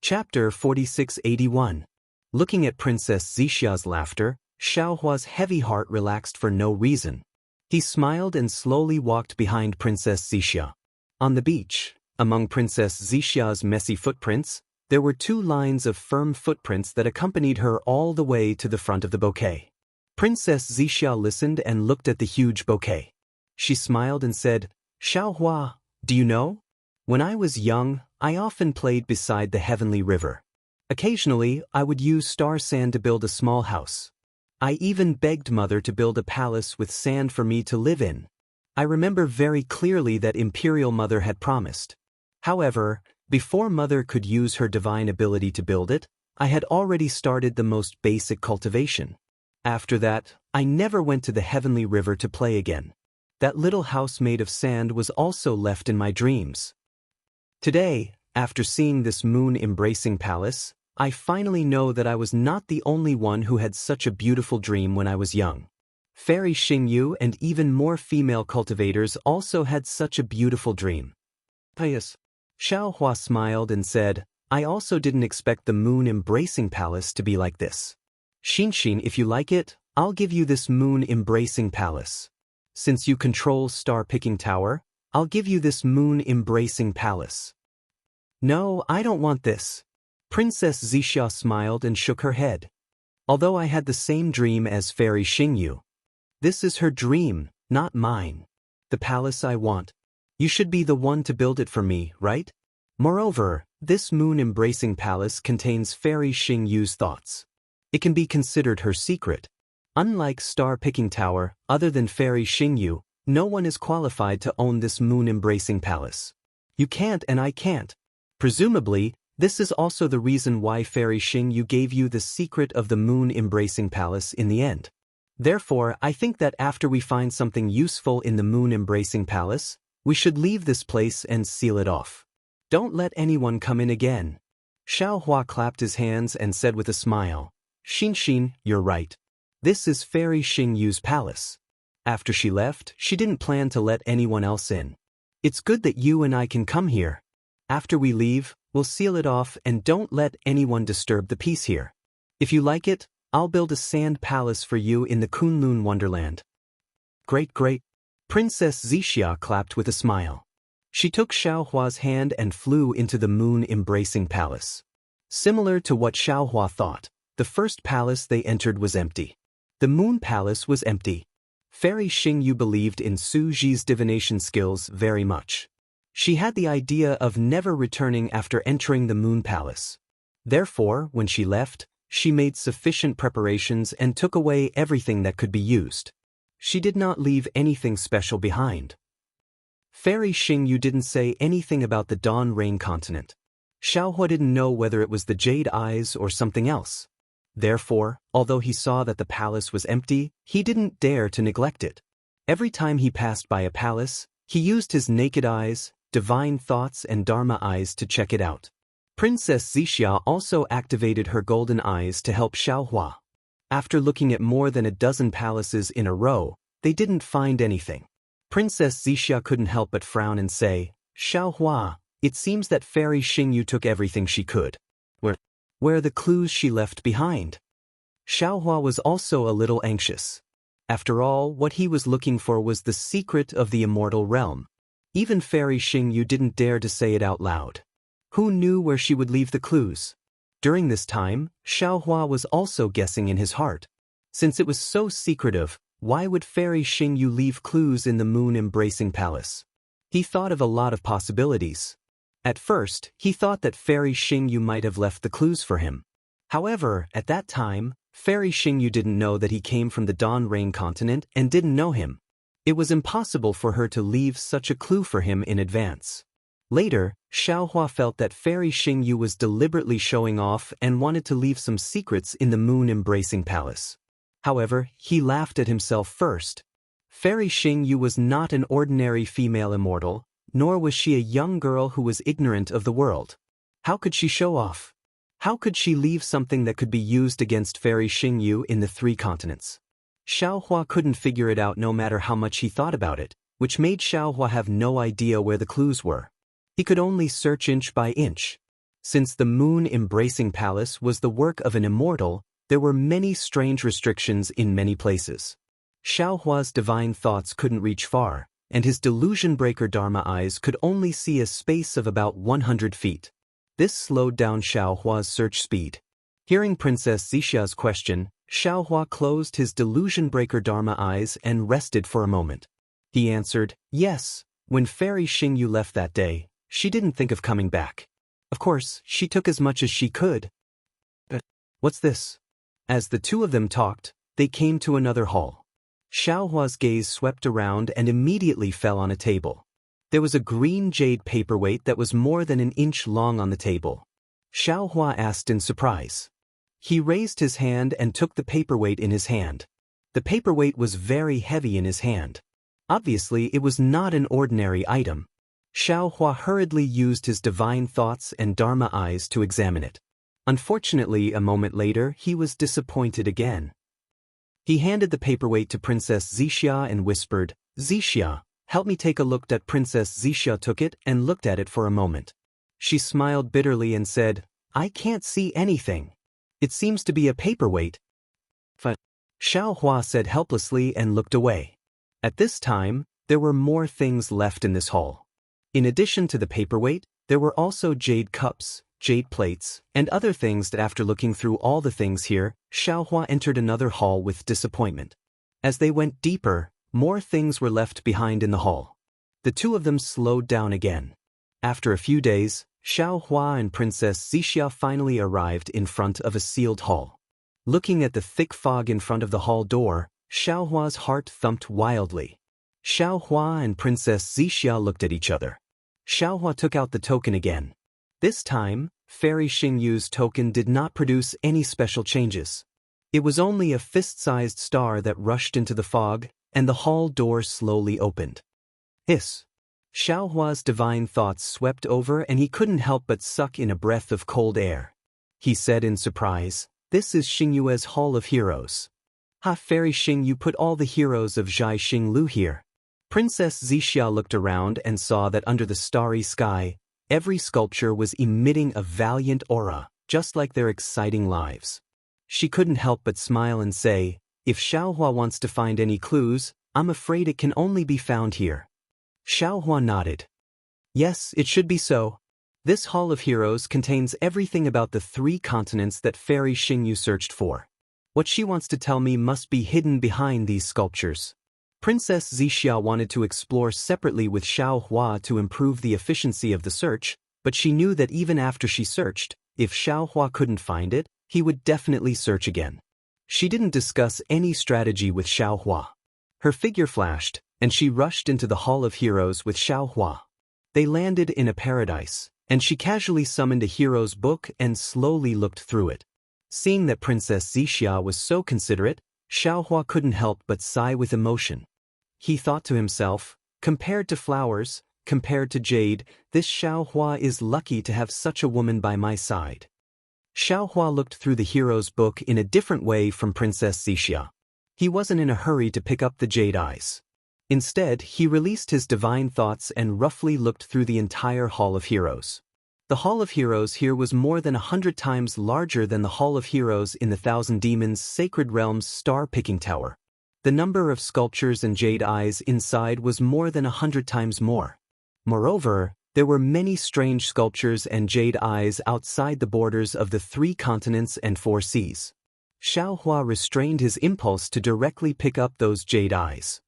Chapter 4681. Looking at Princess Zixia's laughter, Xiaohua's heavy heart relaxed for no reason. He smiled and slowly walked behind Princess Zixia. On the beach, among Princess Zixia's messy footprints, there were two lines of firm footprints that accompanied her all the way to the front of the bouquet. Princess Zixia listened and looked at the huge bouquet. She smiled and said, "Xiaohua, do you know? When I was young, I often played beside the heavenly river. Occasionally, I would use star sand to build a small house. I even begged Mother to build a palace with sand for me to live in. I remember very clearly that Imperial Mother had promised. However, before Mother could use her divine ability to build it, I had already started the most basic cultivation. After that, I never went to the heavenly river to play again. That little house made of sand was also left in my dreams. Today, after seeing this moon-embracing palace, I finally know that I was not the only one who had such a beautiful dream when I was young. Fairy Xingyu and even more female cultivators also had such a beautiful dream." Pious. Xiaohua smiled and said, "I also didn't expect the moon-embracing palace to be like this. Xinxin, if you like it, I'll give you this moon-embracing palace. Since you control Star-Picking Tower, I'll give you this moon-embracing palace." "No, I don't want this." Princess Zixia smiled and shook her head. "Although I had the same dream as Fairy Xingyu. This is her dream, not mine. The palace I want. You should be the one to build it for me, right? Moreover, this moon-embracing palace contains Fairy Xingyu's thoughts. It can be considered her secret. Unlike Star-Picking Tower, other than Fairy Xingyu, no one is qualified to own this moon-embracing palace. You can't and I can't. Presumably, this is also the reason why Fairy Xingyu gave you the secret of the moon-embracing palace in the end. Therefore, I think that after we find something useful in the moon-embracing palace, we should leave this place and seal it off. Don't let anyone come in again." Xiaohua clapped his hands and said with a smile, "Xinxin, you're right. This is Fairy Xingyu's palace. After she left, she didn't plan to let anyone else in. It's good that you and I can come here. After we leave, we'll seal it off and don't let anyone disturb the peace here. If you like it, I'll build a sand palace for you in the Kunlun Wonderland." "Great, great." Princess Zixia clapped with a smile. She took Xiaohua's hand and flew into the moon-embracing palace. Similar to what Xiaohua thought, the first palace they entered was empty. The moon palace was empty. Fairy Xingyu believed in Su Ji's divination skills very much. She had the idea of never returning after entering the moon palace. Therefore, when she left, she made sufficient preparations and took away everything that could be used. She did not leave anything special behind. Fairy Xingyu didn't say anything about the Dawn Rain continent. Xiaohua didn't know whether it was the Jade Eyes or something else. Therefore, although he saw that the palace was empty, he didn't dare to neglect it. Every time he passed by a palace, he used his naked eyes, divine thoughts and Dharma eyes to check it out. Princess Zixia also activated her golden eyes to help Xiaohua. After looking at more than a dozen palaces in a row, they didn't find anything. Princess Zixia couldn't help but frown and say, "Xiaohua, it seems that Fairy Xingyu took everything she could. Where are the clues she left behind?" Xiaohua was also a little anxious. After all, what he was looking for was the secret of the immortal realm. Even Fairy Xingyu didn't dare to say it out loud. Who knew where she would leave the clues? During this time, Xiaohua was also guessing in his heart. Since it was so secretive, why would Fairy Xingyu leave clues in the moon-embracing palace? He thought of a lot of possibilities. At first, he thought that Fairy Xingyu might have left the clues for him. However, at that time, Fairy Xingyu didn't know that he came from the Dawn Rain continent and didn't know him. It was impossible for her to leave such a clue for him in advance. Later, Xiaohua felt that Fairy Xingyu was deliberately showing off and wanted to leave some secrets in the moon-embracing palace. However, he laughed at himself first. Fairy Xingyu was not an ordinary female immortal, nor was she a young girl who was ignorant of the world. How could she show off? How could she leave something that could be used against Fairy Xingyu in the 3 continents? Xiaohua couldn't figure it out no matter how much he thought about it, which made Xiaohua have no idea where the clues were. He could only search inch by inch. Since the moon-embracing palace was the work of an immortal, there were many strange restrictions in many places. Xiaohua's divine thoughts couldn't reach far, and his delusion-breaker Dharma eyes could only see a space of about 100 feet. This slowed down Xiaohua's search speed. Hearing Princess Zixia's question, Xiaohua closed his delusion-breaker Dharma eyes and rested for a moment. He answered, "Yes, when Fairy Xingyu left that day, she didn't think of coming back. Of course, she took as much as she could. But what's this?" As the two of them talked, they came to another hall. Xiaohua's gaze swept around and immediately fell on a table. There was a green jade paperweight that was more than an inch long on the table. Xiaohua asked in surprise. He raised his hand and took the paperweight in his hand. The paperweight was very heavy in his hand. Obviously, it was not an ordinary item. Xiaohua hurriedly used his divine thoughts and Dharma eyes to examine it. Unfortunately, a moment later, he was disappointed again. He handed the paperweight to Princess Zixia and whispered, "Zixia, help me take a look." That Princess Zixia took it and looked at it for a moment. She smiled bitterly and said, "I can't see anything. It seems to be a paperweight." But Xiaohua said helplessly and looked away. At this time, there were more things left in this hall. In addition to the paperweight, there were also jade cups, jade plates, and other things that after looking through all the things here, Xiaohua entered another hall with disappointment. As they went deeper, more things were left behind in the hall. The two of them slowed down again. After a few days, Xiaohua and Princess Zixia finally arrived in front of a sealed hall. Looking at the thick fog in front of the hall door, Xiaohua's heart thumped wildly. Xiaohua and Princess Zixia looked at each other. Xiaohua took out the token again. This time, Fairy Xingyu's token did not produce any special changes. It was only a fist-sized star that rushed into the fog, and the hall door slowly opened. Hiss! Xiaohua's divine thoughts swept over and he couldn't help but suck in a breath of cold air. He said in surprise, "This is Xingyue's Hall of Heroes. Ha, Fairy Xingyu put all the heroes of Zhai Xinglu here." Princess Zixia looked around and saw that under the starry sky, every sculpture was emitting a valiant aura, just like their exciting lives. She couldn't help but smile and say, "If Xiaohua wants to find any clues, I'm afraid it can only be found here." Xiaohua nodded. "Yes, it should be so. This Hall of Heroes contains everything about the 3 continents that Fairy Xingyu searched for. What she wants to tell me must be hidden behind these sculptures." Princess Zixia wanted to explore separately with Xiaohua to improve the efficiency of the search, but she knew that even after she searched, if Xiaohua couldn't find it, he would definitely search again. She didn't discuss any strategy with Xiaohua. Her figure flashed, and she rushed into the Hall of Heroes with Xiaohua. They landed in a paradise, and she casually summoned a hero's book and slowly looked through it. Seeing that Princess Zixia was so considerate, Xiaohua couldn't help but sigh with emotion. He thought to himself, compared to flowers, compared to jade, this Xiaohua is lucky to have such a woman by my side. Xiaohua looked through the hero's book in a different way from Princess Zixia. He wasn't in a hurry to pick up the jade eyes. Instead, he released his divine thoughts and roughly looked through the entire Hall of Heroes. The Hall of Heroes here was more than 100 times larger than the Hall of Heroes in the Thousand Demons' Sacred Realms Star-Picking Tower. The number of sculptures and jade eyes inside was more than 100 times more. Moreover, there were many strange sculptures and jade eyes outside the borders of the 3 continents and 4 seas. Xiaohua restrained his impulse to directly pick up those jade eyes.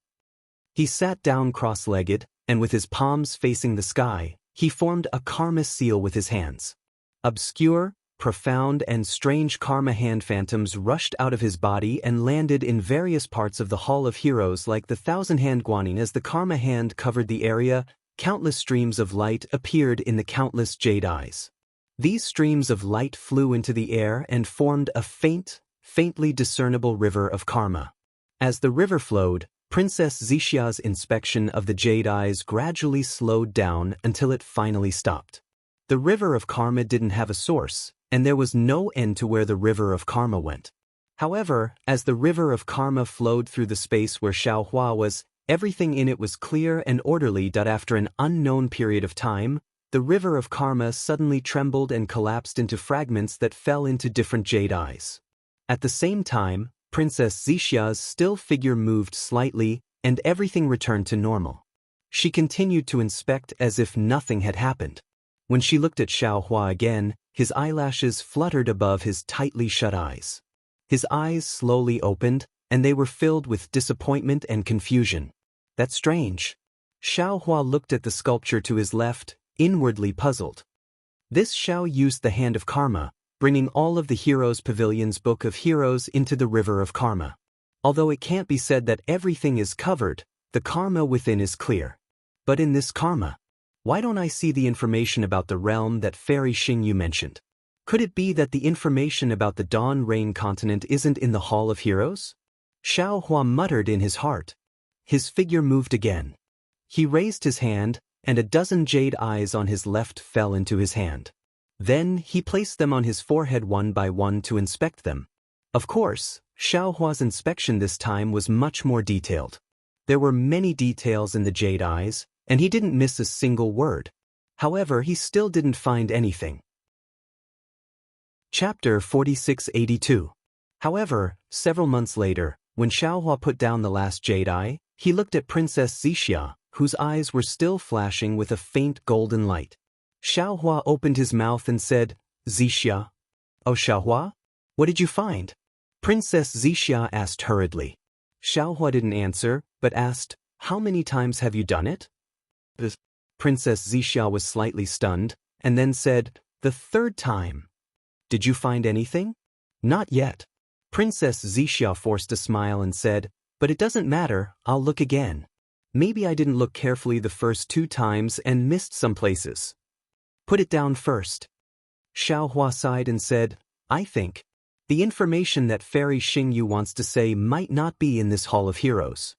He sat down cross-legged, and with his palms facing the sky, he formed a karma seal with his hands. Obscure, profound and strange karma hand phantoms rushed out of his body and landed in various parts of the Hall of Heroes like the thousand-hand guanyin. As the karma hand covered the area, countless streams of light appeared in the countless jade eyes. These streams of light flew into the air and formed a faintly discernible river of karma. As the river flowed, Princess Zixia's inspection of the jade eyes gradually slowed down until it finally stopped. The river of karma didn't have a source, and there was no end to where the river of karma went. However, as the river of karma flowed through the space where Xiaohua was, everything in it was clear and orderly. After an unknown period of time, the river of karma suddenly trembled and collapsed into fragments that fell into different jade eyes. At the same time, Princess Zixia's still figure moved slightly, and everything returned to normal. She continued to inspect as if nothing had happened. When she looked at Xiaohua again, his eyelashes fluttered above his tightly shut eyes. His eyes slowly opened, and they were filled with disappointment and confusion. That's strange. Xiaohua looked at the sculpture to his left, inwardly puzzled. This Xiao used the hand of karma, bringing all of the Heroes' Pavilion's Book of Heroes into the river of karma. Although it can't be said that everything is covered, the karma within is clear. But in this karma, why don't I see the information about the realm that Fairy Xingyu mentioned? Could it be that the information about the Dawn Rain continent isn't in the Hall of Heroes? Xiaohua muttered in his heart. His figure moved again. He raised his hand, and a dozen jade eyes on his left fell into his hand. Then he placed them on his forehead one by one to inspect them. Of course, Xiaohua's inspection this time was much more detailed. There were many details in the jade eyes, and he didn't miss a single word. However, he still didn't find anything. Chapter 4682. However, several months later, when Xiaohua put down the last jade eye, he looked at Princess Zixia, whose eyes were still flashing with a faint golden light. Xiaohua opened his mouth and said, "Zixia." "Oh, Xiaohua? What did you find?" Princess Zixia asked hurriedly. Xiaohua didn't answer, but asked, "How many times have you done it?" Princess Zixia was slightly stunned, and then said, "The third time." "Did you find anything?" "Not yet." Princess Zixia forced a smile and said, "But it doesn't matter, I'll look again. Maybe I didn't look carefully the first 2 times and missed some places." "Put it down first." Xiaohua sighed and said, "I think the information that Fairy Xingyu wants to say might not be in this Hall of Heroes."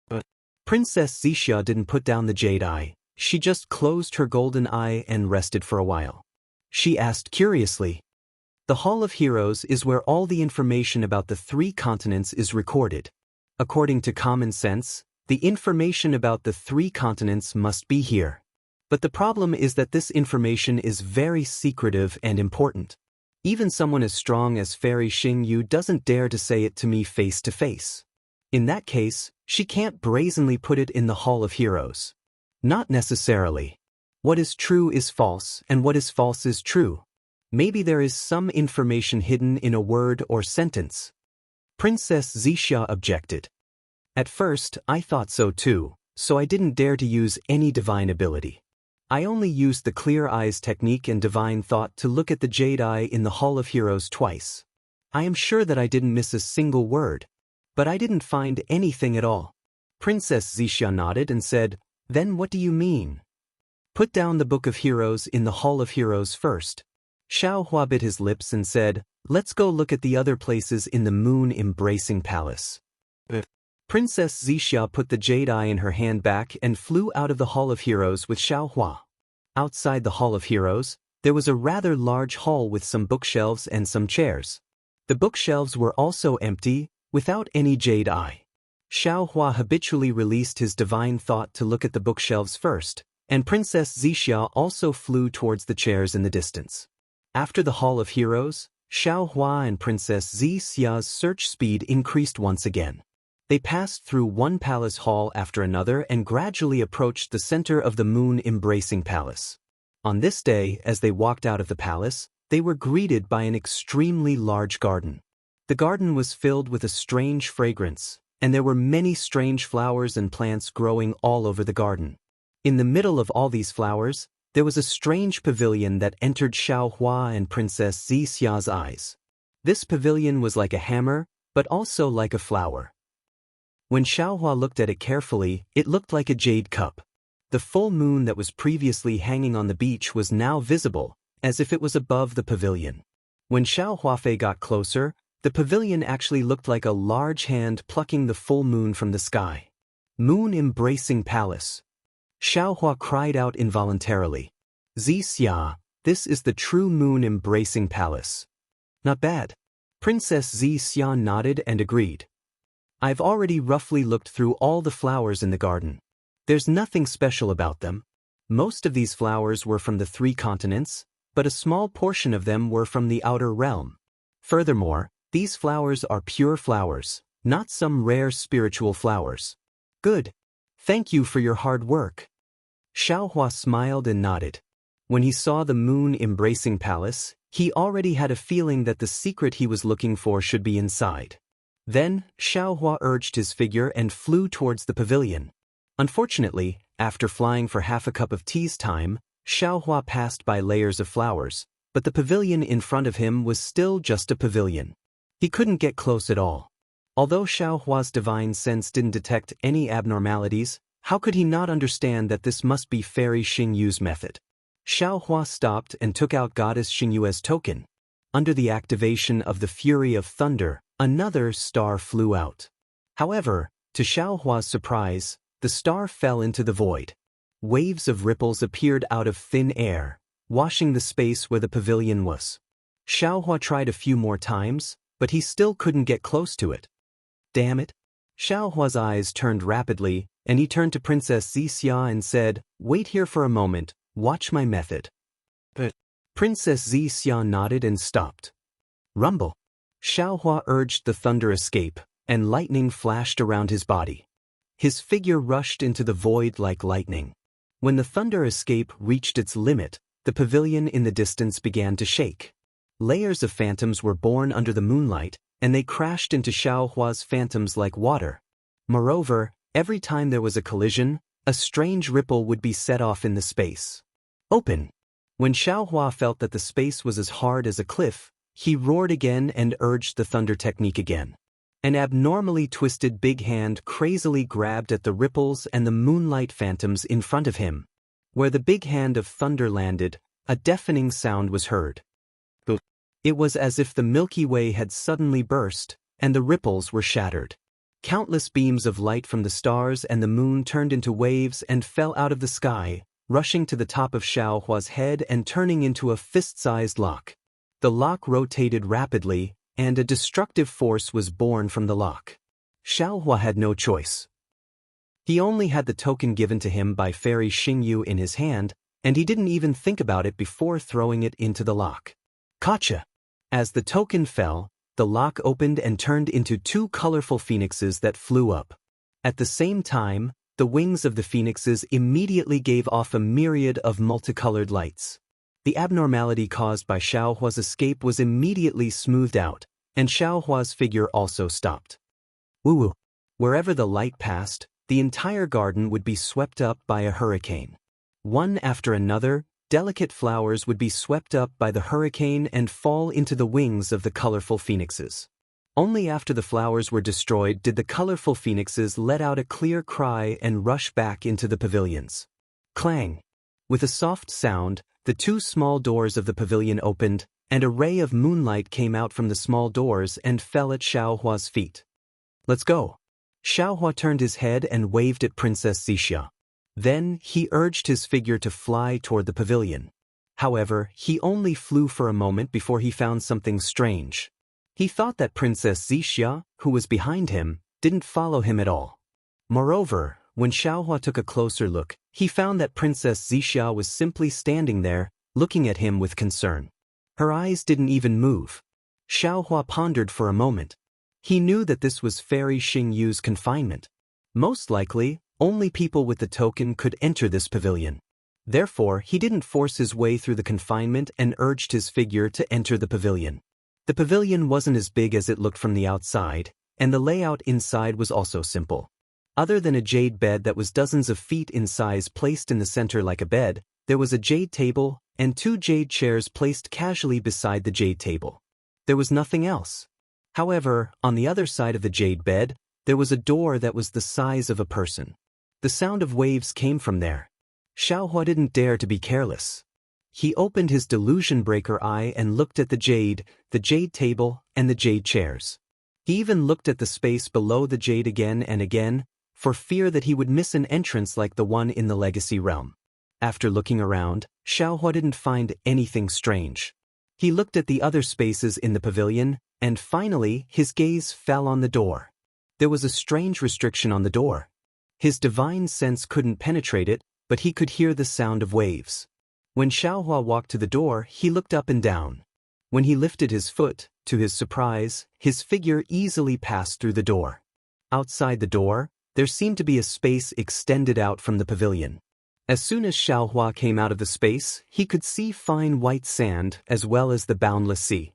But Princess Zixia didn't put down the jade eye. She just closed her golden eye and rested for a while. She asked curiously, "The Hall of Heroes is where all the information about the 3 continents is recorded. According to common sense, the information about the 3 continents must be here. But the problem is that this information is very secretive and important. Even someone as strong as Fairy Xingyu doesn't dare to say it to me face to face. In that case, she can't brazenly put it in the Hall of Heroes." "Not necessarily. What is true is false, and what is false is true. Maybe there is some information hidden in a word or sentence." Princess Zixia objected. "At first, I thought so too, so I didn't dare to use any divine ability. I only used the clear eyes technique and divine thought to look at the jade eye in the Hall of Heroes twice. I am sure that I didn't miss a single word, but I didn't find anything at all." Princess Zixia nodded and said, "Then what do you mean?" "Put down the Book of Heroes in the Hall of Heroes first." Xiaohua bit his lips and said, "Let's go look at the other places in the moon-embracing palace." Princess Zixia put the jade eye in her hand back and flew out of the Hall of Heroes with Xiaohua. Outside the Hall of Heroes, there was a rather large hall with some bookshelves and some chairs. The bookshelves were also empty, without any jade eye. Xiaohua habitually released his divine thought to look at the bookshelves first, and Princess Zixia also flew towards the chairs in the distance. After the Hall of Heroes, Xiaohua and Princess Zixia's search speed increased once again. They passed through one palace hall after another and gradually approached the center of the moon-embracing palace. On this day, as they walked out of the palace, they were greeted by an extremely large garden. The garden was filled with a strange fragrance, and there were many strange flowers and plants growing all over the garden. In the middle of all these flowers, there was a strange pavilion that entered Xiaohua and Princess Zixia's eyes. This pavilion was like a hammer, but also like a flower. When Xiaohua looked at it carefully, it looked like a jade cup. The full moon that was previously hanging on the beach was now visible, as if it was above the pavilion. When Xiaohua got closer, the pavilion actually looked like a large hand plucking the full moon from the sky. Moon-embracing palace. Xiaohua cried out involuntarily. "Zixia, this is the true moon-embracing palace." "Not bad." Princess Zixia nodded and agreed. "I've already roughly looked through all the flowers in the garden. There's nothing special about them. Most of these flowers were from the 3 continents, but a small portion of them were from the outer realm. Furthermore, these flowers are pure flowers, not some rare spiritual flowers. Good. Thank you for your hard work. Xiaohua smiled and nodded. When he saw the moon-embracing palace, he already had a feeling that the secret he was looking for should be inside. Then, Xiaohua urged his figure and flew towards the pavilion. Unfortunately, after flying for half a cup of tea's time, Xiaohua passed by layers of flowers, but the pavilion in front of him was still just a pavilion. He couldn't get close at all. Although Xiaohua's divine sense didn't detect any abnormalities, how could he not understand that this must be Fairy Xingyu's method? Xiaohua stopped and took out Goddess Xingyu token. Under the activation of the Fury of Thunder, another star flew out. However, to Xiaohua's surprise, the star fell into the void. Waves of ripples appeared out of thin air, washing the space where the pavilion was. Xiaohua tried a few more times, but he still couldn't get close to it. Damn it! Xiaohua's eyes turned rapidly, and he turned to Princess Zixia and said, "Wait here for a moment, watch my method." But Princess Zixia nodded and stopped. Rumble! Xiaohua urged the thunder escape, and lightning flashed around his body. His figure rushed into the void like lightning. When the thunder escape reached its limit, the pavilion in the distance began to shake. Layers of phantoms were born under the moonlight, and they crashed into Xiaohua's phantoms like water. Moreover, every time there was a collision, a strange ripple would be set off in the space. Open! When Xiaohua felt that the space was as hard as a cliff, he roared again and urged the thunder technique again. An abnormally twisted big hand crazily grabbed at the ripples and the moonlight phantoms in front of him. Where the big hand of thunder landed, a deafening sound was heard. It was as if the Milky Way had suddenly burst, and the ripples were shattered. Countless beams of light from the stars and the moon turned into waves and fell out of the sky, rushing to the top of Xiaohua's head and turning into a fist-sized lock. The lock rotated rapidly, and a destructive force was born from the lock. Xiaohua had no choice. He only had the token given to him by Fairy Xingyu in his hand, and he didn't even think about it before throwing it into the lock. Gotcha! As the token fell, the lock opened and turned into 2 colorful phoenixes that flew up. At the same time, the wings of the phoenixes immediately gave off a myriad of multicolored lights. The abnormality caused by Xiaohua's escape was immediately smoothed out, and Xiaohua's figure also stopped. Woo-woo! Wherever the light passed, the entire garden would be swept up by a hurricane. One after another, delicate flowers would be swept up by the hurricane and fall into the wings of the colorful phoenixes. Only after the flowers were destroyed did the colorful phoenixes let out a clear cry and rush back into the pavilions. Clang! With a soft sound, the 2 small doors of the pavilion opened, and a ray of moonlight came out from the small doors and fell at Xiaohua's feet. Let's go! Xiaohua turned his head and waved at Princess Zixia. Then, he urged his figure to fly toward the pavilion. However, he only flew for a moment before he found something strange. He thought that Princess Zixia, who was behind him, didn't follow him at all. Moreover, when Xiaohua took a closer look, he found that Princess Zixia was simply standing there, looking at him with concern. Her eyes didn't even move. Xiaohua pondered for a moment. He knew that this was Fairy Xingyu's confinement. Most likely, only people with the token could enter this pavilion. Therefore, he didn't force his way through the confinement and urged his figure to enter the pavilion. The pavilion wasn't as big as it looked from the outside, and the layout inside was also simple. Other than a jade bed that was dozens of feet in size placed in the center like a bed, there was a jade table and 2 jade chairs placed casually beside the jade table. There was nothing else. However, on the other side of the jade bed, there was a door that was the size of a person. The sound of waves came from there. Xiaohua didn't dare to be careless. He opened his delusion breaker eye and looked at the jade table, and the jade chairs. He even looked at the space below the jade again and again, for fear that he would miss an entrance like the one in the legacy realm. After looking around, Xiaohua didn't find anything strange. He looked at the other spaces in the pavilion, and finally his gaze fell on the door. There was a strange restriction on the door. His divine sense couldn't penetrate it, but he could hear the sound of waves. When Xiaohua walked to the door, he looked up and down. When he lifted his foot, to his surprise, his figure easily passed through the door. Outside the door, there seemed to be a space extended out from the pavilion. As soon as Xiaohua came out of the space, he could see fine white sand as well as the boundless sea.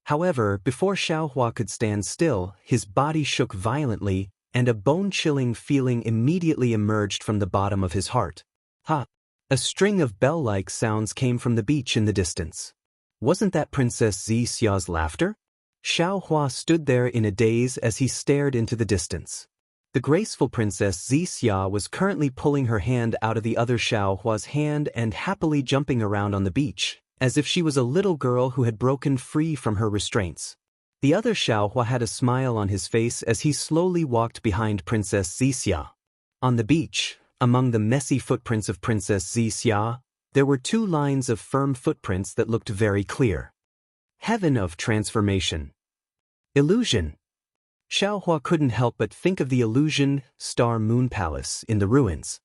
However, before Xiaohua could stand still, his body shook violently, and a bone-chilling feeling immediately emerged from the bottom of his heart. Ha! A string of bell-like sounds came from the beach in the distance. Wasn't that Princess Zixia's laughter? Xiaohua stood there in a daze as he stared into the distance. The graceful Princess Zixia was currently pulling her hand out of the other Xiaohua's hand and happily jumping around on the beach, as if she was a little girl who had broken free from her restraints. The other Xiaohua had a smile on his face as he slowly walked behind Princess Zixia. On the beach, among the messy footprints of Princess Zixia, there were 2 lines of firm footprints that looked very clear. Heaven of transformation. Illusion. Xiaohua couldn't help but think of the illusion Star Moon Palace in the ruins.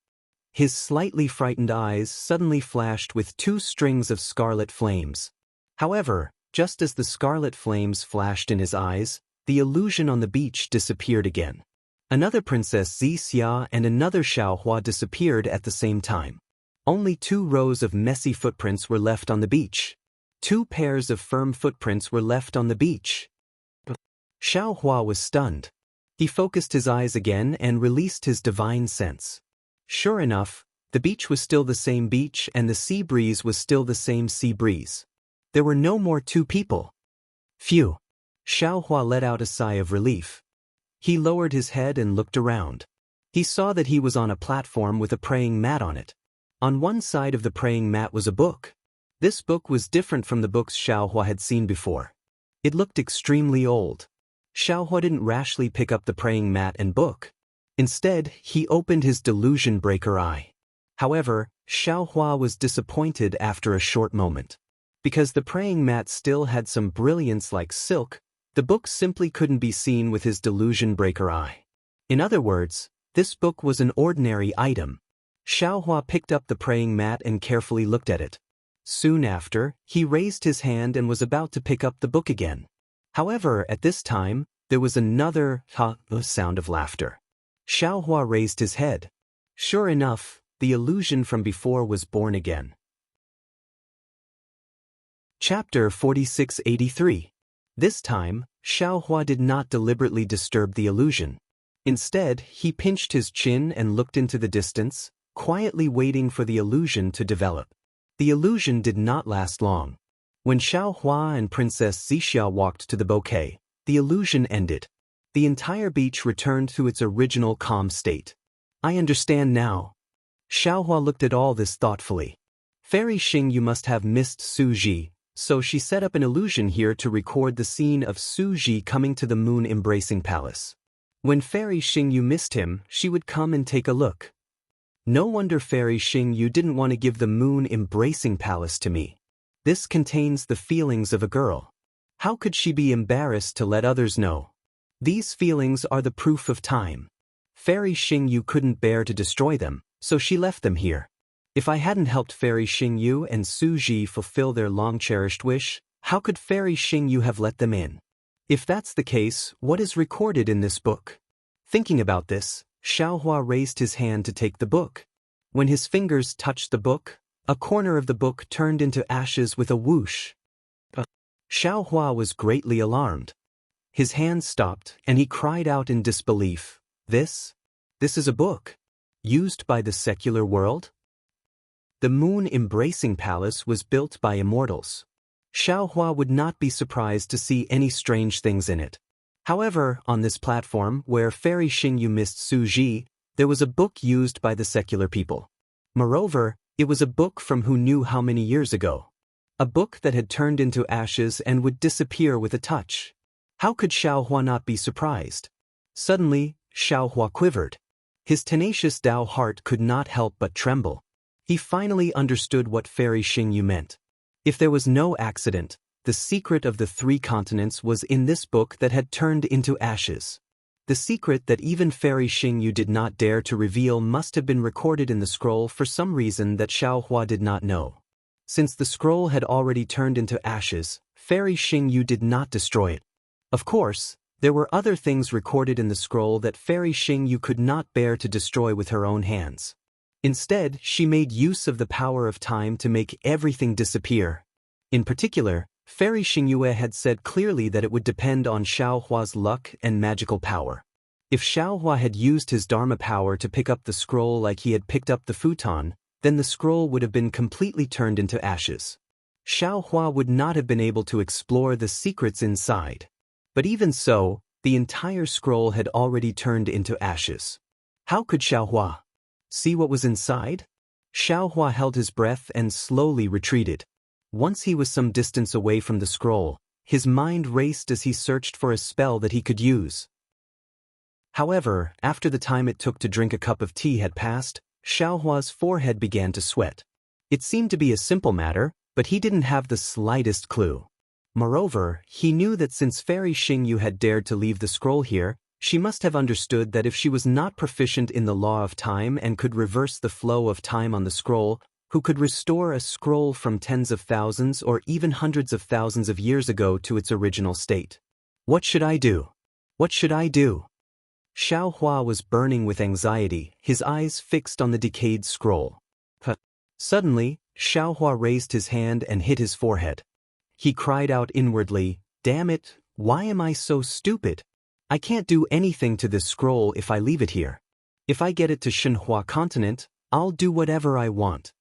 His slightly frightened eyes suddenly flashed with 2 strings of scarlet flames. However, just as the scarlet flames flashed in his eyes, the illusion on the beach disappeared again. Another Princess Zixia and another Xiaohua disappeared at the same time. Only 2 rows of messy footprints were left on the beach. 2 pairs of firm footprints were left on the beach. Xiaohua was stunned. He focused his eyes again and released his divine sense. Sure enough, the beach was still the same beach and the sea breeze was still the same sea breeze. There were no more 2 people. Phew! Xiaohua let out a sigh of relief. He lowered his head and looked around. He saw that he was on a platform with a praying mat on it. On one side of the praying mat was a book. This book was different from the books Xiaohua had seen before. It looked extremely old. Xiaohua didn't rashly pick up the praying mat and book. Instead, he opened his delusion breaker eye. However, Xiaohua was disappointed after a short moment. Because the praying mat still had some brilliance like silk, the book simply couldn't be seen with his delusion breaker eye. In other words, this book was an ordinary item. Xiaohua picked up the praying mat and carefully looked at it. Soon after, he raised his hand and was about to pick up the book again. However, at this time, there was another sound of laughter. Xiaohua raised his head. Sure enough, the illusion from before was born again. Chapter 4683. This time, Xiaohua did not deliberately disturb the illusion. Instead, he pinched his chin and looked into the distance, quietly waiting for the illusion to develop. The illusion did not last long. When Xiaohua and Princess Zixia walked to the bouquet, the illusion ended. The entire beach returned to its original calm state. I understand now. Xiaohua looked at all this thoughtfully. Fairy Xingyu must have missed Su Ji, so she set up an illusion here to record the scene of Su Ji coming to the moon-embracing palace. When Fairy Xingyu missed him, she would come and take a look. No wonder Fairy Xingyu didn't want to give the moon-embracing palace to me. This contains the feelings of a girl. How could she be embarrassed to let others know? These feelings are the proof of time. Fairy Xingyu couldn't bear to destroy them, so she left them here. If I hadn't helped Fairy Xingyu and Su Ji fulfill their long-cherished wish, how could Fairy Xingyu have let them in? If that's the case, what is recorded in this book? Thinking about this, Xiaohua raised his hand to take the book. When his fingers touched the book, a corner of the book turned into ashes with a whoosh. Xiaohua was greatly alarmed. His hand stopped and he cried out in disbelief, This is a book? Used by the secular world? The moon-embracing palace was built by immortals. Xiaohua would not be surprised to see any strange things in it. However, on this platform where Fairy Xingyu missed Su Ji, there was a book used by the secular people. Moreover, it was a book from who knew how many years ago. A book that had turned into ashes and would disappear with a touch. How could Xiaohua not be surprised? Suddenly, Xiaohua quivered. His tenacious Dao heart could not help but tremble. He finally understood what Fairy Xingyu meant. If there was no accident, the secret of the 3 continents was in this book that had turned into ashes. The secret that even Fairy Xingyu did not dare to reveal must have been recorded in the scroll for some reason that Xiaohua did not know. Since the scroll had already turned into ashes, Fairy Xingyu did not destroy it. Of course, there were other things recorded in the scroll that Fairy Xingyu could not bear to destroy with her own hands. Instead, she made use of the power of time to make everything disappear. In particular, Fairy Xingyue had said clearly that it would depend on Xiaohua's luck and magical power. If Xiaohua had used his Dharma power to pick up the scroll like he had picked up the futon, then the scroll would have been completely turned into ashes. Xiaohua would not have been able to explore the secrets inside. But even so, the entire scroll had already turned into ashes. How could Xiaohua see what was inside? Xiaohua held his breath and slowly retreated. Once he was some distance away from the scroll, his mind raced as he searched for a spell that he could use. However, after the time it took to drink a cup of tea had passed, Xiaohua's forehead began to sweat. It seemed to be a simple matter, but he didn't have the slightest clue. Moreover, he knew that since Fairy Xingyu had dared to leave the scroll here, she must have understood that if she was not proficient in the law of time and could reverse the flow of time on the scroll, who could restore a scroll from tens of thousands or even hundreds of thousands of years ago to its original state. What should I do? What should I do? Xiaohua was burning with anxiety, his eyes fixed on the decayed scroll. Suddenly, Xiaohua raised his hand and hit his forehead. He cried out inwardly, "Damn it, why am I so stupid? I can't do anything to this scroll if I leave it here. If I get it to Shenhua continent, I'll do whatever I want."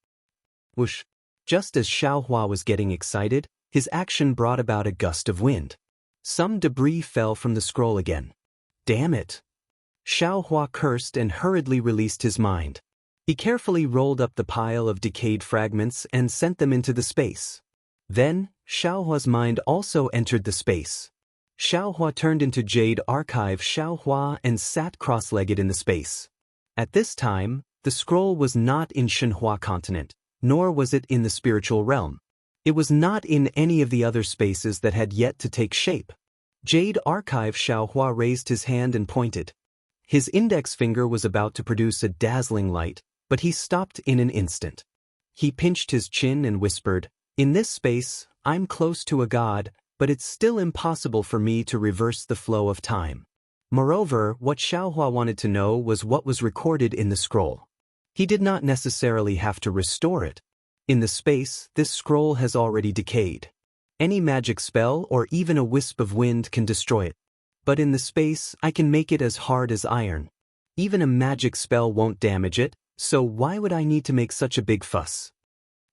Whoosh! Just as Xiaohua was getting excited, his action brought about a gust of wind. Some debris fell from the scroll again. Damn it! Xiaohua cursed and hurriedly released his mind. He carefully rolled up the pile of decayed fragments and sent them into the space. Then, Xiaohua's mind also entered the space. Xiaohua turned into Jade Archive Xiaohua and sat cross-legged in the space. At this time, the scroll was not in Shenhua continent, nor was it in the spiritual realm. It was not in any of the other spaces that had yet to take shape. Jade Archive Xiaohua raised his hand and pointed. His index finger was about to produce a dazzling light, but he stopped in an instant. He pinched his chin and whispered, "In this space, I'm close to a god, but it's still impossible for me to reverse the flow of time." Moreover, what Xiaohua wanted to know was what was recorded in the scroll. He did not necessarily have to restore it. In the space, this scroll has already decayed. Any magic spell or even a wisp of wind can destroy it. But in the space, I can make it as hard as iron. Even a magic spell won't damage it, so why would I need to make such a big fuss?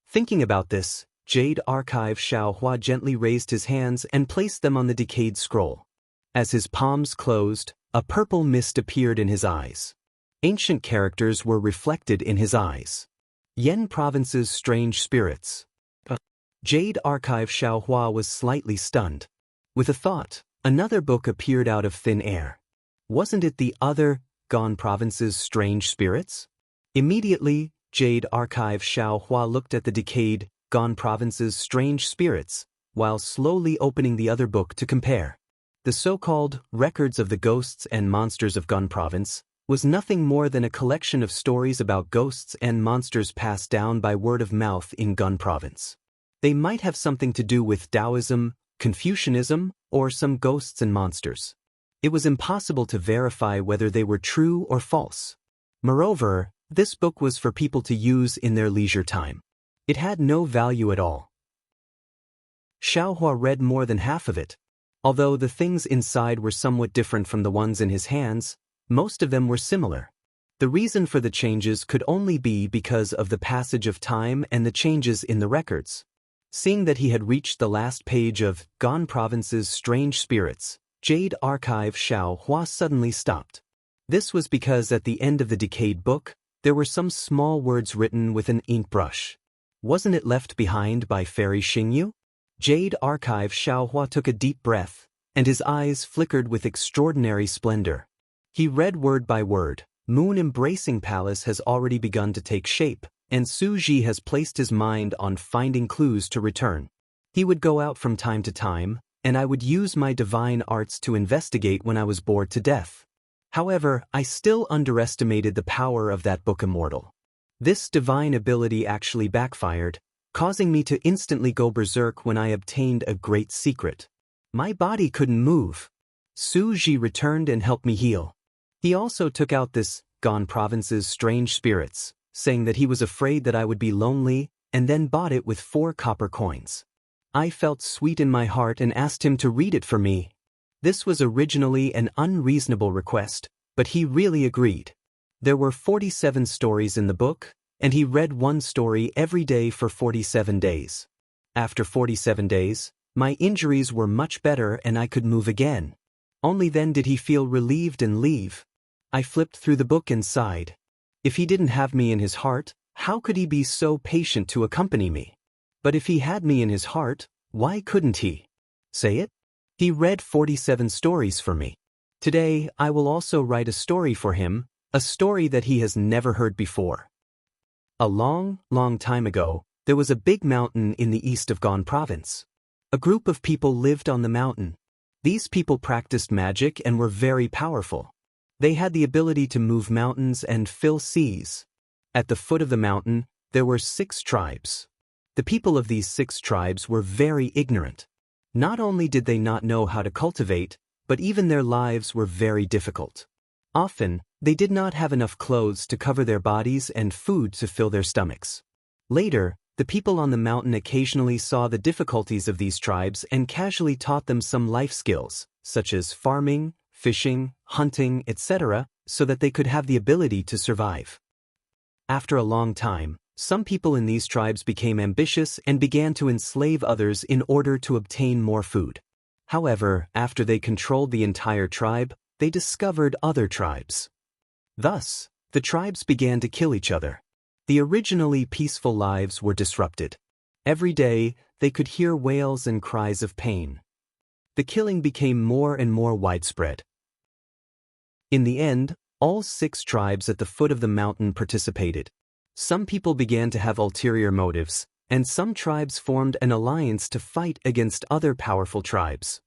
Thinking about this, Jade Archive Xiaohua gently raised his hands and placed them on the decayed scroll. As his palms closed, a purple mist appeared in his eyes. Ancient characters were reflected in his eyes. Yen Province's strange spirits. Jade Archive Xiaohua was slightly stunned. With a thought, another book appeared out of thin air. Wasn't it the other, Gone Province's strange spirits? Immediately, Jade Archive Xiaohua looked at the decayed, Gone Province's strange spirits, while slowly opening the other book to compare. The so-called Records of the Ghosts and Monsters of Gone Province was nothing more than a collection of stories about ghosts and monsters passed down by word of mouth in Gun Province. They might have something to do with Taoism, Confucianism, or some ghosts and monsters. It was impossible to verify whether they were true or false. Moreover, this book was for people to use in their leisure time. It had no value at all. Xiaohua read more than half of it. Although the things inside were somewhat different from the ones in his hands, most of them were similar. The reason for the changes could only be because of the passage of time and the changes in the records. Seeing that he had reached the last page of Gone Province's Strange Spirits, Jade Archive Xiaohua suddenly stopped. This was because at the end of the decayed book, there were some small words written with an ink brush. Wasn't it left behind by Fairy Xingyu? Jade Archive Xiaohua took a deep breath, and his eyes flickered with extraordinary splendor. He read word by word. Moon Embracing Palace has already begun to take shape, and Su Ji has placed his mind on finding clues to return. He would go out from time to time, and I would use my divine arts to investigate when I was bored to death. However, I still underestimated the power of that book immortal. This divine ability actually backfired, causing me to instantly go berserk when I obtained a great secret. My body couldn't move. Su Ji returned and helped me heal. He also took out this Gone Province's strange spirits, saying that he was afraid that I would be lonely, and then bought it with 4 copper coins. I felt sweet in my heart and asked him to read it for me. This was originally an unreasonable request, but he really agreed. There were 47 stories in the book, and he read one story every day for 47 days. After 47 days, my injuries were much better and I could move again. Only then did he feel relieved and leave. I flipped through the book and sighed. If he didn't have me in his heart, how could he be so patient to accompany me? But if he had me in his heart, why couldn't he? Say it? He read 47 stories for me. Today, I will also write a story for him, a story that he has never heard before. A long, long time ago, there was a big mountain in the east of Gone Province. A group of people lived on the mountain. These people practiced magic and were very powerful. They had the ability to move mountains and fill seas. At the foot of the mountain, there were 6 tribes. The people of these 6 tribes were very ignorant. Not only did they not know how to cultivate, but even their lives were very difficult. Often, they did not have enough clothes to cover their bodies and food to fill their stomachs. Later, the people on the mountain occasionally saw the difficulties of these tribes and casually taught them some life skills, such as farming, fishing, hunting, etc., so that they could have the ability to survive. After a long time, some people in these tribes became ambitious and began to enslave others in order to obtain more food. However, after they controlled the entire tribe, they discovered other tribes. Thus, the tribes began to kill each other. The originally peaceful lives were disrupted. Every day, they could hear wails and cries of pain. The killing became more and more widespread. In the end, all 6 tribes at the foot of the mountain participated. Some people began to have ulterior motives, and some tribes formed an alliance to fight against other powerful tribes.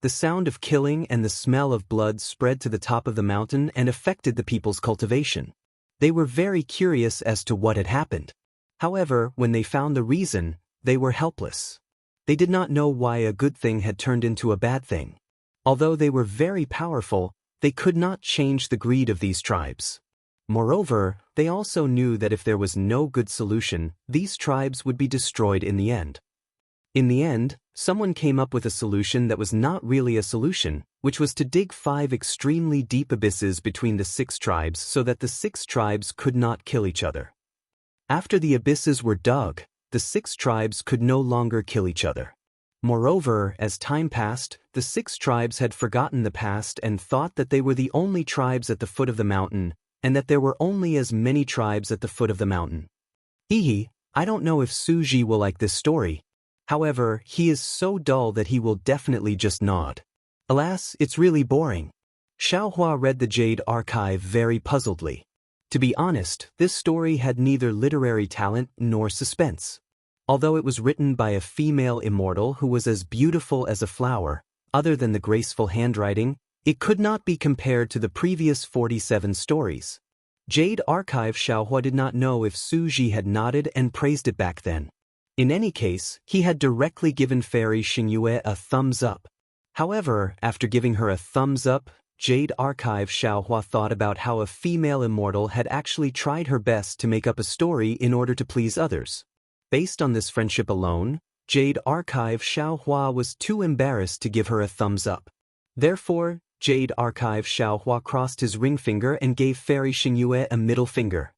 The sound of killing and the smell of blood spread to the top of the mountain and affected the people's cultivation. They were very curious as to what had happened. However, when they found the reason, they were helpless. They did not know why a good thing had turned into a bad thing. Although they were very powerful, they could not change the greed of these tribes. Moreover, they also knew that if there was no good solution, these tribes would be destroyed in the end. In the end, someone came up with a solution that was not really a solution, which was to dig 5 extremely deep abysses between the 6 tribes so that the 6 tribes could not kill each other. After the abysses were dug, the 6 tribes could no longer kill each other. Moreover, as time passed, the 6 tribes had forgotten the past and thought that they were the only tribes at the foot of the mountain, and that there were only as many tribes at the foot of the mountain. Hehe, I don't know if Su Ji will like this story. However, he is so dull that he will definitely just nod. Alas, it's really boring. Xiaohua read the Jade Archive very puzzledly. To be honest, this story had neither literary talent nor suspense. Although it was written by a female immortal who was as beautiful as a flower, other than the graceful handwriting, it could not be compared to the previous 47 stories. Jade Archive Xiaohua did not know if Su Ji had nodded and praised it back then. In any case, he had directly given Fairy Xingyue a thumbs up. However, after giving her a thumbs up, Jade Archive Xiaohua thought about how a female immortal had actually tried her best to make up a story in order to please others. Based on this friendship alone, Jade Archive Xiaohua was too embarrassed to give her a thumbs up. Therefore, Jade Archive Xiaohua crossed his ring finger and gave Fairy Xingyue a middle finger.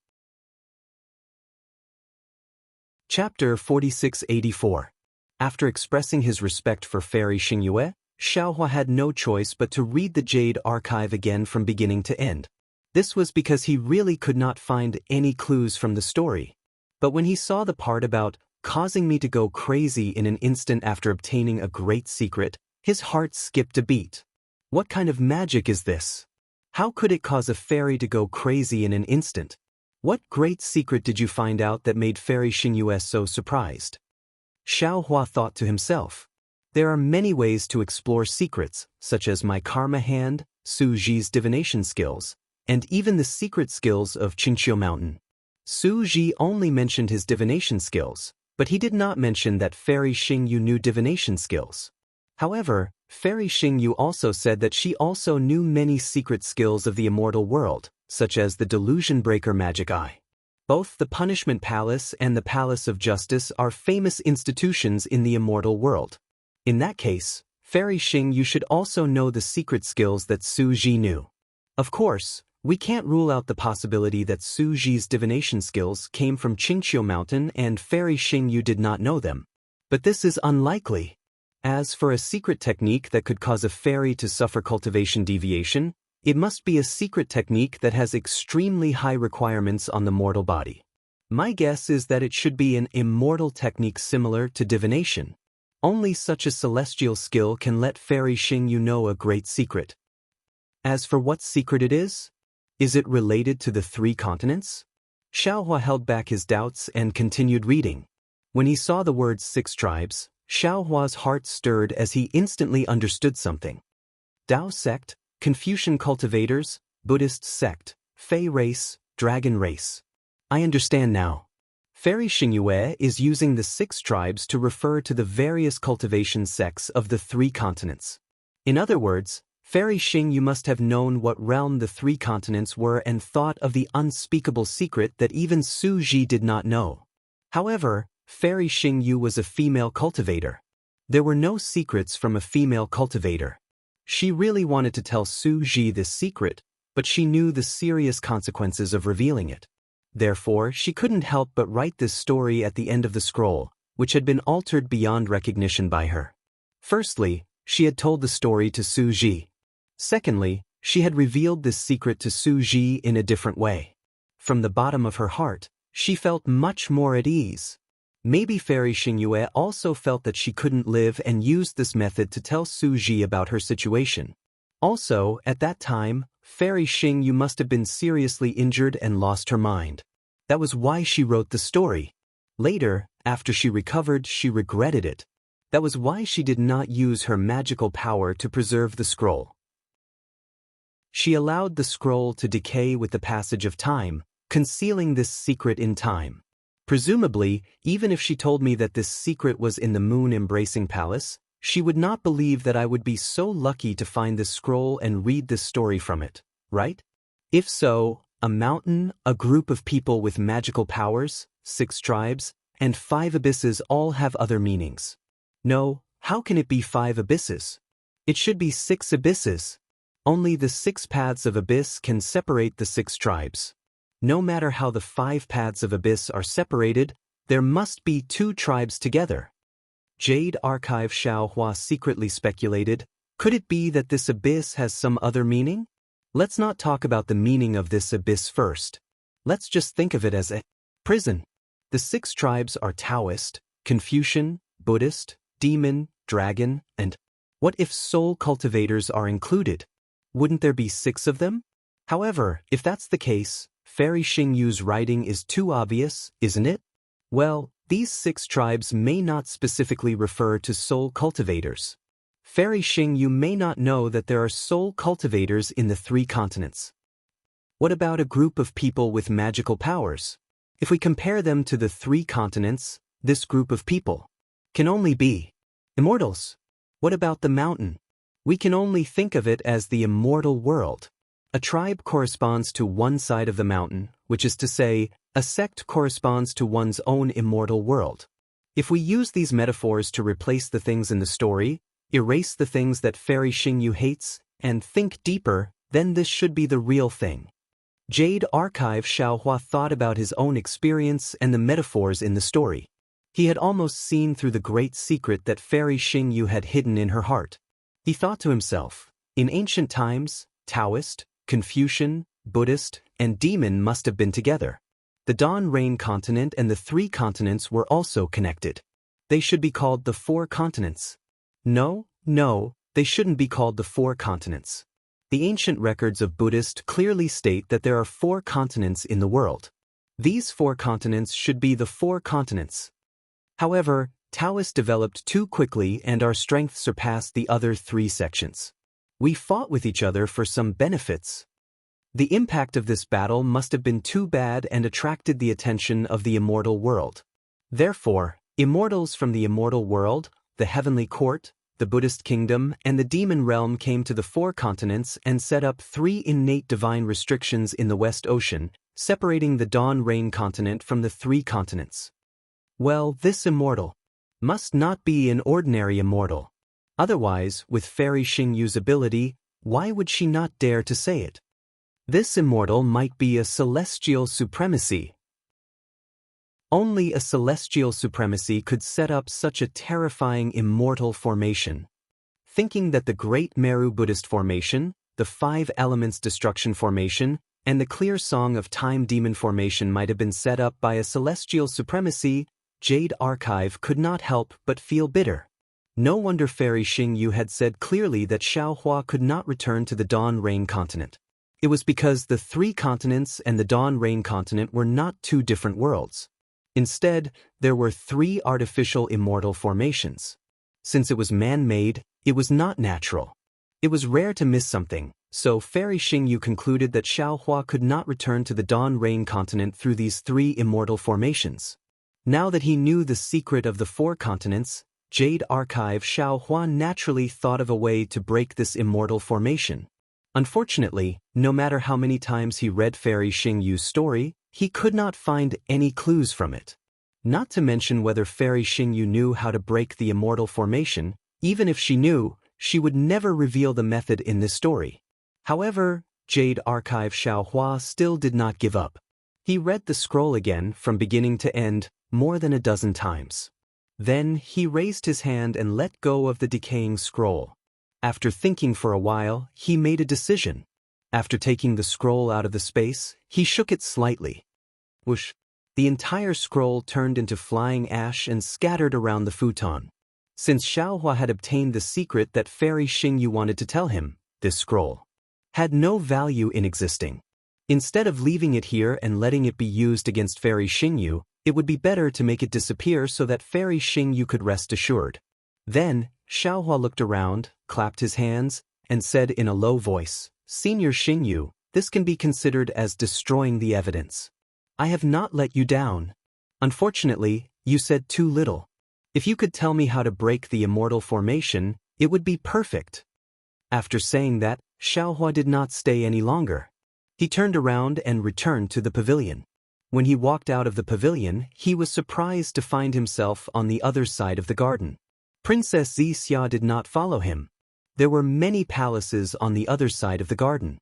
Chapter 4684. After expressing his respect for Fairy Xingyue, Xiaohua had no choice but to read the Jade Archive again from beginning to end. This was because he really could not find any clues from the story. But when he saw the part about causing me to go crazy in an instant after obtaining a great secret, his heart skipped a beat. What kind of magic is this? How could it cause a fairy to go crazy in an instant? What great secret did you find out that made Fairy Xingyue so surprised? Xiaohua thought to himself. There are many ways to explore secrets, such as my karma hand, Su Ji's divination skills, and even the secret skills of Qingqiu Mountain. Su Ji only mentioned his divination skills, but he did not mention that Fairy Xingyu knew divination skills. However, Fairy Xingyu also said that she also knew many secret skills of the immortal world, such as the Delusion Breaker Magic Eye. Both the Punishment Palace and the Palace of Justice are famous institutions in the immortal world. In that case, Fairy Xingyu should also know the secret skills that Su Ji knew. Of course, we can't rule out the possibility that Su Ji's divination skills came from Qingqiu Mountain and Fairy Xingyu did not know them. But this is unlikely. As for a secret technique that could cause a fairy to suffer cultivation deviation, it must be a secret technique that has extremely high requirements on the mortal body. My guess is that it should be an immortal technique similar to divination. Only such a celestial skill can let Fairy Xingyu know a great secret. As for what secret it is it related to the 3 continents? Xiaohua held back his doubts and continued reading. When he saw the words 6 tribes, Xiaohua's heart stirred as he instantly understood something. Dao sect, Confucian cultivators, Buddhist sect, Fei race, dragon race. I understand now. Fairy Xingyue is using the 6 tribes to refer to the various cultivation sects of the 3 continents. In other words, Fairy Xingyu must have known what realm the 3 continents were and thought of the unspeakable secret that even Su Ji did not know. However, Fairy Xingyu was a female cultivator. There were no secrets from a female cultivator. She really wanted to tell Su Ji this secret, but she knew the serious consequences of revealing it. Therefore, she couldn't help but write this story at the end of the scroll, which had been altered beyond recognition by her. Firstly, she had told the story to Su Ji. Secondly, she had revealed this secret to Su Ji in a different way. From the bottom of her heart, she felt much more at ease. Maybe Fairy Xingyue also felt that she couldn't live and used this method to tell Su Ji about her situation. Also, at that time, Fairy Xingyu must have been seriously injured and lost her mind. That was why she wrote the story. Later, after she recovered, she regretted it. That was why she did not use her magical power to preserve the scroll. She allowed the scroll to decay with the passage of time, concealing this secret in time. Presumably, even if she told me that this secret was in the moon-embracing palace, she would not believe that I would be so lucky to find this scroll and read this story from it, right? If so, a mountain, a group of people with magical powers, 6 tribes, and 5 abysses all have other meanings. No, how can it be 5 abysses? It should be 6 abysses. Only the 6 paths of abyss can separate the 6 tribes. No matter how the 5 paths of abyss are separated, there must be 2 tribes together. Jade Archive Xiaohua secretly speculated, could it be that this abyss has some other meaning? Let's not talk about the meaning of this abyss first. Let's just think of it as a prison. The 6 tribes are Taoist, Confucian, Buddhist, Demon, Dragon, and what if soul cultivators are included? Wouldn't there be 6 of them? However, if that's the case, Fairy Xingyu's writing is too obvious, isn't it? Well, these 6 tribes may not specifically refer to soul cultivators. Fairy Xingyu may not know that there are soul cultivators in the 3 continents. What about a group of people with magical powers? If we compare them to the 3 continents, this group of people can only be immortals. What about the mountain? We can only think of it as the immortal world. A tribe corresponds to one side of the mountain, which is to say, a sect corresponds to one's own immortal world. If we use these metaphors to replace the things in the story, erase the things that Fairy Xingyu hates, and think deeper, then this should be the real thing. Jade Archive Xiaohua thought about his own experience and the metaphors in the story. He had almost seen through the great secret that Fairy Xingyu had hidden in her heart. He thought to himself, in ancient times, Taoist, Confucian, Buddhist, and Demon must have been together. The Dawn Rain continent and the 3 continents were also connected. They should be called the 4 continents. No, they shouldn't be called the 4 continents. The ancient records of Buddhist clearly state that there are 4 continents in the world. These 4 continents should be the 4 continents. However, Taoists developed too quickly and our strength surpassed the other 3 sections. We fought with each other for some benefits. The impact of this battle must have been too bad and attracted the attention of the immortal world. Therefore, immortals from the immortal world, the heavenly court, the Buddhist kingdom, and the demon realm came to the 4 continents and set up 3 innate divine restrictions in the West Ocean, separating the Dawn Rain continent from the 3 continents. Well, this immortal must not be an ordinary immortal. Otherwise, with Fairy Xingyu's ability, why would she not dare to say it? This immortal might be a celestial supremacy. Only a celestial supremacy could set up such a terrifying immortal formation. Thinking that the Great Meru Buddhist formation, the 5 Elements Destruction formation, and the Clear Song of Time Demon formation might have been set up by a celestial supremacy, Jade Archive could not help but feel bitter. No wonder Fairy Xingyu had said clearly that Xiaohua could not return to the Dawn Rain continent. It was because the 3 continents and the Dawn Rain continent were not 2 different worlds. Instead, there were 3 artificial immortal formations. Since it was man-made, it was not natural. It was rare to miss something, so Fairy Xingyu concluded that Xiaohua could not return to the Dawn Rain continent through these 3 immortal formations. Now that he knew the secret of the 4 continents, Jade Archive Xiaohua naturally thought of a way to break this immortal formation. Unfortunately, no matter how many times he read Fairy Xingyu's story, he could not find any clues from it. Not to mention whether Fairy Xingyu knew how to break the immortal formation. Even if she knew, she would never reveal the method in this story. However, Jade Archive Xiaohua still did not give up. He read the scroll again from beginning to end, more than a dozen times. Then he raised his hand and let go of the decaying scroll. After thinking for a while, he made a decision. After taking the scroll out of the space, he shook it slightly. Whoosh! The entire scroll turned into flying ash and scattered around the futon. Since Xiaohua had obtained the secret that Fairy Xingyu wanted to tell him, this scroll had no value in existing. Instead of leaving it here and letting it be used against Fairy Xingyu, it would be better to make it disappear so that Fairy Xingyu could rest assured. Then, Xiaohua looked around, clapped his hands, and said in a low voice, "Senior Xingyu, this can be considered as destroying the evidence. I have not let you down. Unfortunately, you said too little. If you could tell me how to break the immortal formation, it would be perfect." After saying that, Xiaohua did not stay any longer. He turned around and returned to the pavilion. When he walked out of the pavilion, he was surprised to find himself on the other side of the garden. Princess Zixia did not follow him. There were many palaces on the other side of the garden.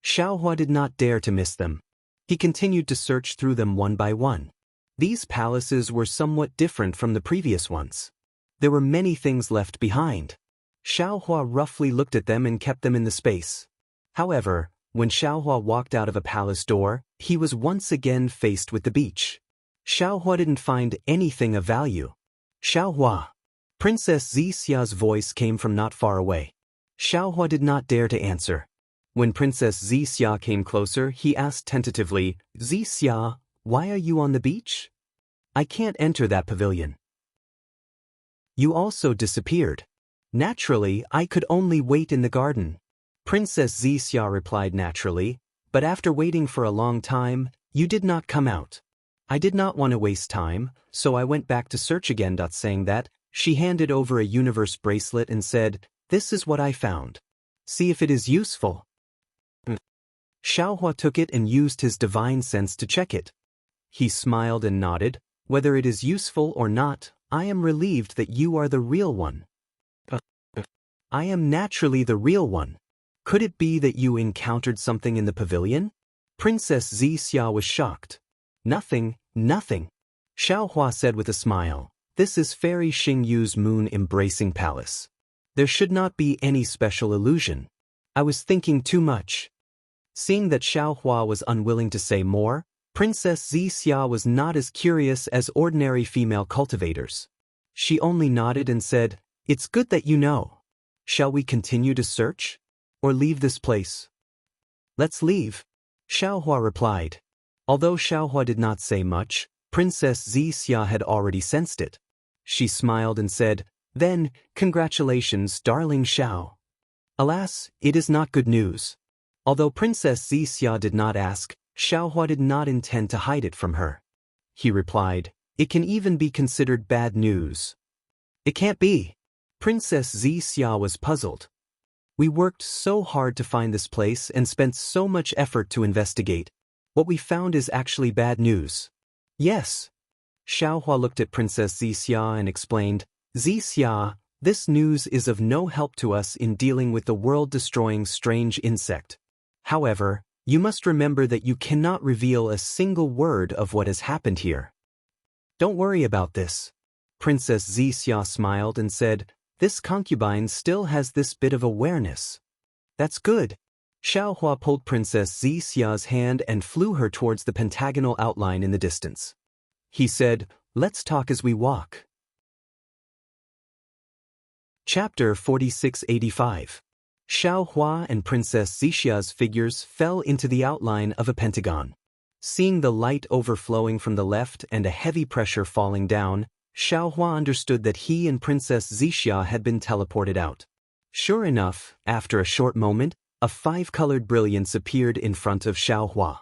Xiaohua did not dare to miss them. He continued to search through them one by one. These palaces were somewhat different from the previous ones. There were many things left behind. Xiaohua roughly looked at them and kept them in the space. However, when Xiaohua walked out of a palace door, he was once again faced with the beach. Xiaohua didn't find anything of value. "Xiaohua!" Princess Zixia's voice came from not far away. Xiaohua did not dare to answer. When Princess Zixia came closer, he asked tentatively, "Zixia, why are you on the beach? I can't enter that pavilion. You also disappeared. Naturally, I could only wait in the garden." Princess Zixia replied naturally, "But after waiting for a long time, you did not come out. I did not want to waste time, so I went back to search again." Saying that, she handed over a universe bracelet and said, "This is what I found. See if it is useful." Xiaohua took it and used his divine sense to check it. He smiled and nodded. "Whether it is useful or not, I am relieved that you are the real one." "I am naturally the real one. Could it be that you encountered something in the pavilion?" Princess Zixia was shocked. Nothing. Xiaohua said with a smile, "This is Fairy Xingyu's moon-embracing palace. There should not be any special illusion. I was thinking too much." Seeing that Xiaohua was unwilling to say more, Princess Zixia was not as curious as ordinary female cultivators. She only nodded and said, "It's good that you know. Shall we continue to search? Or leave this place?" "Let's leave," Xiaohua replied. Although Xiaohua did not say much, Princess Zixia had already sensed it. She smiled and said, "Then, congratulations, darling Xiao. Alas, it is not good news. Although Princess Xixia did not ask, Xiaohua did not intend to hide it from her. He replied, "It can even be considered bad news." "It can't be." Princess Xixia was puzzled. "We worked so hard to find this place and spent so much effort to investigate. What we found is actually bad news." "Yes." Xiaohua looked at Princess Xixia and explained, "Xixia, this news is of no help to us in dealing with the world-destroying strange insect. However, you must remember that you cannot reveal a single word of what has happened here." "Don't worry about this." Princess Xixia smiled and said, "This concubine still has this bit of awareness." "That's good." Xiaohua pulled Princess Xixia's hand and flew her towards the pentagonal outline in the distance. He said, "Let's talk as we walk." Chapter 4685. Xiaohua and Princess Xixia's figures fell into the outline of a pentagon. Seeing the light overflowing from the left and a heavy pressure falling down, Xiaohua understood that he and Princess Xixia had been teleported out. Sure enough, after a short moment, a five-colored brilliance appeared in front of Xiaohua.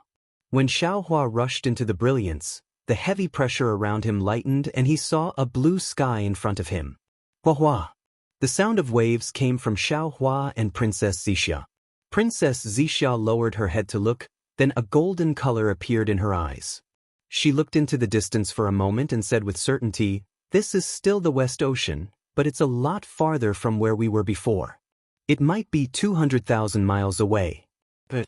When Xiaohua rushed into the brilliance, the heavy pressure around him lightened and he saw a blue sky in front of him. Hua-hua. The sound of waves came from Xiaohua and Princess Xixia. Princess Xixia lowered her head to look, then a golden color appeared in her eyes. She looked into the distance for a moment and said with certainty, "This is still the West Ocean, but it's a lot farther from where we were before. It might be 200,000 miles away." But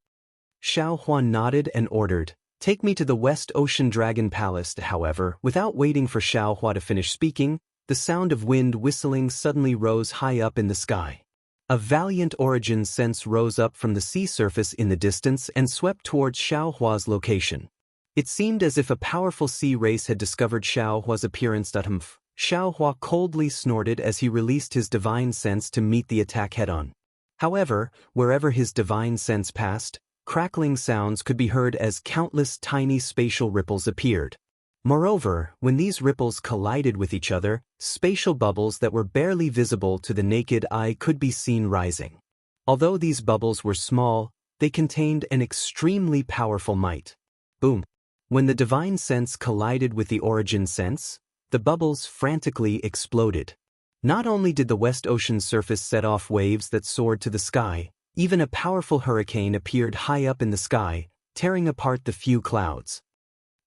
Xiaohua nodded and ordered, "Take me to the West Ocean Dragon Palace." However, without waiting for Xiaohua to finish speaking, the sound of wind whistling suddenly rose high up in the sky. A valiant origin sense rose up from the sea surface in the distance and swept towards Xiaohua's location. It seemed as if a powerful sea race had discovered Xiaohua's appearance. Xiaohua coldly snorted as he released his divine sense to meet the attack head-on. However, wherever his divine sense passed, crackling sounds could be heard as countless tiny spatial ripples appeared. Moreover, when these ripples collided with each other, spatial bubbles that were barely visible to the naked eye could be seen rising. Although these bubbles were small, they contained an extremely powerful might. Boom! When the divine sense collided with the origin sense, the bubbles frantically exploded. Not only did the West Ocean surface set off waves that soared to the sky, even a powerful hurricane appeared high up in the sky, tearing apart the few clouds.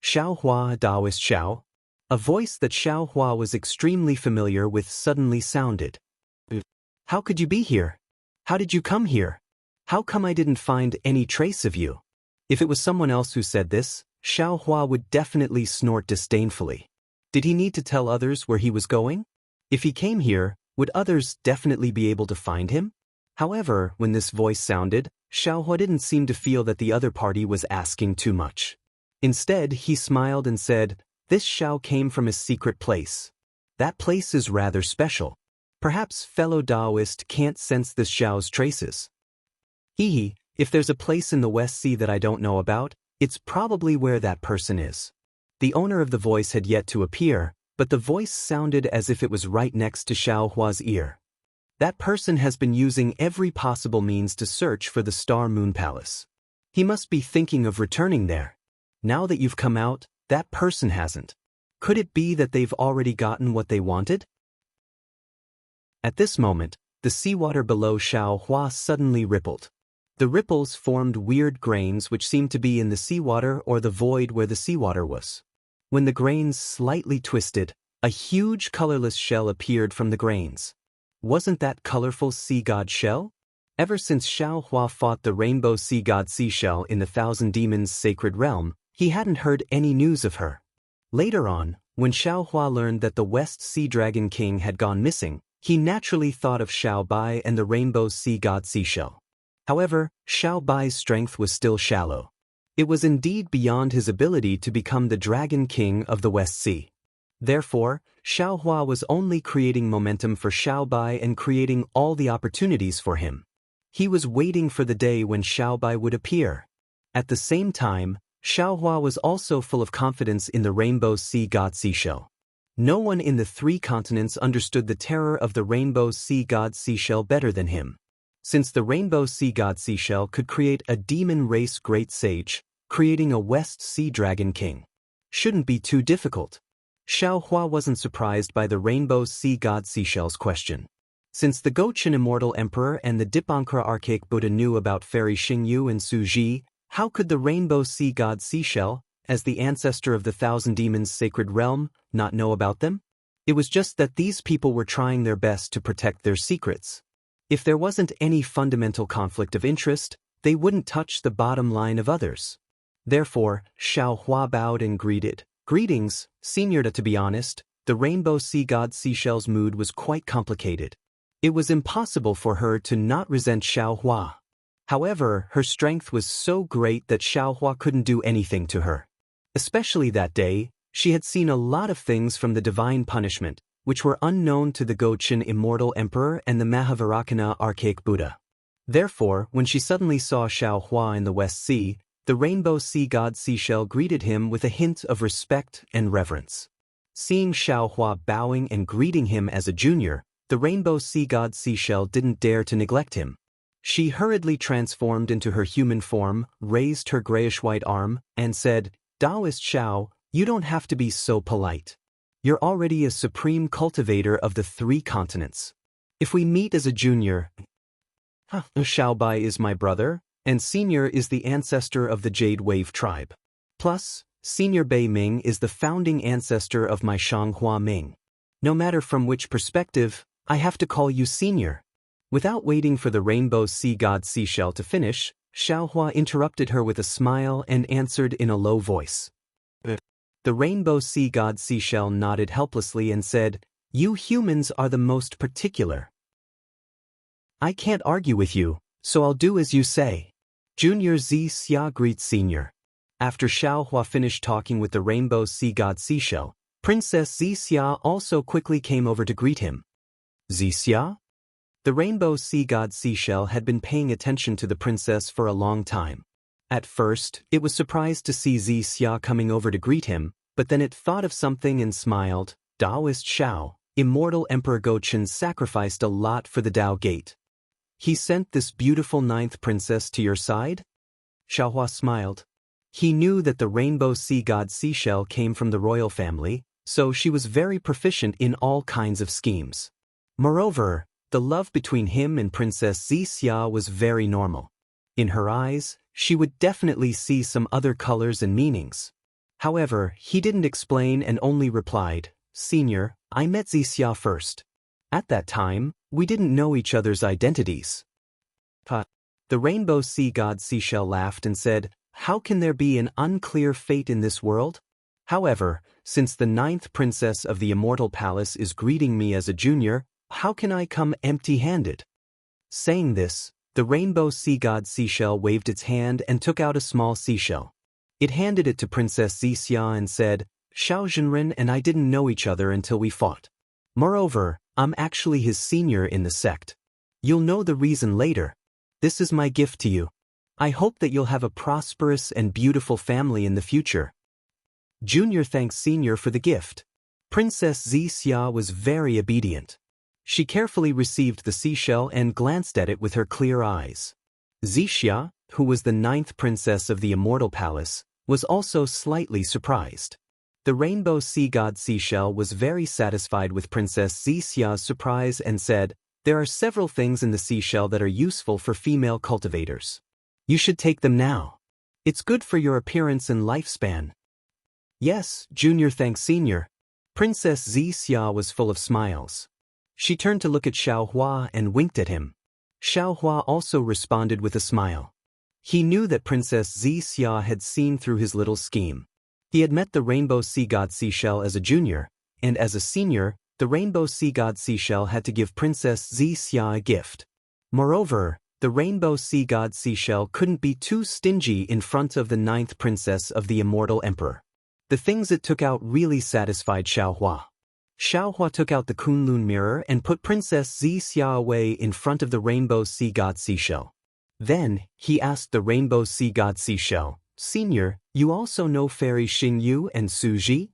Xiaohua Daoist Xiao. A voice that Xiaohua was extremely familiar with suddenly sounded. "How could you be here? How did you come here? How come I didn't find any trace of you?" If it was someone else who said this, Xiaohua would definitely snort disdainfully. Did he need to tell others where he was going? If he came here, would others definitely be able to find him? However, when this voice sounded, Xiaohua didn't seem to feel that the other party was asking too much. Instead, he smiled and said, "This Xiao came from a secret place. That place is rather special. Perhaps fellow Taoist can't sense this Xiao's traces. Hee, if there's a place in the West Sea that I don't know about, it's probably where that person is." The owner of the voice had yet to appear, but the voice sounded as if it was right next to Xiaohua's ear. "That person has been using every possible means to search for the Star Moon Palace. He must be thinking of returning there. Now that you've come out, that person hasn't. Could it be that they've already gotten what they wanted?" At this moment, the seawater below Xiaohua suddenly rippled. The ripples formed weird grains which seemed to be in the seawater or the void where the seawater was. When the grains slightly twisted, a huge colorless shell appeared from the grains. Wasn't that colorful sea god shell? Ever since Xiaohua fought the rainbow sea god seashell in the Thousand Demons Sacred Realm, he hadn't heard any news of her. Later on, when Xiaohua learned that the West Sea Dragon King had gone missing, he naturally thought of Xiao Bai and the rainbow sea god seashell. However, Xiao Bai's strength was still shallow. It was indeed beyond his ability to become the Dragon King of the West Sea. Therefore, Xiaohua was only creating momentum for Xiao Bai and creating all the opportunities for him. He was waiting for the day when Xiao Bai would appear. At the same time, Xiaohua was also full of confidence in the rainbow sea god seashell. No one in the three continents understood the terror of the rainbow sea god seashell better than him. since the rainbow sea god seashell could create a demon race great sage, creating a West Sea Dragon King. Shouldn't be too difficult. Xiao Hua wasn't surprised by the rainbow sea god seashell's question. Since the Gochin Immortal Emperor and the Dipankara Archaic Buddha knew about Fairy Xingyu and Su Ji, how could the rainbow sea god seashell, as the ancestor of the Thousand Demons' sacred realm, not know about them? It was just that these people were trying their best to protect their secrets. If there wasn't any fundamental conflict of interest, they wouldn't touch the bottom line of others. Therefore, Xiao Hua bowed and greeted. Greetings, Señorita. To be honest, the rainbow sea god seashell's mood was quite complicated. It was impossible for her to not resent Xiao Hua. However, her strength was so great that Xiao Hua couldn't do anything to her. Especially that day, she had seen a lot of things from the divine punishment, which were unknown to the Gochin Immortal Emperor and the Mahavairakana Archaic Buddha. Therefore, when she suddenly saw Xiao Hua in the West Sea, the rainbow sea god seashell greeted him with a hint of respect and reverence. Seeing Xiao Hua bowing and greeting him as a junior, the rainbow sea god seashell didn't dare to neglect him. She hurriedly transformed into her human form, raised her grayish-white arm, and said, Taoist Xiao, you don't have to be so polite. You're already a supreme cultivator of the 3 continents. If we meet as a junior, Xiao Bai is my brother, and Senior is the ancestor of the Jade Wave tribe. Plus, Senior Bei Ming is the founding ancestor of my Shanghua Ming. No matter from which perspective, I have to call you Senior. Without waiting for the rainbow sea god seashell to finish, Xiao Hua interrupted her with a smile and answered in a low voice. The rainbow sea god seashell nodded helplessly and said, You humans are the most particular. I can't argue with you, so I'll do as you say. Junior Zi Xia greets Senior. After Xiao Hua finished talking with the rainbow sea god seashell, Princess Zi Xia also quickly came over to greet him. Zi Xia? The rainbow sea god seashell had been paying attention to the princess for a long time. At first, it was surprised to see Zi Xia coming over to greet him, but then it thought of something and smiled. Taoist Xiao, Immortal Emperor Gochin sacrificed a lot for the Tao Gate. He sent this beautiful 9th princess to your side? Xiao Hua smiled. He knew that the rainbow sea god seashell came from the royal family, so she was very proficient in all kinds of schemes. Moreover, the love between him and Princess Zi Xia was very normal. In her eyes, she would definitely see some other colors and meanings. However, he didn't explain and only replied, Senior, I met Zi Xia first. At that time, we didn't know each other's identities. The rainbow sea god seashell laughed and said, How can there be an unclear fate in this world? However, since the 9th princess of the Immortal Palace is greeting me as a junior, how can I come empty-handed? Saying this, the rainbow sea god seashell waved its hand and took out a small seashell. It handed it to Princess Zi Xia and said, Xiao Zhenren and I didn't know each other until we fought. Moreover, I'm actually his senior in the sect. You'll know the reason later. This is my gift to you. I hope that you'll have a prosperous and beautiful family in the future. Junior thanks Senior for the gift. Princess Zi Xia was very obedient. She carefully received the seashell and glanced at it with her clear eyes. Zi Xia, who was the 9th princess of the Immortal Palace, was also slightly surprised. The rainbow sea god seashell was very satisfied with Princess Zi Xia's surprise and said, There are several things in the seashell that are useful for female cultivators. You should take them now. It's good for your appearance and lifespan. Yes, Junior thanks Senior. Princess Zi Xia was full of smiles. She turned to look at Xiao Hua and winked at him. Xiao Hua also responded with a smile. He knew that Princess Zi Xia had seen through his little scheme. He had met the rainbow sea god seashell as a junior, and as a senior, the rainbow sea god seashell had to give Princess Zi Xia a gift. Moreover, the rainbow sea god seashell couldn't be too stingy in front of the 9th princess of the Immortal Emperor. The things it took out really satisfied Xiao Hua. Xiao Hua took out the Kunlun mirror and put Princess Zi Xia away in front of the rainbow sea god seashell. Then, he asked the rainbow sea god seashell, Senior, you also know Fairy Xingyu and Su Ji?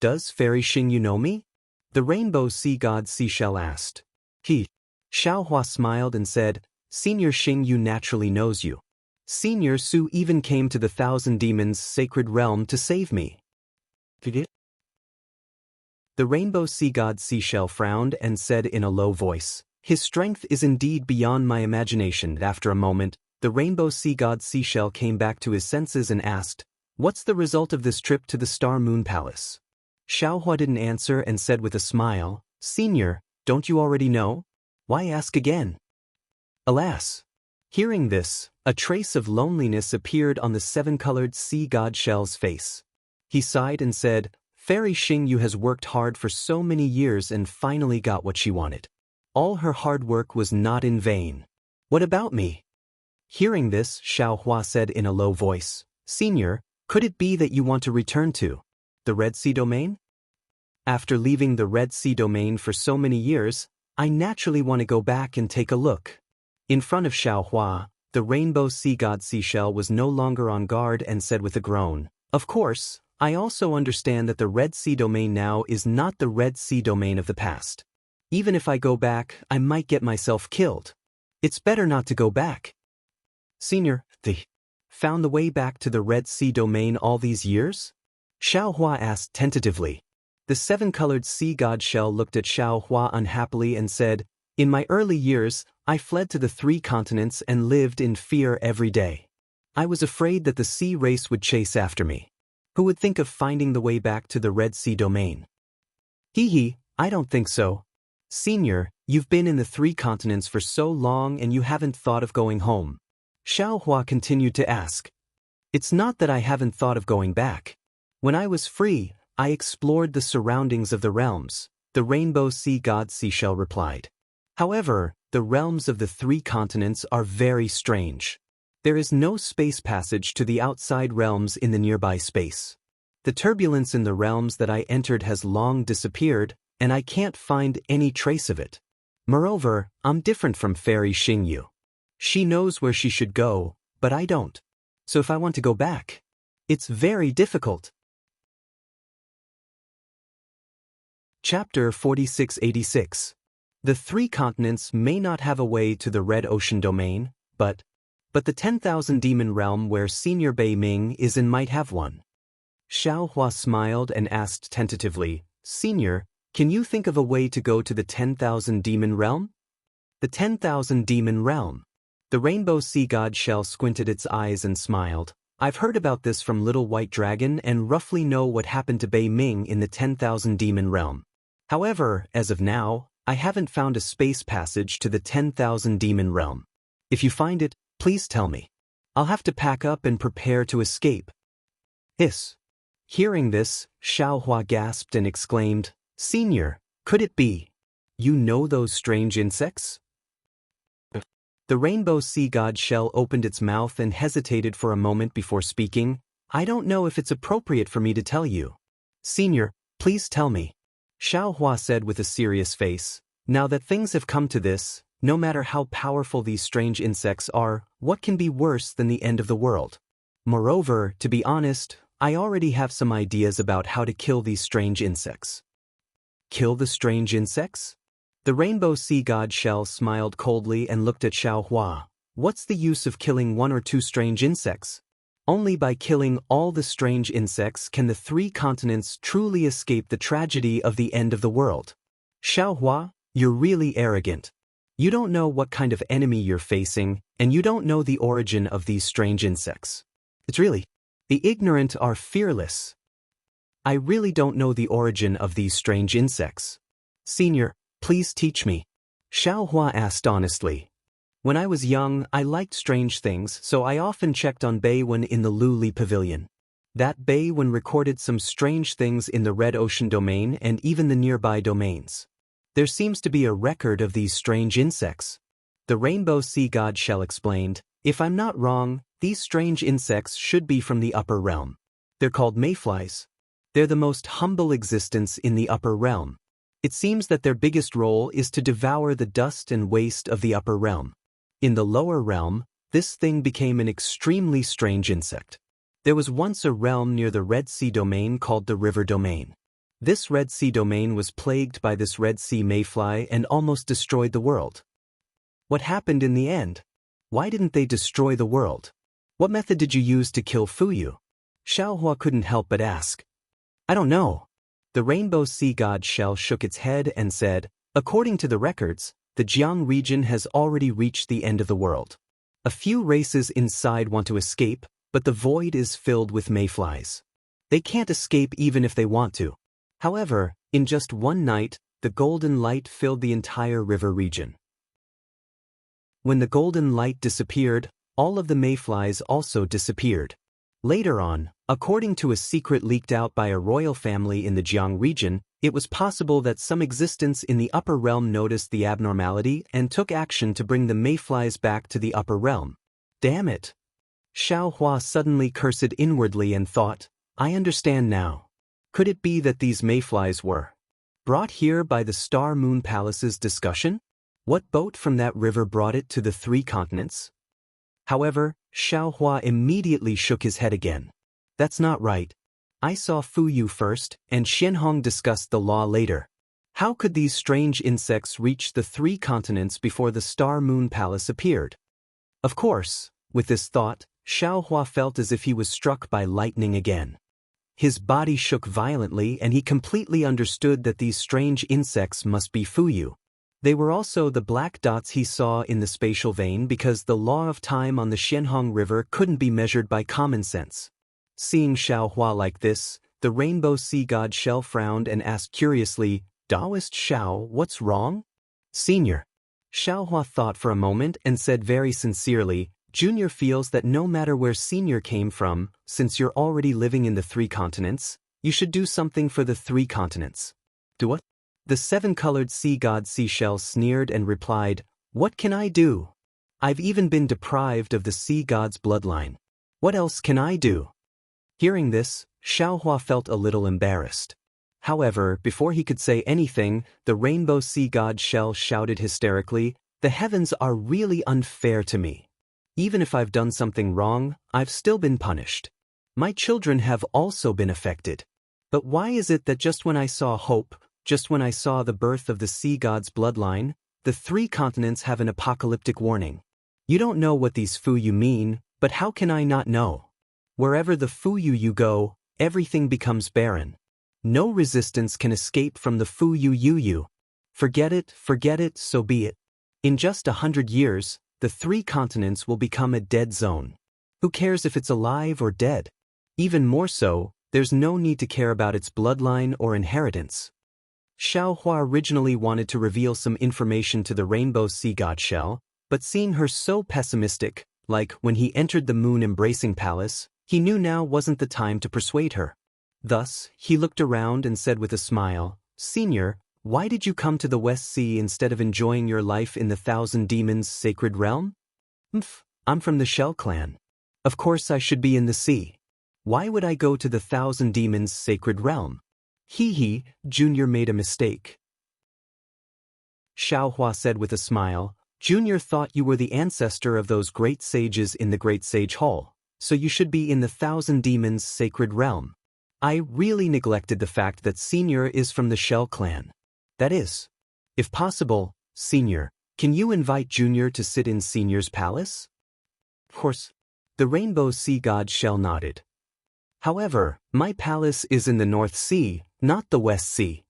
Does Fairy Xingyu know me? The rainbow sea god seashell asked. Xiao Hua smiled and said, Senior Xingyu naturally knows you. Senior Su even came to the Thousand Demons' sacred realm to save me. The rainbow sea god Seashell frowned and said in a low voice, "His strength is indeed beyond my imagination." After a moment, the rainbow sea god Seashell came back to his senses and asked, "What's the result of this trip to the Star Moon Palace?" Xiaohua didn't answer and said with a smile, "Senior, don't you already know? Why ask again?" Alas! Hearing this, a trace of loneliness appeared on the seven-colored sea god Shell's face. He sighed and said, "Fairy Xingyu has worked hard for so many years and finally got what she wanted. All her hard work was not in vain. What about me?" Hearing this, Xiaohua said in a low voice, "Senior, could it be that you want to return to the Red Sea Domain?" After leaving the Red Sea Domain for so many years, I naturally want to go back and take a look. In front of Xiaohua, the rainbow sea god Seashell was no longer on guard and said with a groan, "Of course, I also understand that the Red Sea Domain now is not the Red Sea Domain of the past. Even if I go back, I might get myself killed. It's better not to go back." "Senior, they found the way back to the Red Sea Domain all these years?" Xiaohua asked tentatively. The seven-colored sea god Shell looked at Xiaohua unhappily and said, "In my early years, I fled to the 3 continents and lived in fear every day. I was afraid that the sea race would chase after me. Who would think of finding the way back to the Red Sea Domain?" "Hee, I don't think so. Senior, you've been in the 3 continents for so long and you haven't thought of going home." Xiaohua continued to ask. "It's not that I haven't thought of going back. When I was free, I explored the surroundings of the realms," the rainbow sea god Seashell replied. "However, the realms of the 3 continents are very strange. There is no space passage to the outside realms in the nearby space. The turbulence in the realms that I entered has long disappeared, and I can't find any trace of it. Moreover, I'm different from Fairy Xingyu. She knows where she should go, but I don't. So if I want to go back, it's very difficult." Chapter 4686. The 3 continents may not have a way to the Red Ocean Domain, but the 10,000 Demon Realm where Senior Bei Ming is in might have one. Xiaohua smiled and asked tentatively, "Senior, can you think of a way to go to the 10,000 Demon Realm?" "The 10,000 Demon Realm." The rainbow sea god Shell squinted its eyes and smiled. "I've heard about this from Little White Dragon and roughly know what happened to Bei Ming in the 10,000 Demon Realm. However, as of now, I haven't found a space passage to the 10,000 Demon Realm. If you find it, please tell me. I'll have to pack up and prepare to escape." Hiss. Hearing this, Xiaohua gasped and exclaimed, "Senior, could it be? You know those strange insects?" The rainbow sea god Shell opened its mouth and hesitated for a moment before speaking. "I don't know if it's appropriate for me to tell you." "Senior, please tell me," Xiaohua said with a serious face. "Now that things have come to this, no matter how powerful these strange insects are, what can be worse than the end of the world? Moreover, to be honest, I already have some ideas about how to kill these strange insects." "Kill the strange insects?" The rainbow sea god Shell smiled coldly and looked at Xiaohua. "What's the use of killing 1 or 2 strange insects? Only by killing all the strange insects can the 3 continents truly escape the tragedy of the end of the world. Xiaohua, you're really arrogant. You don't know what kind of enemy you're facing, and you don't know the origin of these strange insects. It's really, the ignorant are fearless. I really don't know the origin of these strange insects. Senior, please teach me," Xiaohua asked honestly. "When I was young, I liked strange things, so I often checked on Beiwen in the Luli Pavilion. That Beiwen recorded some strange things in the Red Ocean Domain and even the nearby domains. There seems to be a record of these strange insects." The rainbow sea god Shell explained, "If I'm not wrong, these strange insects should be from the upper realm. They're called mayflies. They're the most humble existence in the upper realm. It seems that their biggest role is to devour the dust and waste of the upper realm. In the lower realm, this thing became an extremely strange insect. There was once a realm near the Red Sea Domain called the River Domain. This Red Sea Domain was plagued by this Red Sea mayfly and almost destroyed the world. What happened in the end? Why didn't they destroy the world? What method did you use to kill Fuyu? Xiaohua couldn't help but ask. I don't know. The rainbow sea god shell shook its head and said, according to the records, the Jiang region has already reached the end of the world. A few races inside want to escape, but the void is filled with mayflies. They can't escape even if they want to. However, in just one night, the golden light filled the entire river region. When the golden light disappeared, all of the mayflies also disappeared. Later on, according to a secret leaked out by a royal family in the Jiang region, it was possible that some existence in the upper realm noticed the abnormality and took action to bring the mayflies back to the upper realm. Damn it! Xiaohua suddenly cursed inwardly and thought, I understand now. Could it be that these mayflies were brought here by the Star Moon Palace's discussion? What boat from that river brought it to the 3 continents? However, Xiaohua immediately shook his head again. That's not right. I saw Fuyu first, and Xianhong discussed the law later. How could these strange insects reach the 3 continents before the Star Moon Palace appeared? Of course, with this thought, Xiaohua felt as if he was struck by lightning again. His body shook violently and he completely understood that these strange insects must be Fuyu. They were also the black dots he saw in the spatial vein because the law of time on the Xianhong River couldn't be measured by common sense. Seeing Xiaohua like this, the rainbow sea god Shell frowned and asked curiously, Taoist Xiao, what's wrong? Senior. Xiaohua thought for a moment and said very sincerely, Junior feels that no matter where Senior came from, since you're already living in the 3 continents, you should do something for the 3 continents. Do what? The 7-colored sea god Seashell sneered and replied, What can I do? I've even been deprived of the sea god's bloodline. What else can I do? Hearing this, Xiaohua felt a little embarrassed. However, before he could say anything, the rainbow sea god Shell shouted hysterically, The heavens are really unfair to me. Even if I've done something wrong, I've still been punished. My children have also been affected. But why is it that just when I saw hope, just when I saw the birth of the sea god's bloodline, the 3 continents have an apocalyptic warning? You don't know what these Fuyu mean, but how can I not know? Wherever the Fuyu you go, everything becomes barren. No resistance can escape from the Fuyu you. Forget it, so be it. In just 100 years, the 3 continents will become a dead zone. Who cares if it's alive or dead? Even more so, there's no need to care about its bloodline or inheritance. Xiaohua originally wanted to reveal some information to the rainbow sea god Shell, but seeing her so pessimistic, like when he entered the moon embracing palace, he knew now wasn't the time to persuade her. Thus, he looked around and said with a smile, Senior, why did you come to the West Sea instead of enjoying your life in the Thousand Demons' sacred realm? I'm from the Shell clan. Of course I should be in the sea. Why would I go to the Thousand Demons' sacred realm? Junior made a mistake. Xiaohua said with a smile, Junior thought you were the ancestor of those great sages in the Great Sage Hall, so you should be in the Thousand Demons' sacred realm. I really neglected the fact that Senior is from the Shell clan. That is, if possible, Senior, can you invite Junior to sit in Senior's palace? Of course. The rainbow sea god Shell nodded. However, my palace is in the North Sea, not the West Sea.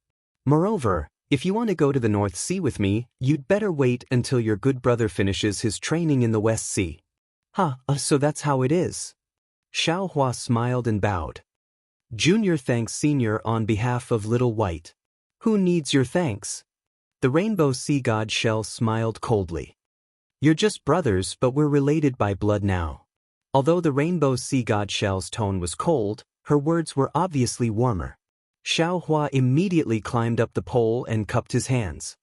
Moreover, if you want to go to the North Sea with me, you'd better wait until your good brother finishes his training in the West Sea. So that's how it is. Xiaohua smiled and bowed. Junior thanks Senior on behalf of Little White. Who needs your thanks? The rainbow sea god Shell smiled coldly. You're just brothers, but we're related by blood now. Although the rainbow sea god Shell's tone was cold, her words were obviously warmer. Xiaohua immediately climbed up the pole and cupped his hands.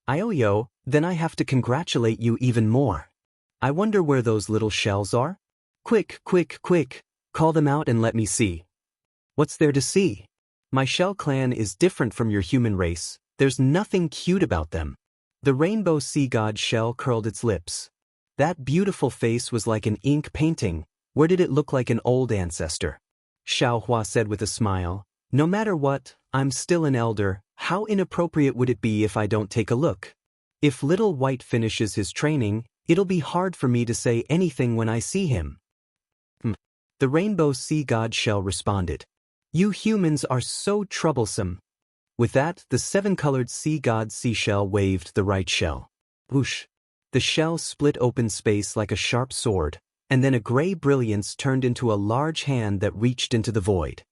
Ioyo, then I have to congratulate you even more. I wonder where those little shells are? Quick, call them out and let me see. What's there to see? My Shell clan is different from your human race, there's nothing cute about them. The rainbow sea god Shell curled its lips. That beautiful face was like an ink painting, where did it look like an old ancestor? Xiaohua said with a smile, No matter what, I'm still an elder, how inappropriate would it be if I don't take a look? If Little White finishes his training, it'll be hard for me to say anything when I see him. The rainbow sea god shell responded. You humans are so troublesome. With that, the seven-colored sea god seashell waved the right shell. Whoosh! The shell split open space like a sharp sword, and then a gray brilliance turned into a large hand that reached into the void.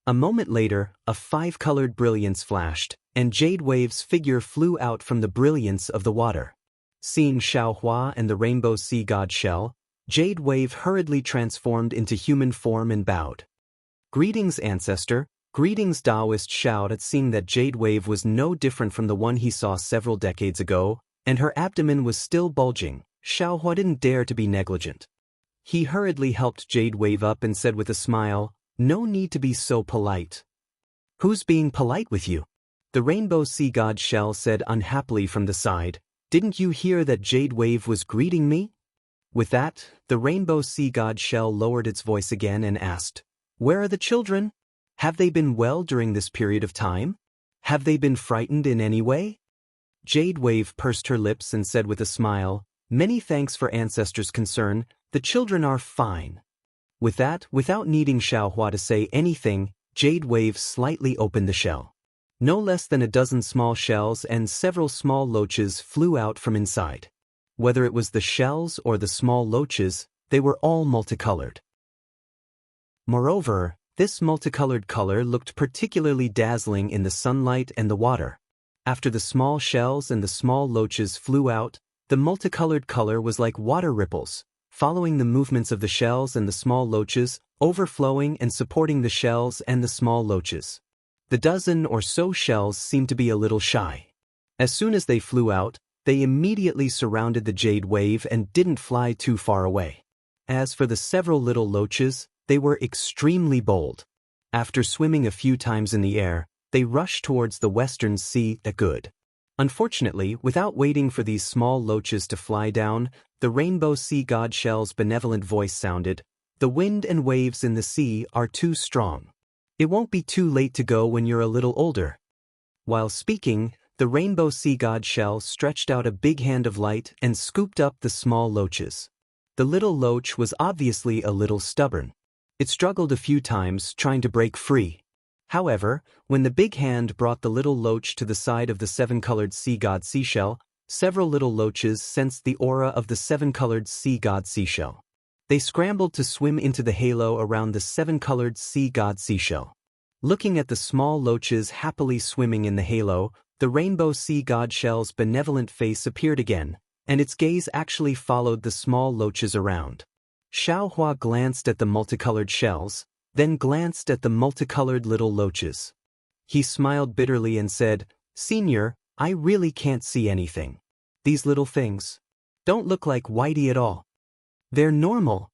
A moment later, a five-colored brilliance flashed, and Jade Wave's figure flew out from the brilliance of the water. Seeing Xiaohua and the rainbow sea god shell, Jade Wave hurriedly transformed into human form and bowed. Greetings, ancestor. Greetings, Taoist shouted at seeing that Jade Wave was no different from the one he saw several decades ago, and her abdomen was still bulging. Xiaohua didn't dare to be negligent. He hurriedly helped Jade Wave up and said with a smile, no need to be so polite. Who's being polite with you? The rainbow sea god shell said unhappily from the side. Didn't you hear that Jade Wave was greeting me? With that, the rainbow sea god shell lowered its voice again and asked, where are the children? Have they been well during this period of time? Have they been frightened in any way? Jade Wave pursed her lips and said with a smile, many thanks for ancestors' concern, the children are fine. With that, without needing Xiaohua to say anything, Jade Wave slightly opened the shell. No less than a dozen small shells and several small loaches flew out from inside. Whether it was the shells or the small loaches, they were all multicolored. Moreover, this multicolored color looked particularly dazzling in the sunlight and the water. After the small shells and the small loaches flew out, the multicolored color was like water ripples, following the movements of the shells and the small loaches, overflowing and supporting the shells and the small loaches. The dozen or so shells seemed to be a little shy. As soon as they flew out, they immediately surrounded the Jade Wave and didn't fly too far away. As for the several little loaches, they were extremely bold. After swimming a few times in the air, they rushed towards the western sea. Good. Unfortunately, without waiting for these small loaches to fly down, the rainbow sea god shell's benevolent voice sounded, the wind and waves in the sea are too strong. It won't be too late to go when you're a little older. While speaking, the rainbow sea god shell stretched out a big hand of light and scooped up the small loaches. The little loach was obviously a little stubborn. It struggled a few times, trying to break free. However, when the big hand brought the little loach to the side of the seven-colored sea god seashell, several little loaches sensed the aura of the seven-colored sea god seashell. They scrambled to swim into the halo around the seven-colored sea god seashell. Looking at the small loaches happily swimming in the halo, the rainbow sea god shell's benevolent face appeared again, and its gaze actually followed the small loaches around. Xiaohua glanced at the multicolored shells, then glanced at the multicolored little loaches. He smiled bitterly and said, Senior, I really can't see anything. These little things don't look like Whitey at all. They're normal.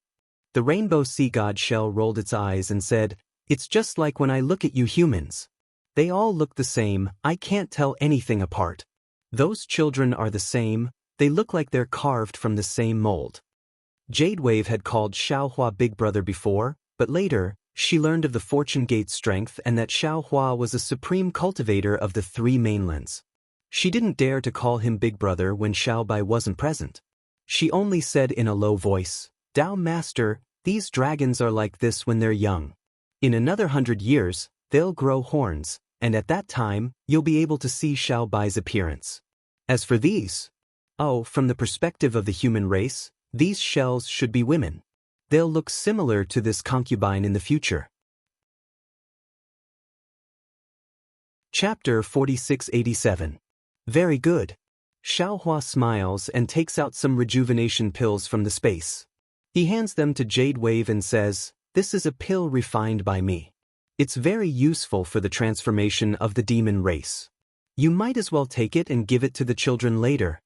The rainbow sea god shell rolled its eyes and said, it's just like when I look at you humans. They all look the same, I can't tell anything apart. Those children are the same, they look like they're carved from the same mold. Jade Wave had called Xiaohua Big Brother before, but later, she learned of the Fortune Gate's strength and that Xiaohua was a supreme cultivator of the three mainlands. She didn't dare to call him Big Brother when Xiaobai wasn't present. She only said in a low voice, Tao Master, these dragons are like this when they're young. In another 100 years, they'll grow horns, and at that time, you'll be able to see Xiaobai's appearance. As for these, from the perspective of the human race, these shells should be women. They'll look similar to this concubine in the future. Chapter 4687. Very good. Xiaohua smiles and takes out some rejuvenation pills from the space. He hands them to Jade Wave and says, this is a pill refined by me. It's very useful for the transformation of the demon race. You might as well take it and give it to the children later.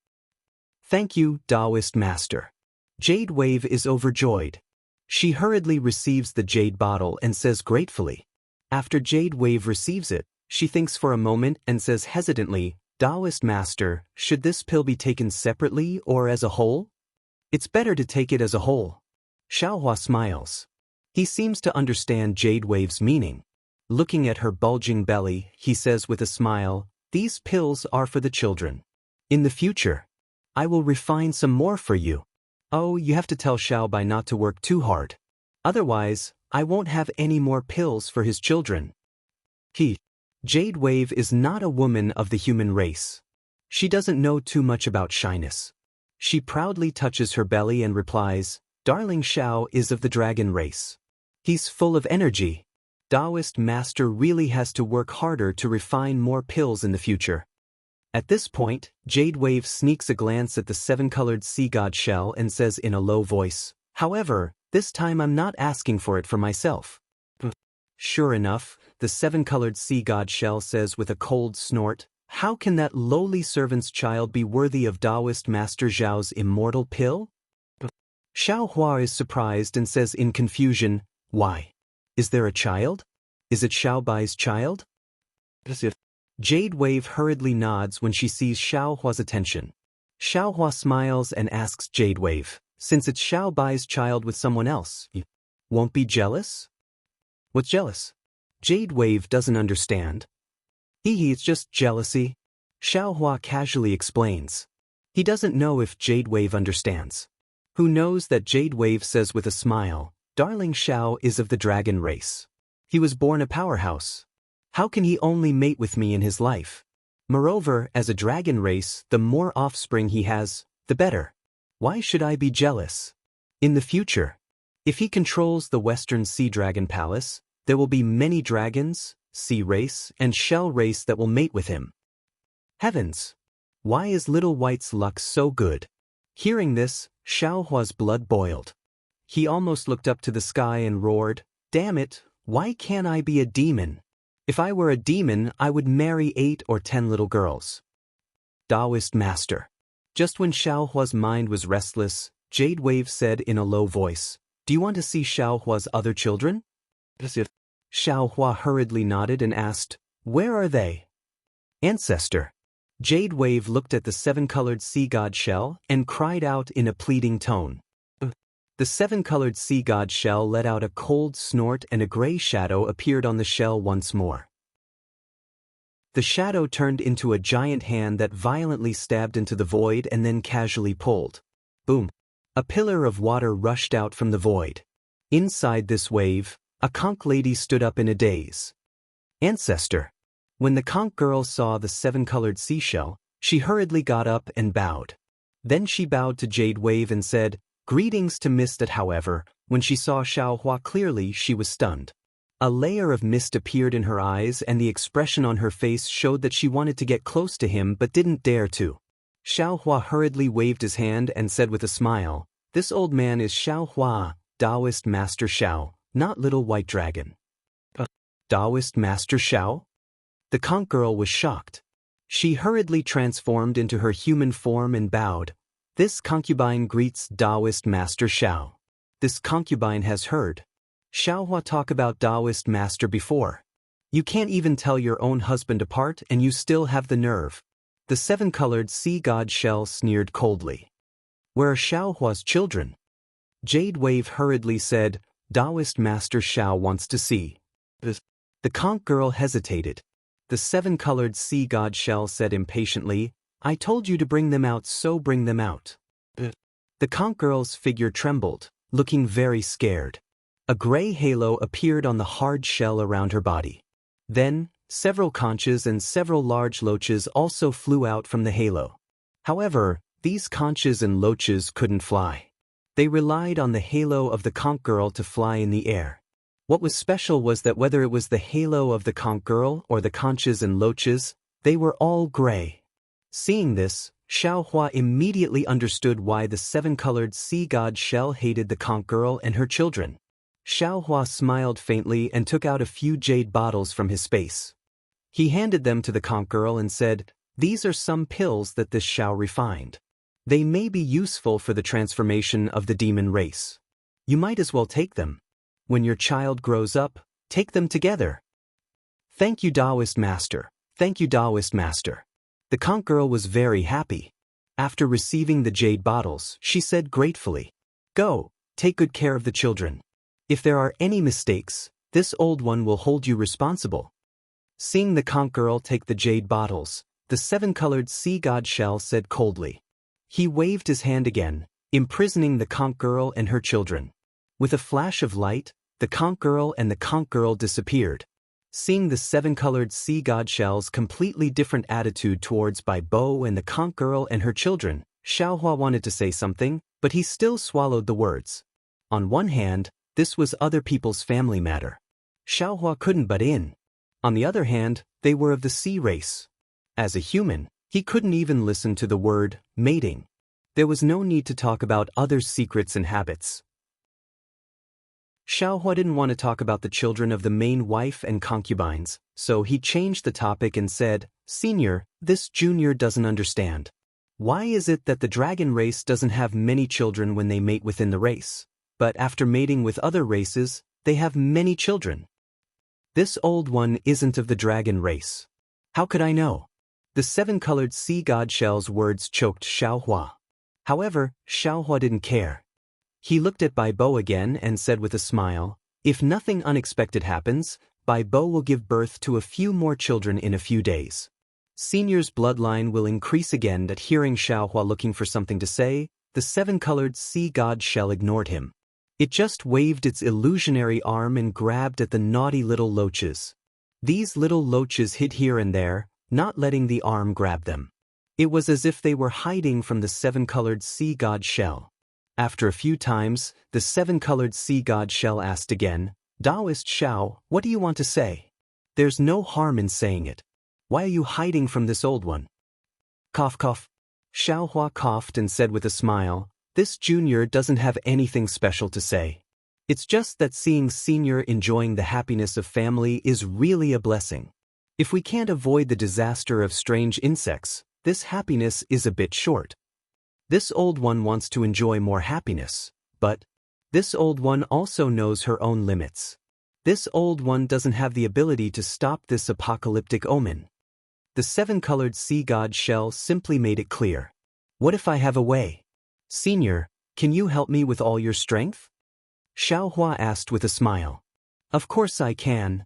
Thank you, Taoist Master. Jade Wave is overjoyed. She hurriedly receives the jade bottle and says gratefully. After Jade Wave receives it, she thinks for a moment and says hesitantly, Taoist Master, should this pill be taken separately or as a whole? It's better to take it as a whole. Xiaohua smiles. He seems to understand Jade Wave's meaning. Looking at her bulging belly, he says with a smile, these pills are for the children. In the future, I will refine some more for you. Oh, you have to tell Xiaobai not to work too hard. Otherwise, I won't have any more pills for his children. Jade Wave is not a woman of the human race. She doesn't know too much about shyness. She proudly touches her belly and replies, Darling Xiao is of the dragon race. He's full of energy. Taoist master really has to work harder to refine more pills in the future. At this point, Jade Wave sneaks a glance at the seven-colored sea god shell and says in a low voice, However, this time I'm not asking for it for myself. Sure enough, the seven-colored sea god shell says with a cold snort, How can that lowly servant's child be worthy of Taoist Master Zhao's immortal pill? Xiao Hua is surprised and says in confusion, Why? Is there a child? Is it Xiaobai's child? Jade Wave hurriedly nods when she sees Xiao Hua's attention. Xiao Hua smiles and asks Jade Wave, Since it's Xiaobai's child with someone else, you won't be jealous? What's jealous? Jade Wave doesn't understand. It's just jealousy. Xiao Hua casually explains. He doesn't know if Jade Wave understands. Who knows that Jade Wave says with a smile, Darling Xiao is of the dragon race. He was born a powerhouse. How can he only mate with me in his life? Moreover, as a dragon race, the more offspring he has, the better. Why should I be jealous? In the future, if he controls the Western Sea Dragon Palace, there will be many dragons, sea race, and shell race that will mate with him. Heavens! Why is Little White's luck so good? Hearing this, Xiao Hua's blood boiled. He almost looked up to the sky and roared, Damn it, why can't I be a demon? If I were a demon, I would marry 8 or 10 little girls. Taoist Master. Just when Xiao Hua's mind was restless, Jade Wave said in a low voice, Do you want to see Xiao Hua's other children? Xiao Hua hurriedly nodded and asked, Where are they? Ancestor. Jade Wave looked at the seven-colored sea god shell and cried out in a pleading tone. The seven-colored sea god shell let out a cold snort and a gray shadow appeared on the shell once more. The shadow turned into a giant hand that violently stabbed into the void and then casually pulled. Boom! A pillar of water rushed out from the void. Inside this wave, a conch lady stood up in a daze. Ancestor. When the conch girl saw the seven-colored seashell, she hurriedly got up and bowed. Then she bowed to Jade Wave and said, Greetings to Mist. However, when she saw Xiao Hua clearly, she was stunned. A layer of mist appeared in her eyes and the expression on her face showed that she wanted to get close to him but didn't dare to. Xiao Hua hurriedly waved his hand and said with a smile, This old man is Xiao Hua, Taoist Master Xiao, not Little White Dragon. Taoist Master Xiao? The conch girl was shocked. She hurriedly transformed into her human form and bowed. This concubine greets Taoist Master Xiao. This concubine has heard Xiao Hua talk about Taoist Master before. You can't even tell your own husband apart and you still have the nerve. The seven-colored sea god shell sneered coldly. Where are Xiao Hua's children? Jade Wave hurriedly said, Taoist Master Xiao wants to see. The conch girl hesitated. The seven-colored sea god shell said impatiently, I told you to bring them out, so bring them out. The conch girl's figure trembled, looking very scared. A gray halo appeared on the hard shell around her body. Then, several conches and several large loaches also flew out from the halo. However, these conches and loaches couldn't fly. They relied on the halo of the conch girl to fly in the air. What was special was that whether it was the halo of the conch girl or the conches and loaches, they were all gray. Seeing this, Xiao Hua immediately understood why the seven-colored sea god shell hated the conch girl and her children. Xiao Hua smiled faintly and took out a few jade bottles from his space. He handed them to the conch girl and said, These are some pills that this Xiao refined. They may be useful for the transformation of the demon race. You might as well take them. When your child grows up, take them together. Thank you, Taoist Master. Thank you, Taoist Master. The conch girl was very happy. After receiving the jade bottles, she said gratefully, Go, take good care of the children. If there are any mistakes, this old one will hold you responsible. Seeing the conch girl take the jade bottles, the seven-colored sea god Shell said coldly. He waved his hand again, imprisoning the conch girl and her children. With a flash of light, the conch girl and the conch girl disappeared. Seeing the seven-colored sea god Shell's completely different attitude towards Bai Bo and the conch girl and her children, Xiaohua wanted to say something, but he still swallowed the words. On one hand, this was other people's family matter. Xiaohua couldn't butt in. On the other hand, they were of the sea race. As a human, he couldn't even listen to the word mating. There was no need to talk about others' secrets and habits. Xiaohua didn't want to talk about the children of the main wife and concubines, so he changed the topic and said, "Senior, this junior doesn't understand. Why is it that the dragon race doesn't have many children when they mate within the race, but after mating with other races, they have many children? This old one isn't of the dragon race. How could I know?" The seven-colored sea god Shell's words choked Xiaohua. However, Xiaohua didn't care. He looked at Bai Bo again and said with a smile, "If nothing unexpected happens, Bai Bo will give birth to a few more children in a few days." Senior's bloodline will increase again. At hearing Xiaohua looking for something to say, the seven-colored sea god Shell ignored him. It just waved its illusionary arm and grabbed at the naughty little loaches. These little loaches hid here and there, not letting the arm grab them. It was as if they were hiding from the seven-colored sea god Shell. After a few times, the seven-colored sea god Shell asked again, "Taoist Xiao, what do you want to say? There's no harm in saying it. Why are you hiding from this old one?" Cough cough. Xiaohua coughed and said with a smile, "This junior doesn't have anything special to say. It's just that seeing senior enjoying the happiness of family is really a blessing. If we can't avoid the disaster of strange insects, this happiness is a bit short. This old one wants to enjoy more happiness, but this old one also knows her own limits. This old one doesn't have the ability to stop this apocalyptic omen." The seven-colored sea god Shell simply made it clear. "What if I have a way? Senior, can you help me with all your strength?" Xiaohua asked with a smile. "Of course I can."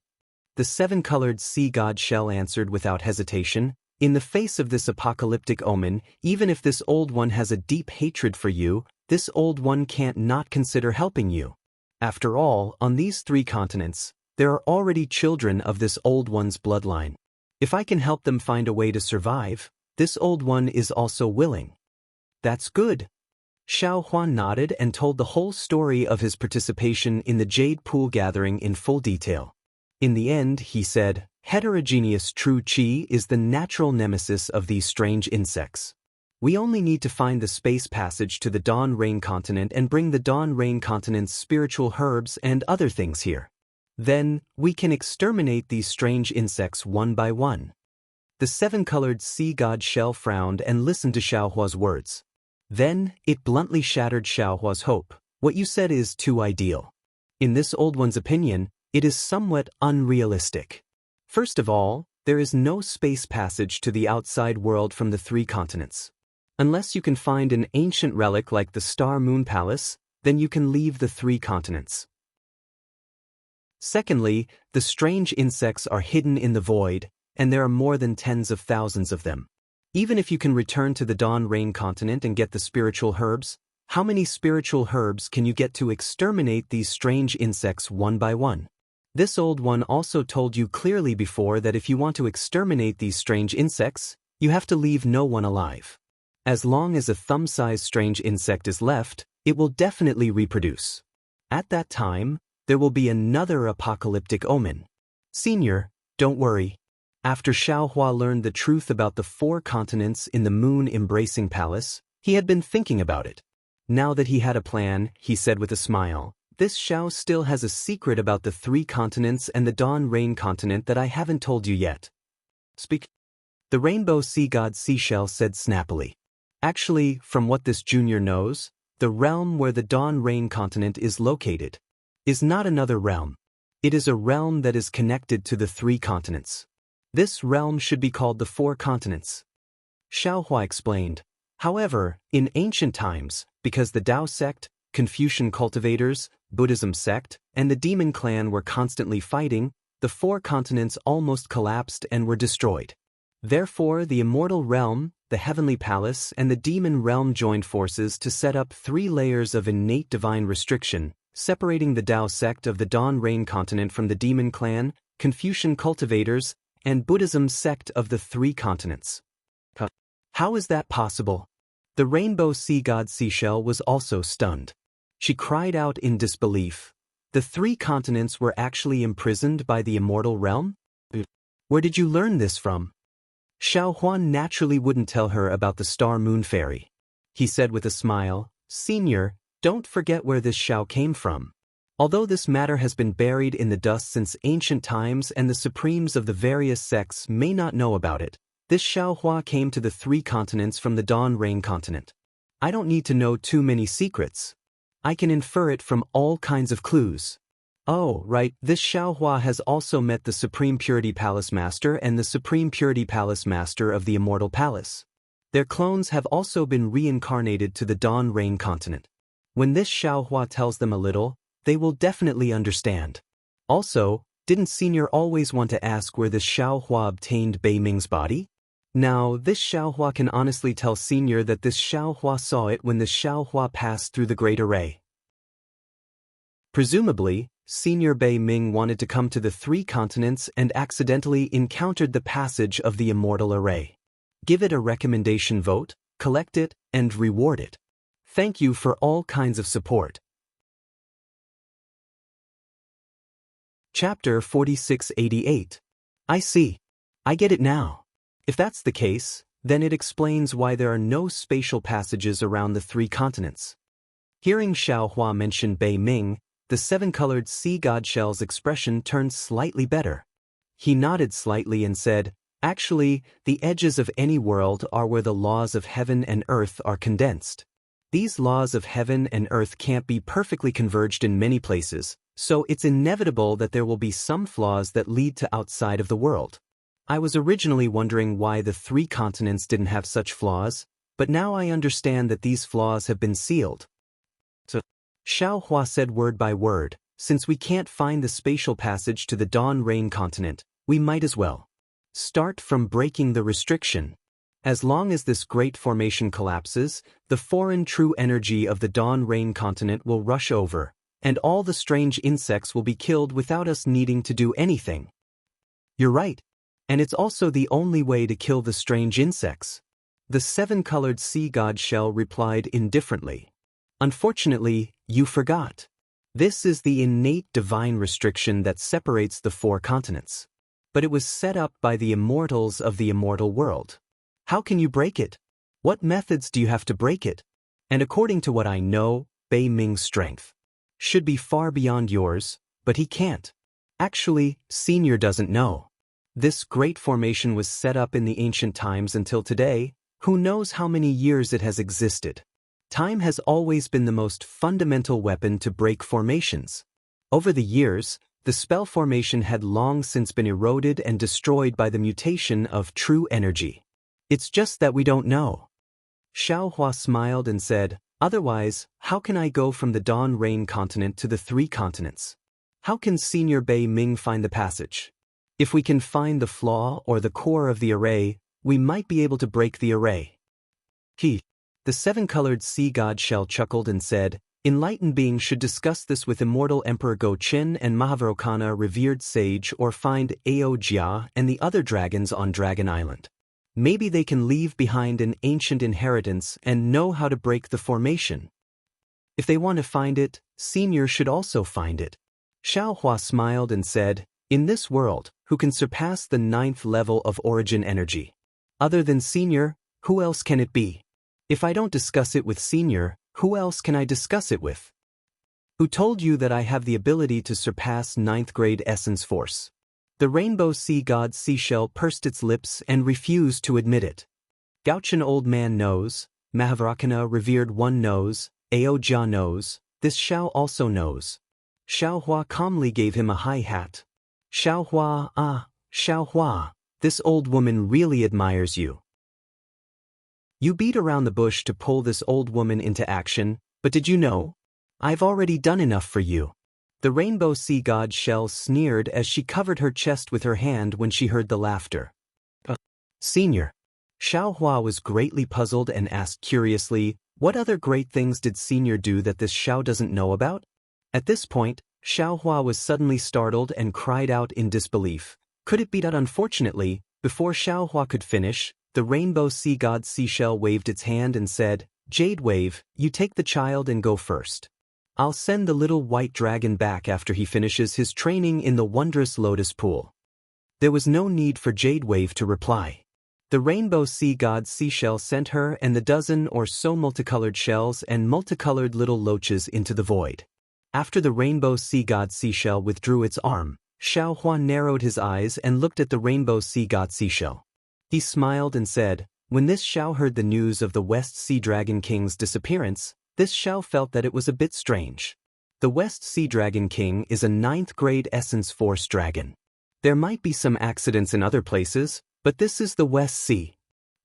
The seven-colored sea god Shell answered without hesitation. "In the face of this apocalyptic omen, even if this old one has a deep hatred for you, this old one can't not consider helping you. After all, on these 3 continents, there are already children of this old one's bloodline. If I can help them find a way to survive, this old one is also willing." "That's good." Xiaohua nodded and told the whole story of his participation in the Jade Pool gathering in full detail. In the end, he said, "Heterogeneous true qi is the natural nemesis of these strange insects. We only need to find the space passage to the Dawn Rain continent and bring the Dawn Rain continent's spiritual herbs and other things here. Then, we can exterminate these strange insects one by one." The seven-colored sea god Shell frowned and listened to Xiaohua's words. Then, it bluntly shattered Xiaohua's hope. "What you said is too ideal. In this old one's opinion, it is somewhat unrealistic. First of all, there is no space passage to the outside world from the 3 continents. Unless you can find an ancient relic like the Star Moon Palace, then you can leave the 3 continents. Secondly, the strange insects are hidden in the void, and there are more than tens of thousands of them. Even if you can return to the Dawn Rain continent and get the spiritual herbs, how many spiritual herbs can you get to exterminate these strange insects one by one? This old one also told you clearly before that if you want to exterminate these strange insects, you have to leave no one alive. As long as a thumb-sized strange insect is left, it will definitely reproduce. At that time, there will be another apocalyptic omen. Senior, don't worry. After Xiaohua learned the truth about the 4 continents in the moon-embracing palace, he had been thinking about it. Now that he had a plan, he said with a smile, "This Xiao still has a secret about the 3 continents and the Dawn Rain continent that I haven't told you yet." "Speak." The rainbow sea god Seashell said snappily. "Actually, from what this junior knows, the realm where the Dawn Rain continent is located is not another realm. It is a realm that is connected to the 3 continents. This realm should be called the 4 continents." Xiaohua explained. However, in ancient times, because the Tao sect, Confucian cultivators, Buddhism sect, and the demon clan were constantly fighting, the 4 continents almost collapsed and were destroyed. Therefore, the immortal realm, the heavenly palace, and the demon realm joined forces to set up 3 layers of innate divine restriction, separating the Tao sect of the Dawn Rain continent from the demon clan, Confucian cultivators, and Buddhism sect of the 3 continents. How is that possible? The rainbow sea god Seashell was also stunned. She cried out in disbelief. The 3 continents were actually imprisoned by the immortal realm? Where did you learn this from? Xiao Huan naturally wouldn't tell her about the Star Moon Fairy. He said with a smile, "Senior, don't forget where this Xiao came from. Although this matter has been buried in the dust since ancient times and the supremes of the various sects may not know about it, this Xiao Hua came to the 3 continents from the Dawn Rain continent. I don't need to know too many secrets. I can infer it from all kinds of clues. Oh, right, this Xiao Hua has also met the Supreme Purity Palace Master and the Supreme Purity Palace Master of the Immortal Palace. Their clones have also been reincarnated to the Dawn Rain continent. When this Xiao Hua tells them a little, they will definitely understand. Also, didn't Senior always want to ask where this Xiao Hua obtained Bei Ming's body? Now, this Xiao Hua can honestly tell Senior that this Xiao Hua saw it when the Xiao Hua passed through the Great Array. Presumably, Senior Bei Ming wanted to come to the 3 continents and accidentally encountered the passage of the Immortal Array. Give it a recommendation vote, collect it, and reward it. Thank you for all kinds of support. Chapter 4688. I see. I get it now. If that's the case, then it explains why there are no spatial passages around the 3 continents. Hearing Xiao Hua mention Bei Ming, the 7-colored sea god Shell's expression turned slightly better. He nodded slightly and said, "Actually, the edges of any world are where the laws of heaven and earth are condensed. These laws of heaven and earth can't be perfectly converged in many places, so it's inevitable that there will be some flaws that lead to outside of the world. I was originally wondering why the 3 continents didn't have such flaws, but now I understand that these flaws have been sealed." So, Xiao Hua said word by word, "Since we can't find the spatial passage to the Dawn Rain continent, we might as well start from breaking the restriction. As long as this great formation collapses, the foreign true energy of the Dawn Rain continent will rush over, and all the strange insects will be killed without us needing to do anything." "You're right. And it's also the only way to kill the strange insects." The 7-colored sea god Shell replied indifferently. "Unfortunately, you forgot. This is the innate divine restriction that separates the 4 continents. But it was set up by the immortals of the immortal world. How can you break it? What methods do you have to break it? And according to what I know, Bei Ming's strength should be far beyond yours, but he can't. Actually, Senior doesn't know. This great formation was set up in the ancient times until today. Who knows how many years it has existed? Time has always been the most fundamental weapon to break formations. Over the years, the spell formation had long since been eroded and destroyed by the mutation of true energy. It's just that we don't know." Xiao Hua smiled and said, "Otherwise, how can I go from the Dawn Rain continent to the 3 continents? How can Senior Bei Ming find the passage? If we can find the flaw or the core of the array, we might be able to break the array." The 7-colored sea god Shell chuckled and said, "Enlightened beings should discuss this with Immortal Emperor Go Qin and Mahavarokana revered sage, or find Ao Jia and the other dragons on Dragon Island. Maybe they can leave behind an ancient inheritance and know how to break the formation. If they want to find it, Senior should also find it." Xiao Hua smiled and said, "In this world, who can surpass the 9th level of origin energy? Other than Senior, who else can it be? If I don't discuss it with Senior, who else can I discuss it with? Who told you that I have the ability to surpass 9th grade essence force?" The rainbow sea god Seashell pursed its lips and refused to admit it. Gauchan Old Man knows, Mahavarokana Revered One knows, Ao Jia knows, this Xiao also knows. Xiao Hua calmly gave him a high hat. "Xiao Hua, Xiao Hua, this old woman really admires you. You beat around the bush to pull this old woman into action, but did you know? I've already done enough for you." The rainbow sea god Shell sneered as she covered her chest with her hand when she heard the laughter. Senior. Xiaohua was greatly puzzled and asked curiously, what other great things did Senior do that this Xiao doesn't know about? At this point, Xiaohua was suddenly startled and cried out in disbelief. Could it be that unfortunately, before Xiaohua could finish, the rainbow sea god seashell waved its hand and said, Jade Wave, you take the child and go first. I'll send the little white dragon back after he finishes his training in the wondrous lotus pool. There was no need for Jade Wave to reply. The rainbow sea god seashell sent her and the dozen or so multicolored shells and multicolored little loaches into the void. After the rainbow sea god seashell withdrew its arm, Xiaohua narrowed his eyes and looked at the rainbow sea god seashell. He smiled and said, when this Xiao heard the news of the West Sea Dragon King's disappearance, this Xiao felt that it was a bit strange. The West Sea Dragon King is a 9th grade Essence Force dragon. There might be some accidents in other places, but this is the West Sea.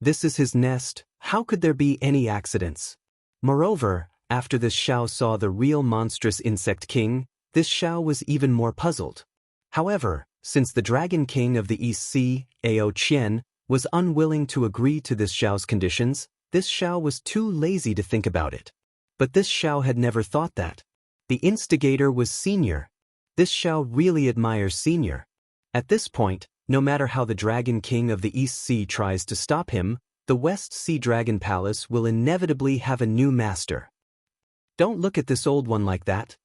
This is his nest, how could there be any accidents? Moreover, after this Xiao saw the real monstrous insect king, this Xiao was even more puzzled. However, since the Dragon King of the East Sea, Ao Qian, was unwilling to agree to this Xiao's conditions, this Xiao was too lazy to think about it. But this Xiao had never thought that. The instigator was Senior. This Xiao really admires Senior. At this point, no matter how the Dragon King of the East Sea tries to stop him, the West Sea Dragon Palace will inevitably have a new master. Don't look at this old one like that.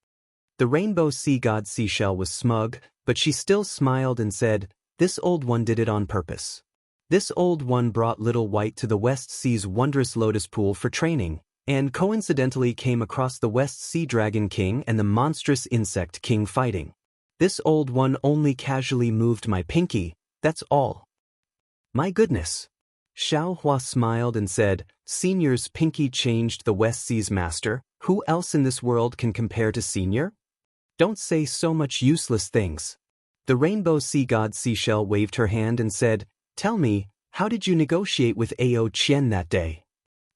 The rainbow sea god seashell was smug, but she still smiled and said, this old one did it on purpose. This old one brought Little White to the West Sea's wondrous lotus pool for training, and coincidentally came across the West Sea Dragon King and the monstrous insect king fighting. This old one only casually moved my pinky, that's all. My goodness. Xiaohua smiled and said, Senior's pinky changed the West Sea's master, who else in this world can compare to Senior? Don't say so much useless things. The rainbow sea god seashell waved her hand and said, tell me, how did you negotiate with Ao Qian that day?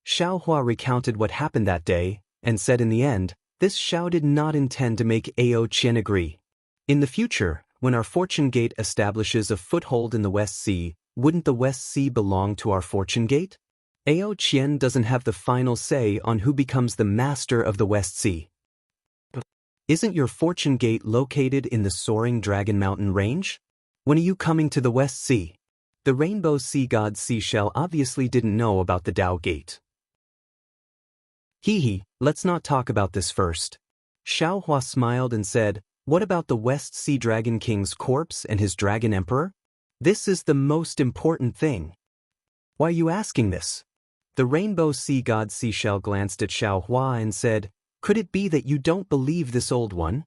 Xiaohua recounted what happened that day, and said in the end, this Xiao did not intend to make Ao Qian agree. In the future, when our Fortune Gate establishes a foothold in the West Sea, wouldn't the West Sea belong to our Fortune Gate? Ao Qian doesn't have the final say on who becomes the master of the West Sea. Isn't your Fortune Gate located in the soaring Dragon Mountain range? When are you coming to the West Sea? The rainbow sea god seashell obviously didn't know about the Tao Gate. Hee, let's not talk about this first. Xiaohua smiled and said, what about the West Sea Dragon King's corpse and his Dragon Emperor? This is the most important thing. Why are you asking this? The rainbow sea god seashell glanced at Xiaohua and said, could it be that you don't believe this old one?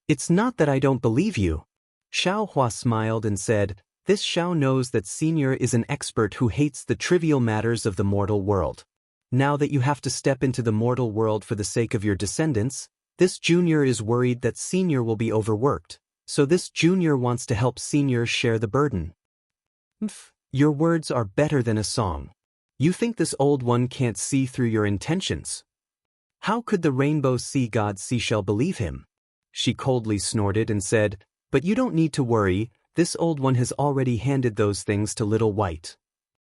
It's not that I don't believe you. Xiaohua smiled and said, this Xiao knows that Senior is an expert who hates the trivial matters of the mortal world. Now that you have to step into the mortal world for the sake of your descendants, this junior is worried that Senior will be overworked, so this junior wants to help Senior share the burden. Your words are better than a song. You think this old one can't see through your intentions? How could the rainbow sea god seashell believe him? She coldly snorted and said, but you don't need to worry, this old one has already handed those things to Little White.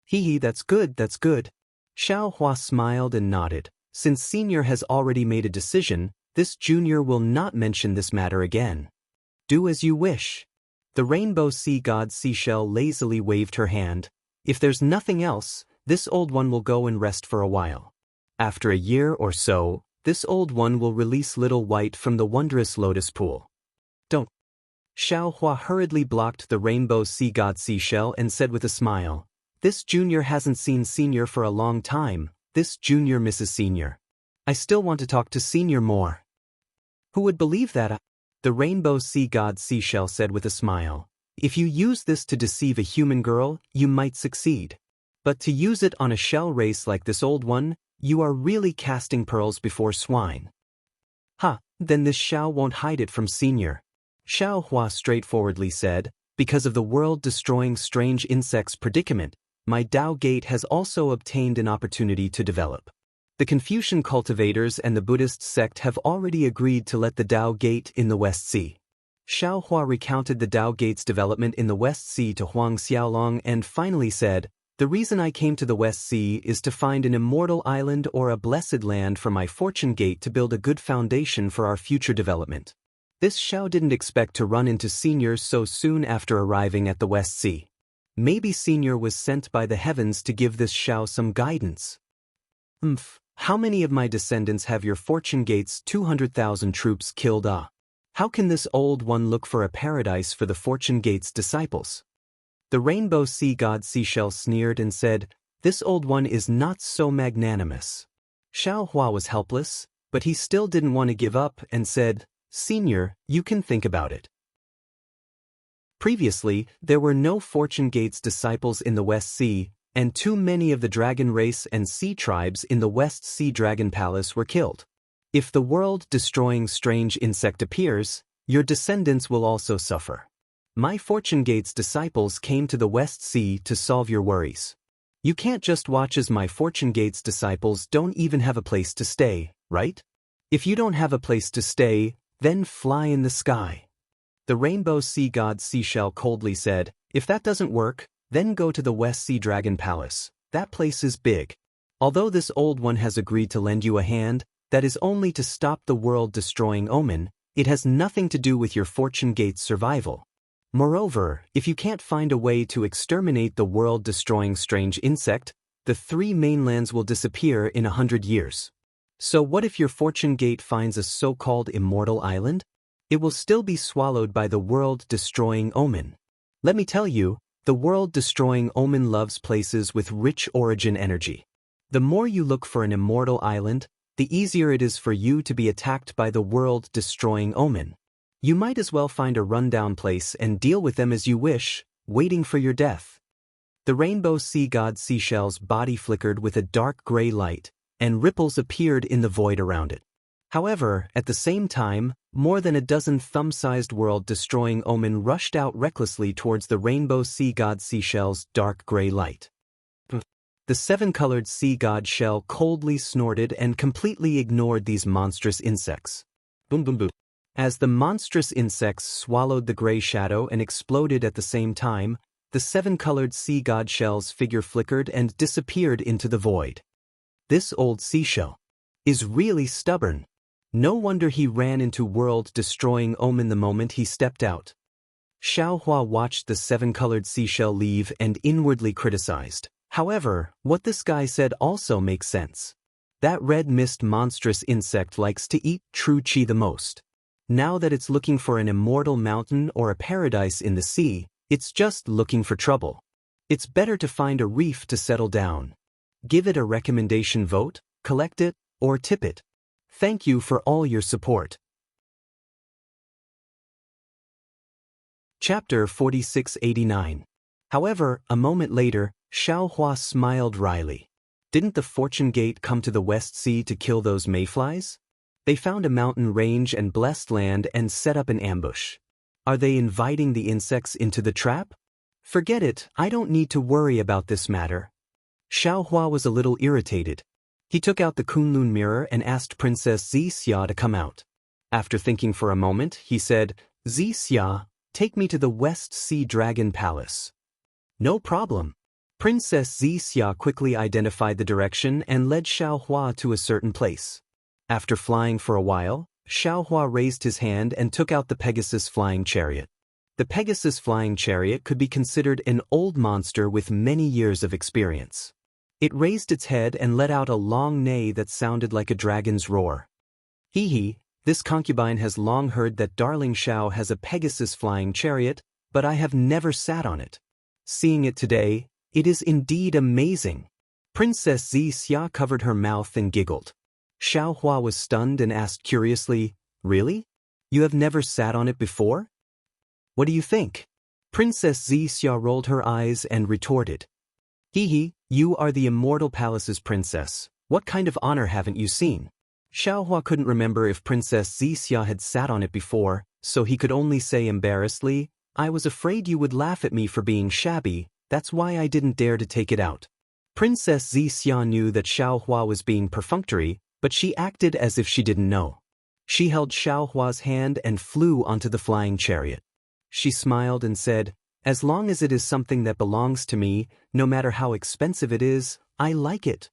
Hee, that's good, that's good. Xiaohua smiled and nodded. Since Senior has already made a decision, this junior will not mention this matter again. Do as you wish. The rainbow sea god seashell lazily waved her hand. If there's nothing else, this old one will go and rest for a while. After a year or so, this old one will release Little White from the wondrous lotus pool. Don't. Xiaohua hurriedly blocked the rainbow sea god seashell and said with a smile, this junior hasn't seen Senior for a long time, this junior misses Senior. I still want to talk to Senior more. Who would believe that? The rainbow sea god seashell said with a smile. If you use this to deceive a human girl, you might succeed. But to use it on a shell race like this old one, you are really casting pearls before swine. Then this Xiao won't hide it from Senior. Xiaohua straightforwardly said, because of the world-destroying strange insect's predicament, my Tao Gate has also obtained an opportunity to develop. The Confucian cultivators and the Buddhist sect have already agreed to let the Tao Gate in the West Sea. Xiaohua recounted the Tao Gate's development in the West Sea to Huang Xiaolong and finally said, The reason I came to the West Sea is to find an immortal island or a blessed land for my fortune gate to build a good foundation for our future development. This Xiao didn't expect to run into Senior so soon after arriving at the West Sea. Maybe Senior was sent by the heavens to give this Xiao some guidance. How many of my descendants have your fortune gate's 200,000 troops killed? How can this old one look for a paradise for the fortune gate's disciples? The rainbow sea god Seashell sneered and said, "This old one is not so magnanimous." Xiao Hua was helpless, but he still didn't want to give up and said, "Senior, you can think about it." Previously, there were no fortune gate's disciples in the West Sea, and too many of the dragon race and sea tribes in the West Sea Dragon Palace were killed. If the world-destroying strange insect appears, your descendants will also suffer. My fortune gate's disciples came to the West Sea to solve your worries. You can't just watch as my fortune gate's disciples don't even have a place to stay, right? If you don't have a place to stay, then fly in the sky. The rainbow sea god Seashell coldly said, "If that doesn't work, then go to the West Sea Dragon Palace. That place is big. Although this old one has agreed to lend you a hand, that is only to stop the world-destroying omen. It has nothing to do with your fortune gate's survival. Moreover, if you can't find a way to exterminate the world-destroying strange insect, the 3 mainlands will disappear in 100 years. So what if your fortune gate finds a so-called immortal island? It will still be swallowed by the world-destroying omen. Let me tell you, the world-destroying omen loves places with rich origin energy. The more you look for an immortal island, the easier it is for you to be attacked by the world-destroying omen. You might as well find a rundown place and deal with them as you wish, waiting for your death." The rainbow sea god Seashell's body flickered with a dark gray light, and ripples appeared in the void around it. However, at the same time, more than a dozen thumb-sized world-destroying omen rushed out recklessly towards the rainbow sea god Seashell's dark gray light. The 7-colored sea god shell coldly snorted and completely ignored these monstrous insects. Boom boom boom. As the monstrous insects swallowed the gray shadow and exploded at the same time, the 7-colored sea god shell's figure flickered and disappeared into the void. This old seashell is really stubborn. No wonder he ran into world-destroying omen the moment he stepped out. Xiao Hua watched the 7-colored seashell leave and inwardly criticized. However, what this guy said also makes sense. That red mist monstrous insect likes to eat true chi the most. Now that it's looking for an immortal mountain or a paradise in the sea, it's just looking for trouble. It's better to find a reef to settle down. Give it a recommendation vote, collect it, or tip it. Thank you for all your support. Chapter 4689. However, a moment later, Xiao Hua smiled wryly. Didn't the fortune gate come to the West Sea to kill those mayflies? They found a mountain range and blessed land and set up an ambush. Are they inviting the insects into the trap? Forget it, I don't need to worry about this matter. Xiao Hua was a little irritated. He took out the Kunlun mirror and asked Princess Zixia to come out. After thinking for a moment, he said, "Zixia, take me to the West Sea Dragon Palace." "No problem." Princess Zixia quickly identified the direction and led Xiao Hua to a certain place. After flying for a while, Xiao Hua raised his hand and took out the Pegasus flying chariot. The Pegasus flying chariot could be considered an old monster with many years of experience. It raised its head and let out a long neigh that sounded like a dragon's roar. "Hee, this concubine has long heard that darling Xiao has a Pegasus flying chariot, but I have never sat on it. Seeing it today, it is indeed amazing." Princess Zixia covered her mouth and giggled. Xiao Hua was stunned and asked curiously, "Really? You have never sat on it before? What do you think?" Princess Zixia rolled her eyes and retorted, "Hee, you are the immortal palace's princess. What kind of honor haven't you seen?" Xiao Hua couldn't remember if Princess Zixia had sat on it before, so he could only say embarrassedly, "I was afraid you would laugh at me for being shabby, that's why I didn't dare to take it out." Princess Zixia knew that Xiao Hua was being perfunctory, but she acted as if she didn't know. She held Xiao Hua's hand and flew onto the flying chariot. She smiled and said, As long as it is something that belongs to me, no matter how expensive it is, I like it.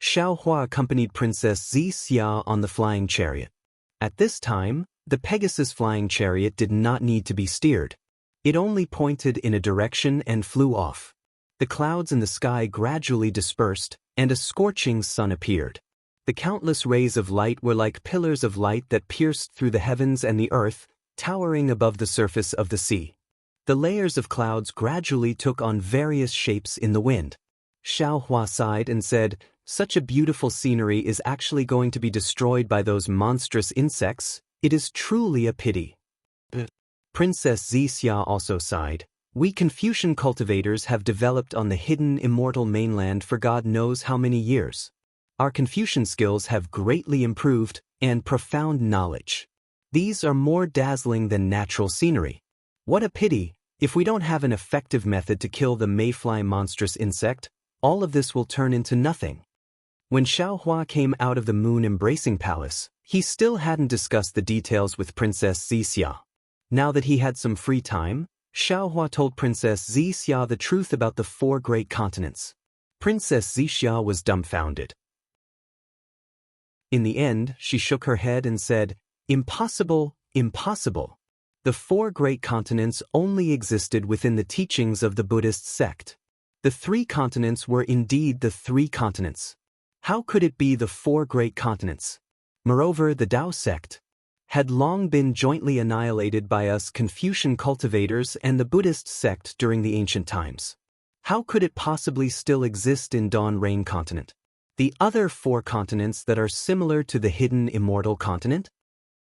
Xiao Hua accompanied Princess Xixia on the flying chariot. At this time, the Pegasus flying chariot did not need to be steered. It only pointed in a direction and flew off. The clouds in the sky gradually dispersed, and a scorching sun appeared. The countless rays of light were like pillars of light that pierced through the heavens and the earth, towering above the surface of the sea. The layers of clouds gradually took on various shapes in the wind. Xiao Hua sighed and said, "Such a beautiful scenery is actually going to be destroyed by those monstrous insects. It is truly a pity." Princess Xixia also sighed. "We Confucian cultivators have developed on the hidden immortal mainland for God knows how many years. Our Confucian skills have greatly improved, and profound knowledge. These are more dazzling than natural scenery. What a pity, if we don't have an effective method to kill the mayfly monstrous insect, all of this will turn into nothing." When Xiao Hua came out of the moon-embracing palace, he still hadn't discussed the details with Princess Xixia. Now that he had some free time, Xiao Hua told Princess Xixia the truth about the 4 great continents. Princess Xixia was dumbfounded. In the end, she shook her head and said, "Impossible, impossible. The 4 great continents only existed within the teachings of the Buddhist sect. The 3 continents were indeed the 3 continents. How could it be the 4 great continents? Moreover, the Tao sect had long been jointly annihilated by us Confucian cultivators and the Buddhist sect during the ancient times. How could it possibly still exist in Dawn Rain continent? The other 4 continents that are similar to the hidden immortal continent?"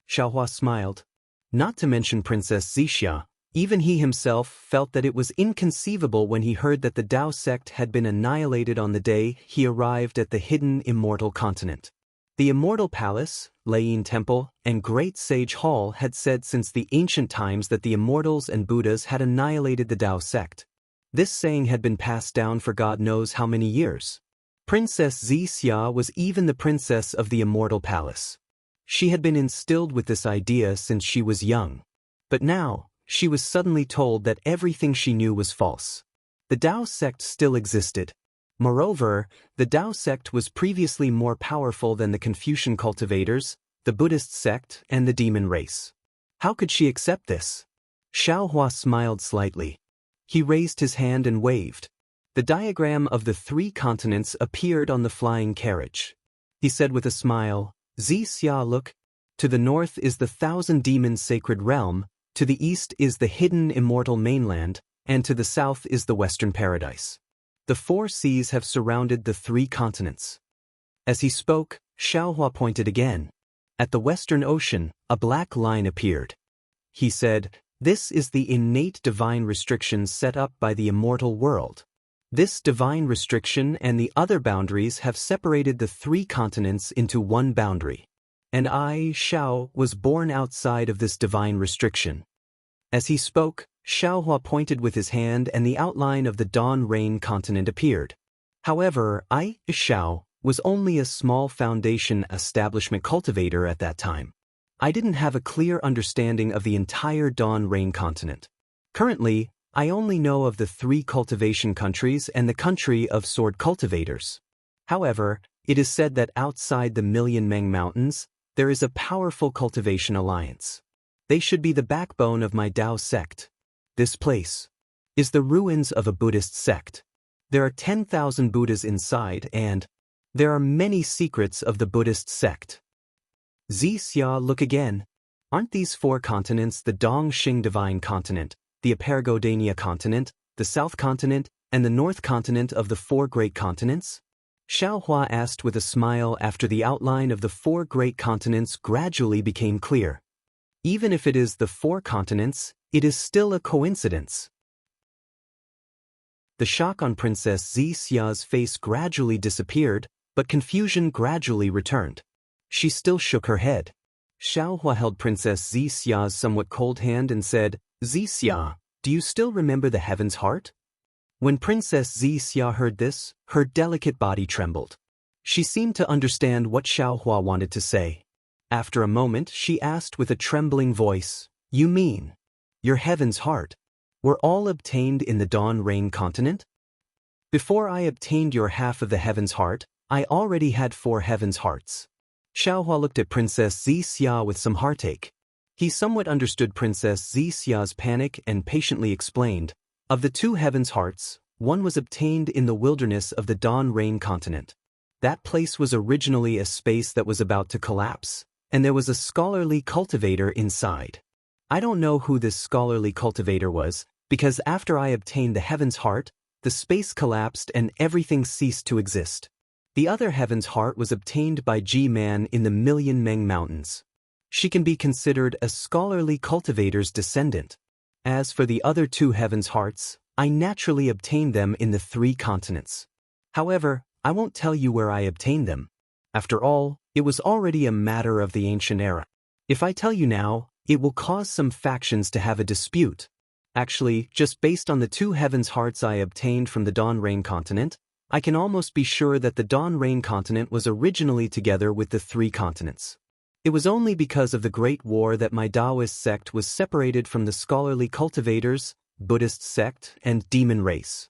Xiao Hua smiled. Not to mention Princess Xixia, even he himself felt that it was inconceivable when he heard that the Tao sect had been annihilated on the day he arrived at the hidden immortal continent. The Immortal Palace, Lei Temple, and Great Sage Hall had said since the ancient times that the immortals and Buddhas had annihilated the Tao sect. This saying had been passed down for God knows how many years. Princess Xixia was even the princess of the Immortal Palace. She had been instilled with this idea since she was young. But now, she was suddenly told that everything she knew was false. The Tao sect still existed. Moreover, the Tao sect was previously more powerful than the Confucian cultivators, the Buddhist sect, and the demon race. How could she accept this? Xiao Hua smiled slightly. He raised his hand and waved. The diagram of the 3 continents appeared on the flying carriage. He said with a smile, "Xixia, look. To the north is the 1,000 demons sacred realm, to the east is the hidden immortal mainland, and to the south is the western paradise. The 4 seas have surrounded the 3 continents." As he spoke, Xiao Hua pointed again. At the western ocean, a black line appeared. He said, "This is the innate divine restriction set up by the immortal world. This divine restriction and the other boundaries have separated the 3 continents into one boundary. And I, Xiao, was born outside of this divine restriction." As he spoke, Xiao Hua pointed with his hand and the outline of the Dawn Rain continent appeared. However, I, Xiao, was only a small foundation establishment cultivator at that time. I didn't have a clear understanding of the entire Dawn Rain continent. Currently, I only know of the 3 cultivation countries and the country of sword cultivators. However, it is said that outside the Million Meng Mountains, there is a powerful cultivation alliance. They should be the backbone of my Tao sect. This place is the ruins of a Buddhist sect. There are 10,000 Buddhas inside and there are many secrets of the Buddhist sect. Xixia, look again. Aren't these 4 continents the Dongxing Divine Continent, the Apergodania continent, the South continent, and the North continent of the 4 great continents? Xiao Hua asked with a smile after the outline of the 4 great continents gradually became clear. Even if it is the 4 continents, it is still a coincidence. The shock on Princess Xixia's face gradually disappeared, but confusion gradually returned. She still shook her head. Xiao Hua held Princess Xixia's somewhat cold hand and said, "Xixia, do you still remember the Heaven's Heart?" When Princess Xixia heard this, her delicate body trembled. She seemed to understand what Xiao Hua wanted to say. After a moment, she asked with a trembling voice, "You mean your Heaven's Heart?" were all obtained in the Dawn Rain continent? Before I obtained your half of the heaven's heart, I already had 4 heaven's hearts. Xiaohua looked at Princess Zixia with some heartache. He somewhat understood Princess Zixia's panic and patiently explained, of the 2 heaven's hearts, one was obtained in the wilderness of the Dawn Rain continent. That place was originally a space that was about to collapse, and there was a scholarly cultivator inside. I don't know who this scholarly cultivator was, because after I obtained the heaven's heart, the space collapsed and everything ceased to exist. The other heaven's heart was obtained by Ji-Man in the Million Meng Mountains. She can be considered a scholarly cultivator's descendant. As for the other 2 heaven's hearts, I naturally obtained them in the 3 continents. However, I won't tell you where I obtained them. After all, it was already a matter of the ancient era. If I tell you now, it will cause some factions to have a dispute. Actually, just based on the 2 heaven's hearts I obtained from the Dawn Rain continent, I can almost be sure that the Dawn Rain continent was originally together with the 3 continents. It was only because of the Great War that my Taoist sect was separated from the scholarly cultivators, Buddhist sect, and demon race.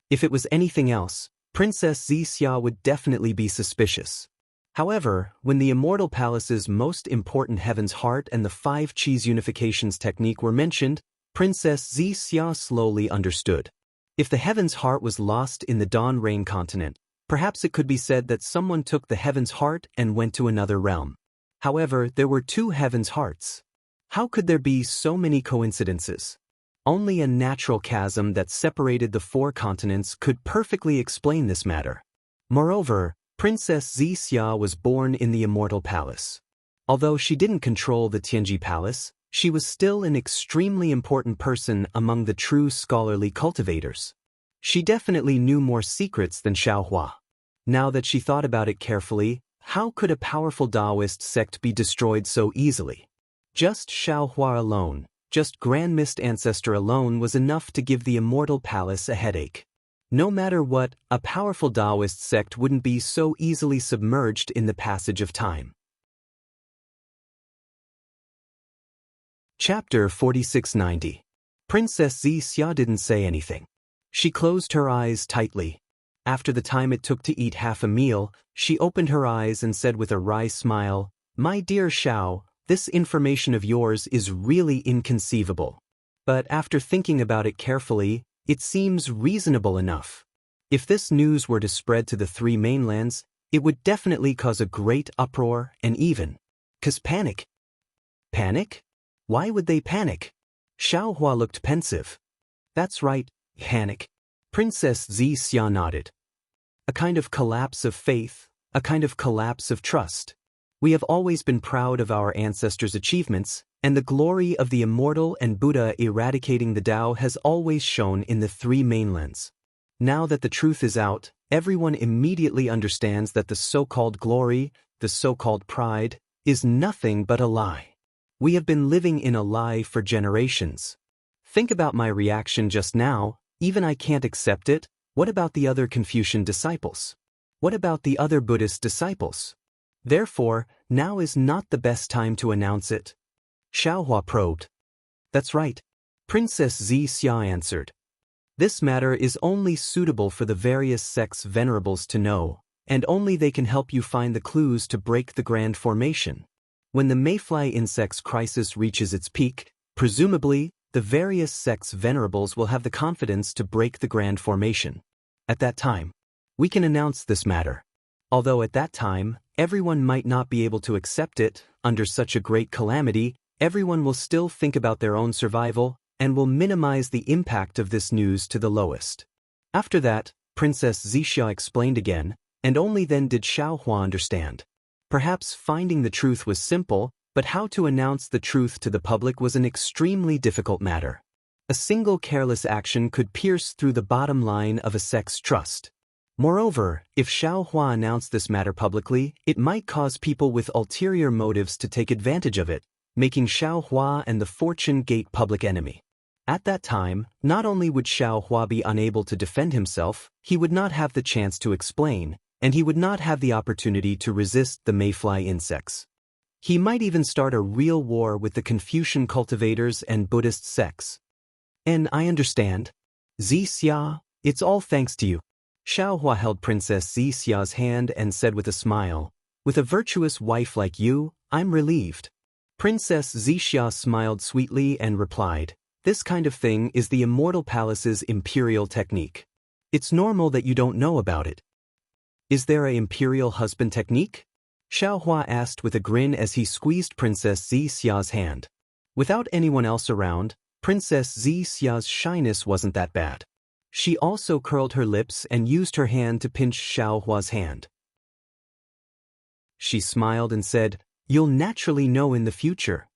If it was anything else, Princess Zixia would definitely be suspicious. However, when the Immortal Palace's most important heaven's heart and the 5 Qis unifications technique were mentioned, Princess Zixia slowly understood. If the heaven's heart was lost in the Dawn Rain continent, perhaps it could be said that someone took the heaven's heart and went to another realm. However, there were 2 heaven's hearts. How could there be so many coincidences? Only a natural chasm that separated the 4 continents could perfectly explain this matter. Moreover, Princess Zixia was born in the Immortal Palace. Although she didn't control the Tianji Palace, she was still an extremely important person among the true scholarly cultivators. She definitely knew more secrets than Xiaohua. Now that she thought about it carefully, how could a powerful Taoist sect be destroyed so easily? Just Xiaohua alone, just Grand Mist Ancestor alone was enough to give the Immortal Palace a headache. No matter what, a powerful Taoist sect wouldn't be so easily submerged in the passage of time. Chapter 4690. Princess Zixia didn't say anything. She closed her eyes tightly. After the time it took to eat half a meal, she opened her eyes and said with a wry smile, "My dear Xiao, this information of yours is really inconceivable. But after thinking about it carefully, it seems reasonable enough. If this news were to spread to the 3 mainlands, it would definitely cause a great uproar and even cause panic." Panic? Why would they panic? Xiaohua looked pensive. That's right, panic. Princess Zixia nodded. A kind of collapse of faith, a kind of collapse of trust. We have always been proud of our ancestors' achievements, and the glory of the immortal and Buddha eradicating the Tao has always shone in the 3 mainlands. Now that the truth is out, everyone immediately understands that the so-called glory, the so-called pride, is nothing but a lie. We have been living in a lie for generations. Think about my reaction just now. Even I can't accept it. What about the other Confucian disciples? What about the other Buddhist disciples? Therefore, now is not the best time to announce it. Xiaohua probed. That's right. Princess Zixia answered. This matter is only suitable for the various sects' venerables to know, and only they can help you find the clues to break the grand formation. When the mayfly insect's crisis reaches its peak, presumably, the various sects' venerables will have the confidence to break the grand formation. At that time, we can announce this matter. Although at that time, everyone might not be able to accept it, under such a great calamity, everyone will still think about their own survival, and will minimize the impact of this news to the lowest. After that, Princess Zixia explained again, and only then did Xiaohua understand. Perhaps finding the truth was simple, but how to announce the truth to the public was an extremely difficult matter. A single careless action could pierce through the bottom line of a sect's trust. Moreover, if Xiaohua announced this matter publicly, it might cause people with ulterior motives to take advantage of it, making Xiaohua and the Fortune Gate public enemy. At that time, not only would Xiaohua be unable to defend himself, he would not have the chance to explain, and he would not have the opportunity to resist the mayfly insects. He might even start a real war with the Confucian cultivators and Buddhist sects. And I understand. Zixia, it's all thanks to you. Xiaohua held Princess Zixia's hand and said with a smile, with a virtuous wife like you, I'm relieved. Princess Zixia smiled sweetly and replied, this kind of thing is the Immortal Palace's imperial technique. It's normal that you don't know about it. Is there a imperial husband technique? Xiaohua asked with a grin as he squeezed Princess Zixia's hand. Without anyone else around, Princess Zixia's shyness wasn't that bad. She also curled her lips and used her hand to pinch Xiaohua's hand. She smiled and said, you'll naturally know in the future.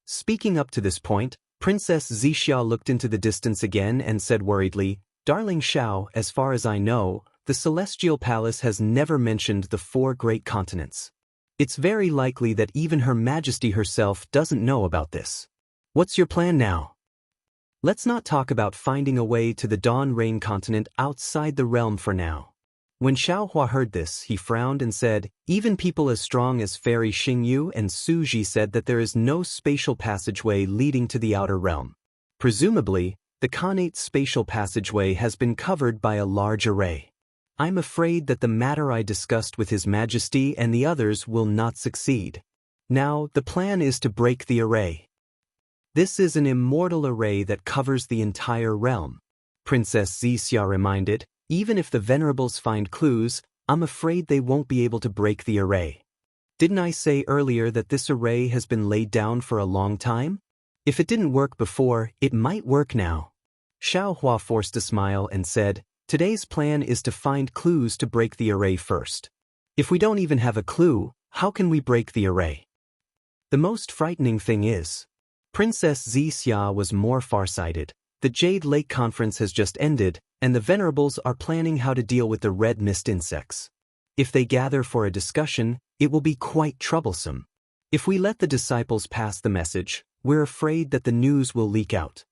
Speaking up to this point, Princess Zixia looked into the distance again and said worriedly, Darling Xiao, as far as I know, the Celestial Palace has never mentioned the 4 great continents. It's very likely that even Her Majesty herself doesn't know about this. What's your plan now? Let's not talk about finding a way to the Dawn Rain continent outside the realm for now. When Xiaohua heard this, he frowned and said, even people as strong as Fairy Xingyu and Su Ji said that there is no spatial passageway leading to the outer realm. Presumably, the Khanate spatial passageway has been covered by a large array. I'm afraid that the matter I discussed with His Majesty and the others will not succeed. Now, the plan is to break the array. This is an immortal array that covers the entire realm. Princess Zixia reminded, even if the Venerables find clues, I'm afraid they won't be able to break the array. Didn't I say earlier that this array has been laid down for a long time? If it didn't work before, it might work now. Xiaohua forced a smile and said, today's plan is to find clues to break the array first. If we don't even have a clue, how can we break the array? The most frightening thing is, Princess Zixia was more farsighted. The Jade Lake Conference has just ended, and the Venerables are planning how to deal with the red mist insects. If they gather for a discussion, it will be quite troublesome. If we let the disciples pass the message, we're afraid that the news will leak out.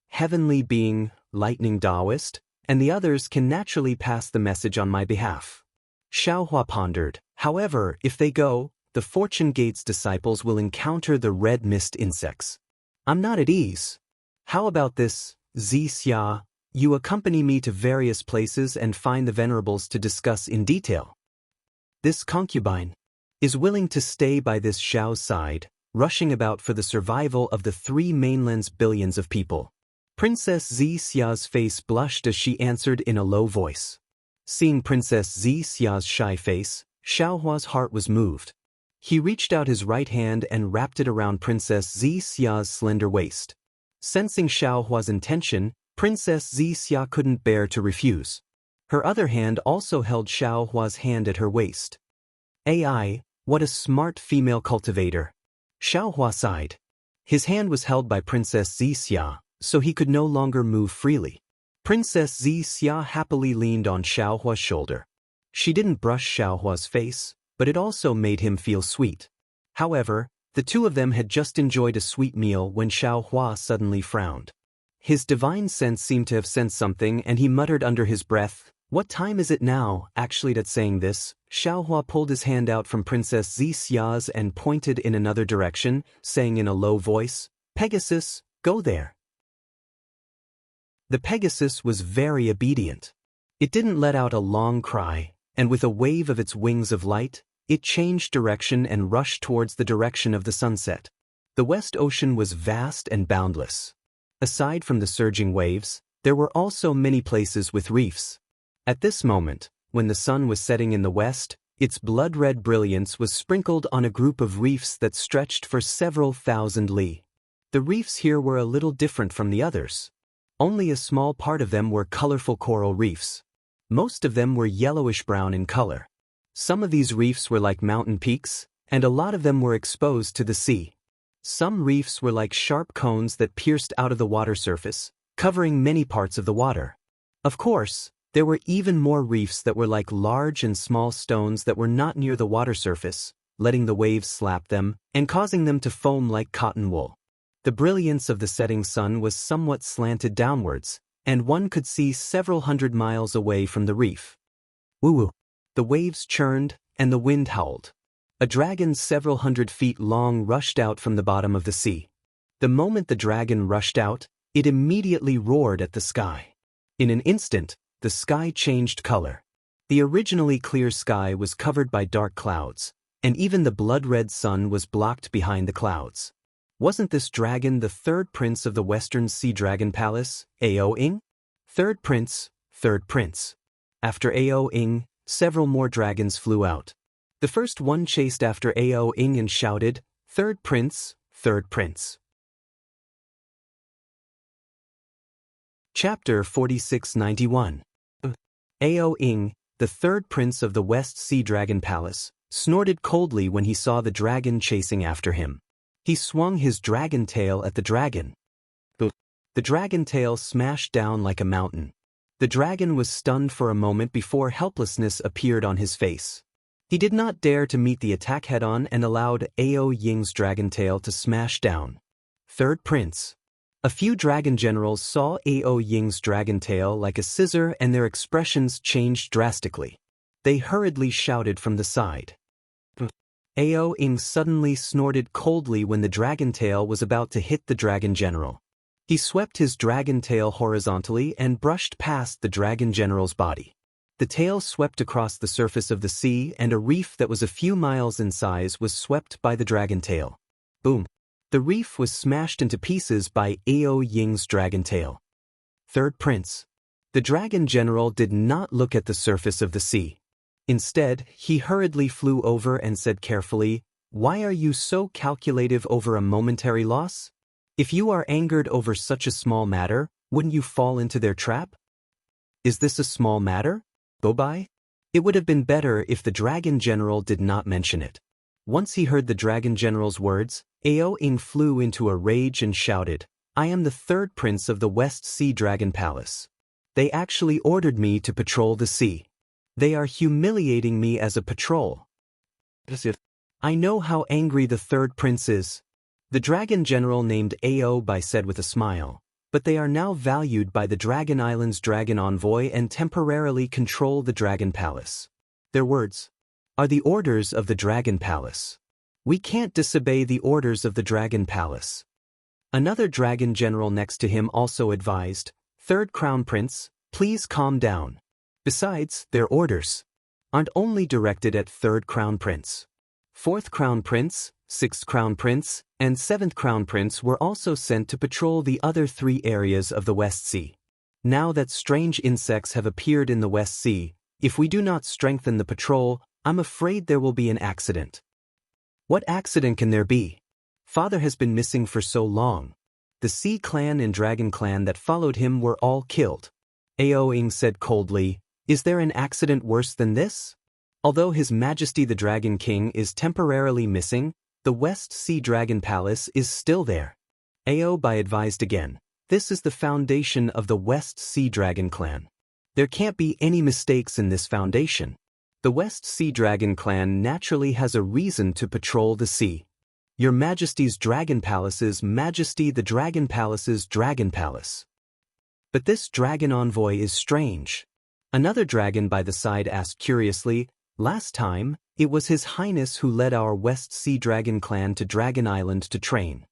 Heavenly Being, Lightning Taoist, and the others can naturally pass the message on my behalf. Xiaohua pondered, however, if they go, the Fortune Gate's disciples will encounter the red mist insects. I'm not at ease. How about this, Zixia? You accompany me to various places and find the Venerables to discuss in detail. This concubine is willing to stay by this Xiao's side, rushing about for the survival of the 3 mainlands' billions of people. Princess Zixia's face blushed as she answered in a low voice. Seeing Princess Zixia's shy face, Xiaohua's heart was moved. He reached out his right hand and wrapped it around Princess Zixia's slender waist. Sensing Xiaohua's intention, Princess Zixia couldn't bear to refuse. Her other hand also held Xiaohua's hand at her waist. AI, what a smart female cultivator. Xiaohua sighed. His hand was held by Princess Zixia, so he could no longer move freely. Princess Zixia happily leaned on Xiaohua's shoulder. She didn't brush Xiaohua's face, but it also made him feel sweet. However, the two of them had just enjoyed a sweet meal when Xiaohua suddenly frowned. His divine sense seemed to have sensed something and he muttered under his breath, what time is it now? Actually, at saying this, Xiaohua pulled his hand out from Princess Zixia's and pointed in another direction, saying in a low voice, Pegasus, go there. The Pegasus was very obedient. It didn't let out a long cry, and with a wave of its wings of light, it changed direction and rushed towards the direction of the sunset. The West Ocean was vast and boundless. Aside from the surging waves, there were also many places with reefs. At this moment, when the sun was setting in the west, its blood-red brilliance was sprinkled on a group of reefs that stretched for several thousand li. The reefs here were a little different from the others. Only a small part of them were colorful coral reefs. Most of them were yellowish-brown in color. Some of these reefs were like mountain peaks, and a lot of them were exposed to the sea. Some reefs were like sharp cones that pierced out of the water surface, covering many parts of the water. Of course, there were even more reefs that were like large and small stones that were not near the water surface, letting the waves slap them and causing them to foam like cotton wool. The brilliance of the setting sun was somewhat slanted downwards, and one could see several hundred miles away from the reef. Woo-woo. The waves churned, and the wind howled. A dragon several hundred feet long rushed out from the bottom of the sea. The moment the dragon rushed out, It immediately roared at the sky. In an instant, the sky changed color. The originally clear sky was covered by dark clouds, and even the blood-red sun was blocked behind the clouds. Wasn't this dragon the third prince of the Western Sea Dragon Palace, Ao Ing? Third prince, third prince. After Ao Ing, several more dragons flew out. The first one chased after Ao Ing and shouted, "Third prince, third prince." Chapter 4691. Ao Ing, the third prince of the West Sea Dragon Palace, snorted coldly when he saw the dragon chasing after him. He swung his dragon tail at the dragon. The dragon tail smashed down like a mountain. The dragon was stunned for a moment before helplessness appeared on his face. He did not dare to meet the attack head-on and allowed Ao Ying's dragon tail to smash down. Third prince. A few dragon generals saw Ao Ying's dragon tail like a scissor and their expressions changed drastically. They hurriedly shouted from the side. Ao Ying suddenly snorted coldly when the dragon tail was about to hit the dragon general. He swept his dragon tail horizontally and brushed past the dragon general's body. The tail swept across the surface of the sea, and a reef that was a few miles in size was swept by the dragon tail. Boom! The reef was smashed into pieces by Ao Ying's dragon tail. Third prince. The dragon general did not look at the surface of the sea. Instead, he hurriedly flew over and said carefully, "Why are you so calculative over a momentary loss? If you are angered over such a small matter, wouldn't you fall into their trap? Is this a small matter? Go by?" It would have been better if the dragon general did not mention it. Once he heard the dragon general's words, Ao Ing flew into a rage and shouted, "I am the third prince of the West Sea Dragon Palace. They actually ordered me to patrol the sea. They are humiliating me as a patrol. I know how angry the third prince is." The dragon general named Ao Bai said with a smile, "But they are now valued by the Dragon Island's dragon envoy and temporarily control the Dragon Palace. Their words are the orders of the Dragon Palace. We can't disobey the orders of the Dragon Palace." Another dragon general next to him also advised, "Third Crown Prince, please calm down. Besides, their orders aren't only directed at Third Crown Prince. Fourth Crown Prince, Sixth Crown Prince, and Seventh Crown Prince were also sent to patrol the other 3 areas of the West Sea. Now that strange insects have appeared in the West Sea, if we do not strengthen the patrol, I'm afraid there will be an accident." What accident can there be? Father has been missing for so long. The Sea Clan and Dragon Clan that followed him were all killed. Ao Ing said coldly, "Is there an accident worse than this?" Although His Majesty the Dragon King is temporarily missing, the West Sea Dragon Palace is still there. Ao Bai advised again, "This is the foundation of the West Sea Dragon Clan. There can't be any mistakes in this foundation. The West Sea Dragon Clan naturally has a reason to patrol the sea. Your Majesty's Dragon Palace's Majesty the Dragon Palace's Dragon Palace. But this dragon envoy is strange." Another dragon by the side asked curiously, "Last time, it was His Highness who led our West Sea Dragon Clan to Dragon Island to train.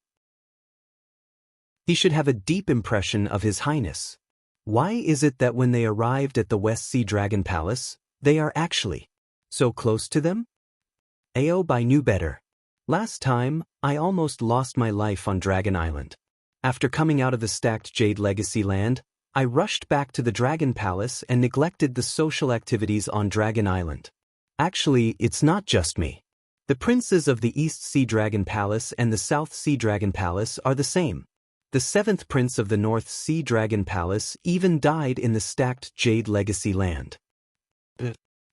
He should have a deep impression of His Highness. Why is it that when they arrived at the West Sea Dragon Palace, they are actually so close to them?" Ao Bai knew better. "Last time, I almost lost my life on Dragon Island. After coming out of the stacked Jade Legacy land, I rushed back to the Dragon Palace and neglected the social activities on Dragon Island. Actually, it's not just me. The princes of the East Sea Dragon Palace and the South Sea Dragon Palace are the same. The 7th prince of the North Sea Dragon Palace even died in the stacked Jade Legacy land."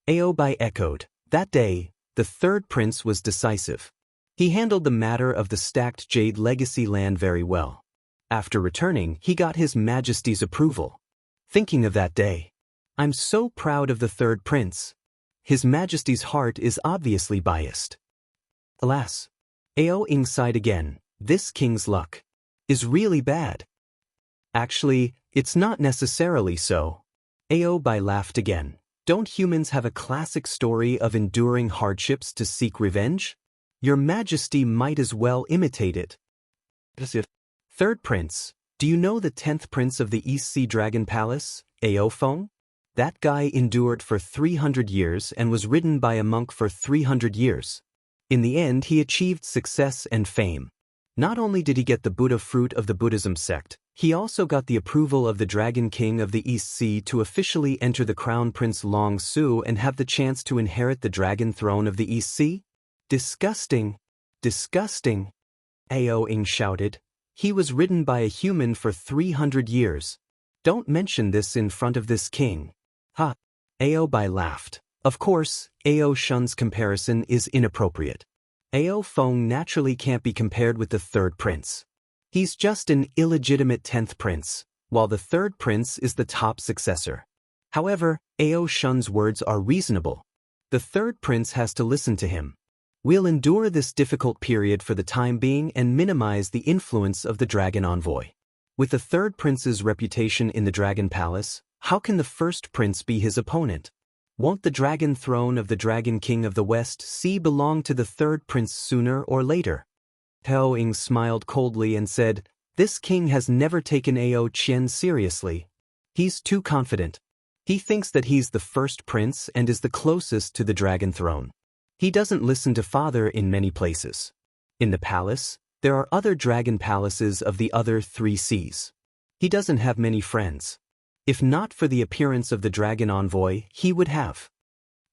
Ao Bai echoed, "That day, the 3rd prince was decisive. He handled the matter of the stacked Jade Legacy land very well. After returning, he got His Majesty's approval. Thinking of that day, I'm so proud of the 3rd prince. His Majesty's heart is obviously biased." Alas, Ao Ing sighed again, "This king's luck is really bad." Actually, it's not necessarily so. Ao Bai laughed again. "Don't humans have a classic story of enduring hardships to seek revenge? Your Majesty might as well imitate it." "Third prince, Do you know the 10th prince of the East Sea Dragon Palace, Ao Feng? That guy endured for 300 years and was ridden by a monk for 300 years. In the end, he achieved success and fame. Not only did he get the Buddha fruit of the Buddhism sect, he also got the approval of the Dragon King of the East Sea to officially enter the Crown Prince Long Su and have the chance to inherit the dragon throne of the East Sea? Disgusting! Disgusting! Ao Ing shouted. He was ridden by a human for 300 years. Don't mention this in front of this king. Ha! Ao Bai laughed. Of course, Ao Shun's comparison is inappropriate. Ao Feng naturally can't be compared with the third prince. He's just an illegitimate 10th prince, while the third prince is the top successor. However, Ao Shun's words are reasonable. The third prince has to listen to him. We'll endure this difficult period for the time being and minimize the influence of the dragon envoy. With the third prince's reputation in the Dragon Palace, how can the first prince be his opponent? Won't the dragon throne of the Dragon King of the West Sea belong to the third prince sooner or later? Hao Ying smiled coldly and said, "This king has never taken Ao Qian seriously. He's too confident. He thinks that he's the first prince and is the closest to the dragon throne. He doesn't listen to father in many places. In the palace, there are other dragon palaces of the other 3 seas. He doesn't have many friends. If not for the appearance of the dragon envoy, he would have."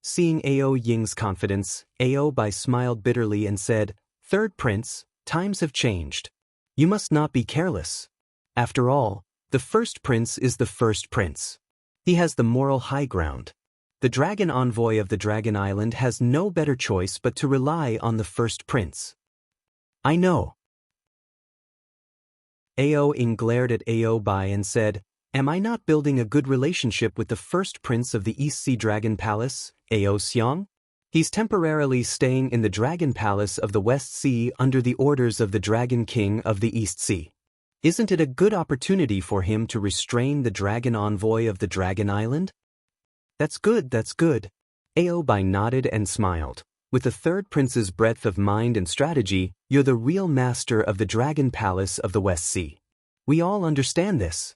Seeing Ao Ying's confidence, Ao Bai smiled bitterly and said, "Third prince, times have changed. You must not be careless. After all, the first prince is the first prince. He has the moral high ground. The dragon envoy of the Dragon Island has no better choice but to rely on the first prince." "I know." Ao Ying glared at Ao Bai and said, "Am I not building a good relationship with the first prince of the East Sea Dragon Palace, Ao Xiang? He's temporarily staying in the Dragon Palace of the West Sea under the orders of the Dragon King of the East Sea. Isn't it a good opportunity for him to restrain the dragon envoy of the Dragon Island?" That's good, that's good." Ao Bai nodded and smiled. "With the third prince's breadth of mind and strategy, you're the real master of the Dragon Palace of the West Sea. We all understand this.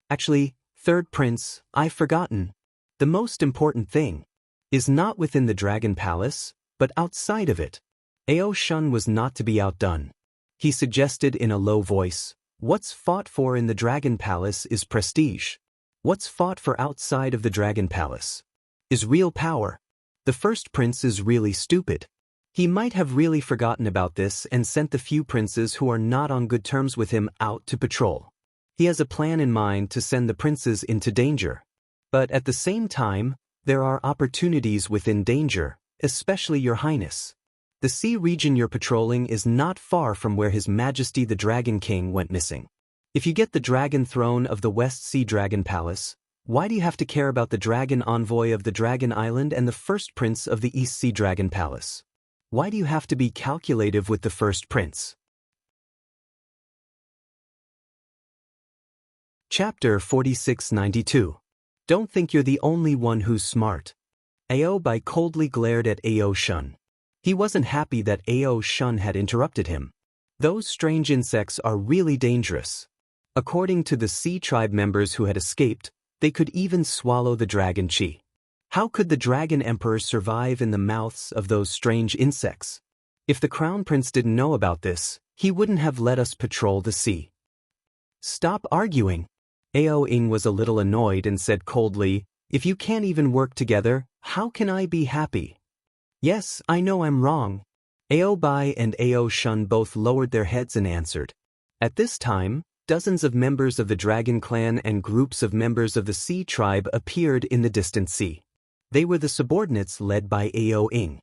Actually, third prince, I've forgotten. The most important thing is not within the Dragon Palace, but outside of it." Ao Shun was not to be outdone. He suggested in a low voice, "What's fought for in the Dragon Palace is prestige. What's fought for outside of the Dragon Palace is real power. The first prince is really stupid. He might have really forgotten about this and sent the few princes who are not on good terms with him out to patrol. He has a plan in mind to send the princes into danger. But at the same time, there are opportunities within danger, especially your highness. The sea region you're patrolling is not far from where His Majesty the Dragon King went missing. If you get the dragon throne of the West Sea Dragon Palace, why do you have to care about the dragon envoy of the Dragon Island and the first prince of the East Sea Dragon Palace? Why do you have to be calculative with the first prince?" Chapter 4692. Don't think you're the only one who's smart. Ao Bai coldly glared at Ao Shun. He wasn't happy that Ao Shun had interrupted him. Those strange insects are really dangerous. According to the Sea Tribe members who had escaped, they could even swallow the dragon chi. How could the Dragon Emperor survive in the mouths of those strange insects? If the Crown Prince didn't know about this, he wouldn't have let us patrol the sea. "Stop arguing." Ao Ying was a little annoyed and said coldly, "If you can't even work together, how can I be happy?" "Yes, I know I'm wrong." Ao Bai and Ao Shun both lowered their heads and answered. At this time, dozens of members of the Dragon Clan and groups of members of the Sea Tribe appeared in the distant sea. They were the subordinates led by Ao Ying.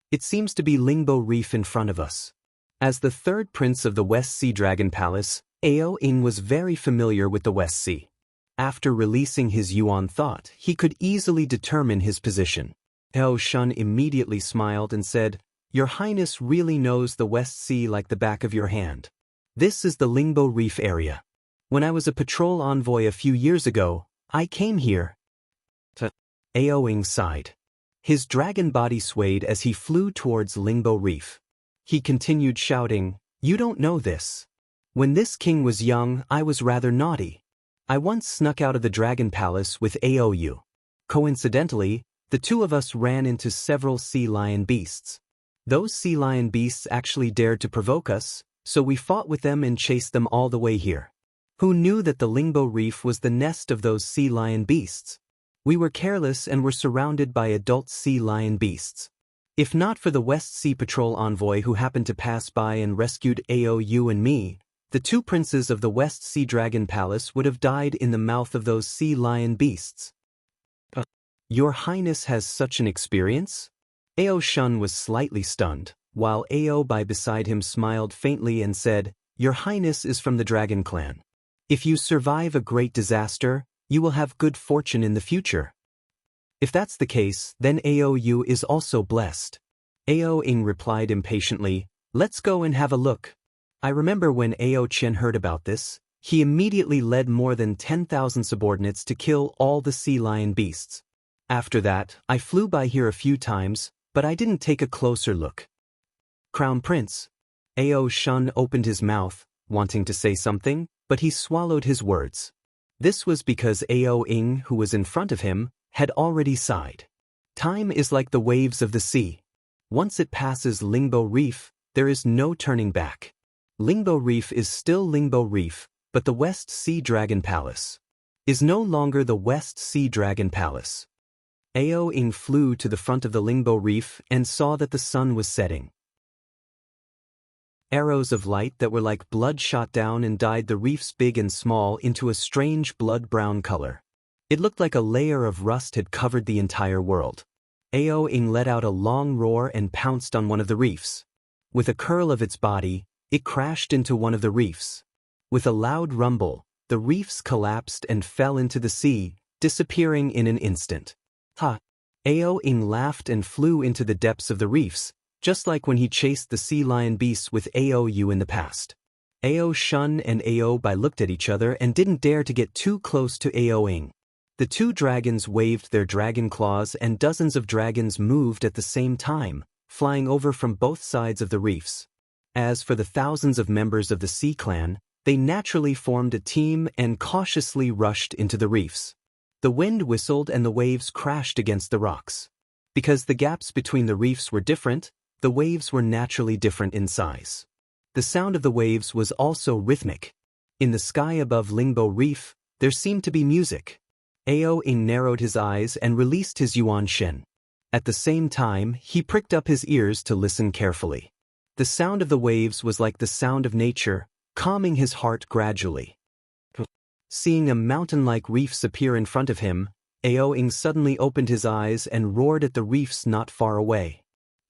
"It seems to be Lingbo Reef in front of us." As the third prince of the West Sea Dragon Palace, Ao Ying was very familiar with the West Sea. After releasing his Yuan thought, he could easily determine his position. Ao Shun immediately smiled and said, "Your Highness really knows the West Sea like the back of your hand. This is the Lingbo Reef area. When I was a patrol envoy a few years ago, I came here." Ao Ying sighed. His dragon body swayed as he flew towards Lingbo Reef. He continued shouting, "You don't know this. When this king was young, I was rather naughty. I once snuck out of the dragon palace with Aou. Coincidentally, the two of us ran into several sea lion beasts. Those sea lion beasts actually dared to provoke us, so we fought with them and chased them all the way here. Who knew that the Lingbo Reef was the nest of those sea lion beasts? We were careless and were surrounded by adult sea lion beasts. If not for the West Sea Patrol envoy who happened to pass by and rescued Aou and me, the two princes of the West Sea Dragon Palace would have died in the mouth of those sea lion beasts. Your Highness has such an experience? Ao Shun was slightly stunned, while Ao Bai beside him smiled faintly and said, Your Highness is from the Dragon Clan. If you survive a great disaster, you will have good fortune in the future. If that's the case, then Aou is also blessed. Ao Ing replied impatiently, Let's go and have a look. I remember when Ao Chen heard about this, he immediately led more than 10,000 subordinates to kill all the sea lion beasts. After that, I flew by here a few times, but I didn't take a closer look. Crown Prince. Ao Shun opened his mouth, wanting to say something, but he swallowed his words. This was because Ao Ing, who was in front of him, had already sighed. Time is like the waves of the sea. Once it passes Lingbo Reef, there is no turning back. Lingbo Reef is still Lingbo Reef, but the West Sea Dragon Palace is no longer the West Sea Dragon Palace. Ao Ing flew to the front of the Lingbo Reef and saw that the sun was setting. Arrows of light that were like blood shot down and dyed the reefs big and small into a strange blood-brown color. It looked like a layer of rust had covered the entire world. Ao Ing let out a long roar and pounced on one of the reefs. With a curl of its body, it crashed into one of the reefs. With a loud rumble, the reefs collapsed and fell into the sea, disappearing in an instant. Ha! Ao Ing laughed and flew into the depths of the reefs, just like when he chased the sea lion beasts with Aou in the past. Ao Shun and Ao Bai looked at each other and didn't dare to get too close to Ao Ing. The two dragons waved their dragon claws and dozens of dragons moved at the same time, flying over from both sides of the reefs. As for the thousands of members of the Sea Clan, they naturally formed a team and cautiously rushed into the reefs. The wind whistled and the waves crashed against the rocks. Because the gaps between the reefs were different, the waves were naturally different in size. The sound of the waves was also rhythmic. In the sky above Lingbo Reef, there seemed to be music. Ao Ing narrowed his eyes and released his Yuan Shen. At the same time, he pricked up his ears to listen carefully. The sound of the waves was like the sound of nature, calming his heart gradually. Seeing a mountain-like reefs appear in front of him, Ao Ing suddenly opened his eyes and roared at the reefs not far away.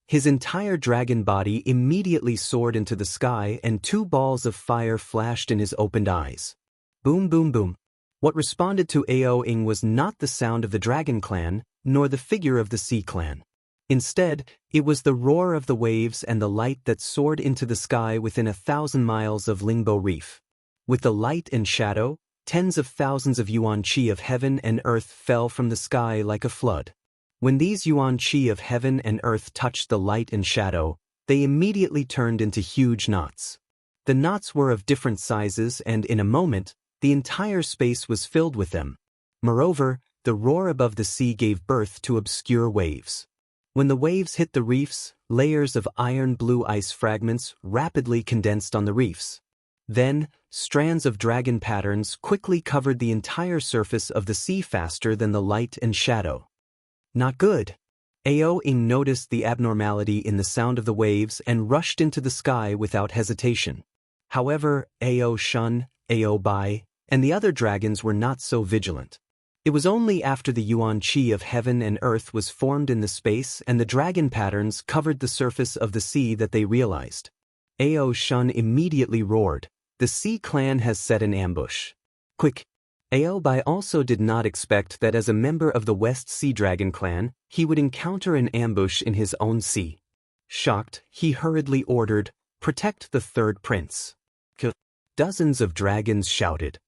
His entire dragon body immediately soared into the sky and two balls of fire flashed in his opened eyes. Boom boom boom. What responded to Ao Ing was not the sound of the Dragon Clan, nor the figure of the Sea Clan. Instead, it was the roar of the waves and the light that soared into the sky within 1,000 miles of Lingbo Reef. With the light and shadow, tens of thousands of yuan qi of heaven and earth fell from the sky like a flood. When these yuan qi of heaven and earth touched the light and shadow, they immediately turned into huge knots. The knots were of different sizes and in a moment, the entire space was filled with them. Moreover, the roar above the sea gave birth to obscure waves. When the waves hit the reefs, layers of iron-blue ice fragments rapidly condensed on the reefs. Then, strands of dragon patterns quickly covered the entire surface of the sea faster than the light and shadow. Not good. Ao Ing noticed the abnormality in the sound of the waves and rushed into the sky without hesitation. However, Ao Shun, Ao Bai, and the other dragons were not so vigilant. It was only after the yuan qi of heaven and earth was formed in the space and the dragon patterns covered the surface of the sea that they realized. Ao Shun immediately roared, "The Sea Clan has set an ambush. Quick!" Ao Bai also did not expect that as a member of the West Sea Dragon Clan, he would encounter an ambush in his own sea. Shocked, he hurriedly ordered, "Protect the third prince." Dozens of dragons shouted.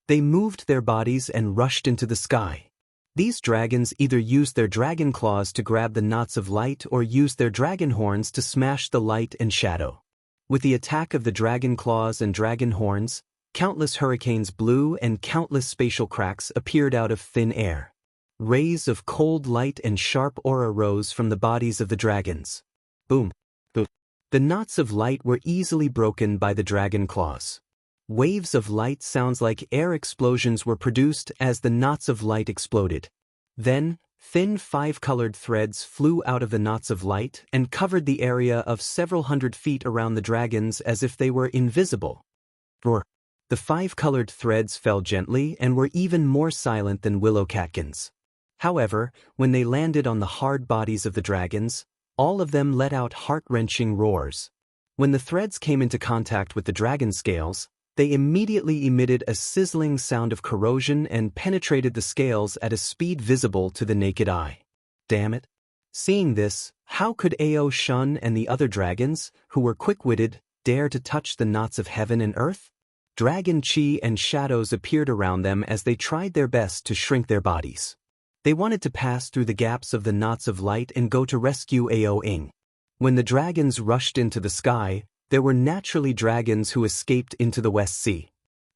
They moved their bodies and rushed into the sky. These dragons either used their dragon claws to grab the knots of light or used their dragon horns to smash the light and shadow. With the attack of the dragon claws and dragon horns, countless hurricanes blew and countless spatial cracks appeared out of thin air. Rays of cold light and sharp aura rose from the bodies of the dragons. Boom. Boom. The knots of light were easily broken by the dragon claws. Waves of light sounds like air explosions were produced as the knots of light exploded. Then, thin five-colored threads flew out of the knots of light and covered the area of several hundred feet around the dragons as if they were invisible. Roar. The five-colored threads fell gently and were even more silent than willow catkins. However, when they landed on the hard bodies of the dragons, all of them let out heart-wrenching roars. When the threads came into contact with the dragon scales, they immediately emitted a sizzling sound of corrosion and penetrated the scales at a speed visible to the naked eye. Damn it. Seeing this, how could Ao Shun and the other dragons, who were quick-witted, dare to touch the knots of heaven and earth? Dragon chi and shadows appeared around them as they tried their best to shrink their bodies. They wanted to pass through the gaps of the knots of light and go to rescue Ao Ing. When the dragons rushed into the sky, there were naturally dragons who escaped into the West Sea.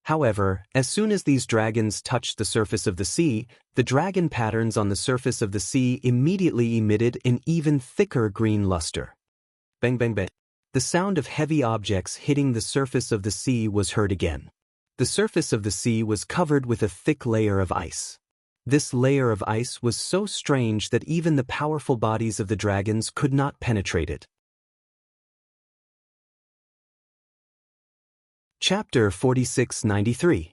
However, as soon as these dragons touched the surface of the sea, the dragon patterns on the surface of the sea immediately emitted an even thicker green luster. Bang bang bang. The sound of heavy objects hitting the surface of the sea was heard again. The surface of the sea was covered with a thick layer of ice. This layer of ice was so strange that even the powerful bodies of the dragons could not penetrate it. Chapter 4693.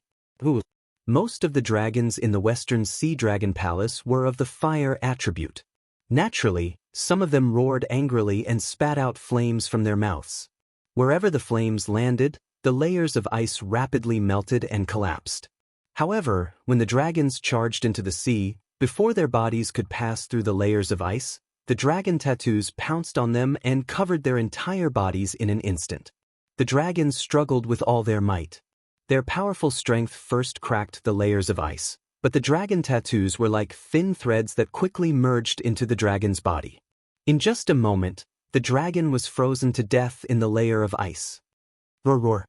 Most of the dragons in the Western Sea Dragon Palace were of the fire attribute. Naturally, some of them roared angrily and spat out flames from their mouths. Wherever the flames landed, the layers of ice rapidly melted and collapsed. However, when the dragons charged into the sea, before their bodies could pass through the layers of ice, the dragon tattoos pounced on them and covered their entire bodies in an instant. The dragons struggled with all their might. Their powerful strength first cracked the layers of ice, but the dragon tattoos were like thin threads that quickly merged into the dragon's body. In just a moment, the dragon was frozen to death in the layer of ice. Roar roar.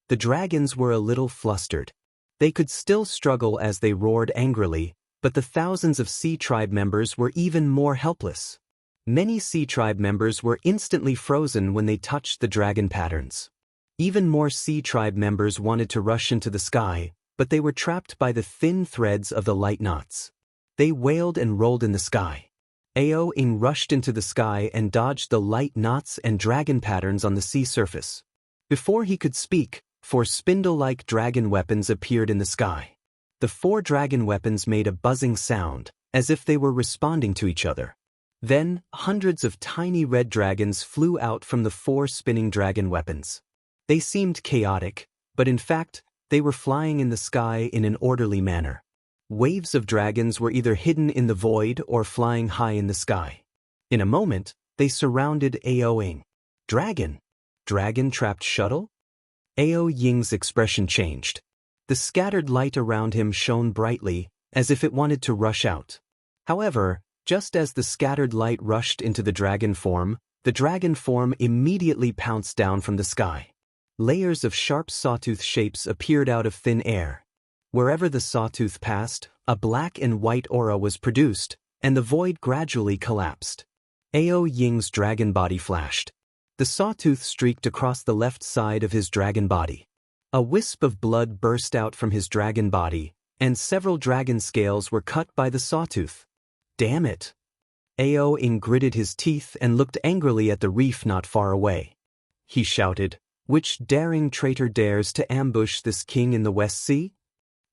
The dragons were a little flustered. They could still struggle as they roared angrily, but the thousands of Sea Tribe members were even more helpless. Many Sea Tribe members were instantly frozen when they touched the dragon patterns. Even more Sea Tribe members wanted to rush into the sky, but they were trapped by the thin threads of the light knots. They wailed and rolled in the sky. Ao Ing rushed into the sky and dodged the light knots and dragon patterns on the sea surface. Before he could speak, 4 spindle-like dragon weapons appeared in the sky. The 4 dragon weapons made a buzzing sound, as if they were responding to each other. Then, hundreds of tiny red dragons flew out from the 4 spinning dragon weapons. They seemed chaotic, but in fact, they were flying in the sky in an orderly manner. Waves of dragons were either hidden in the void or flying high in the sky. In a moment, they surrounded Ao Ing. Dragon? Dragon-trapped shuttle? Ao Ying's expression changed. The scattered light around him shone brightly, as if it wanted to rush out. However, just as the scattered light rushed into the dragon form immediately pounced down from the sky. Layers of sharp sawtooth shapes appeared out of thin air. Wherever the sawtooth passed, a black and white aura was produced, and the void gradually collapsed. Ao Ying's dragon body flashed. The sawtooth streaked across the left side of his dragon body. A wisp of blood burst out from his dragon body, and several dragon scales were cut by the sawtooth. Damn it! Ao Ing gritted his teeth and looked angrily at the reef not far away. He shouted, "Which daring traitor dares to ambush this king in the West Sea?"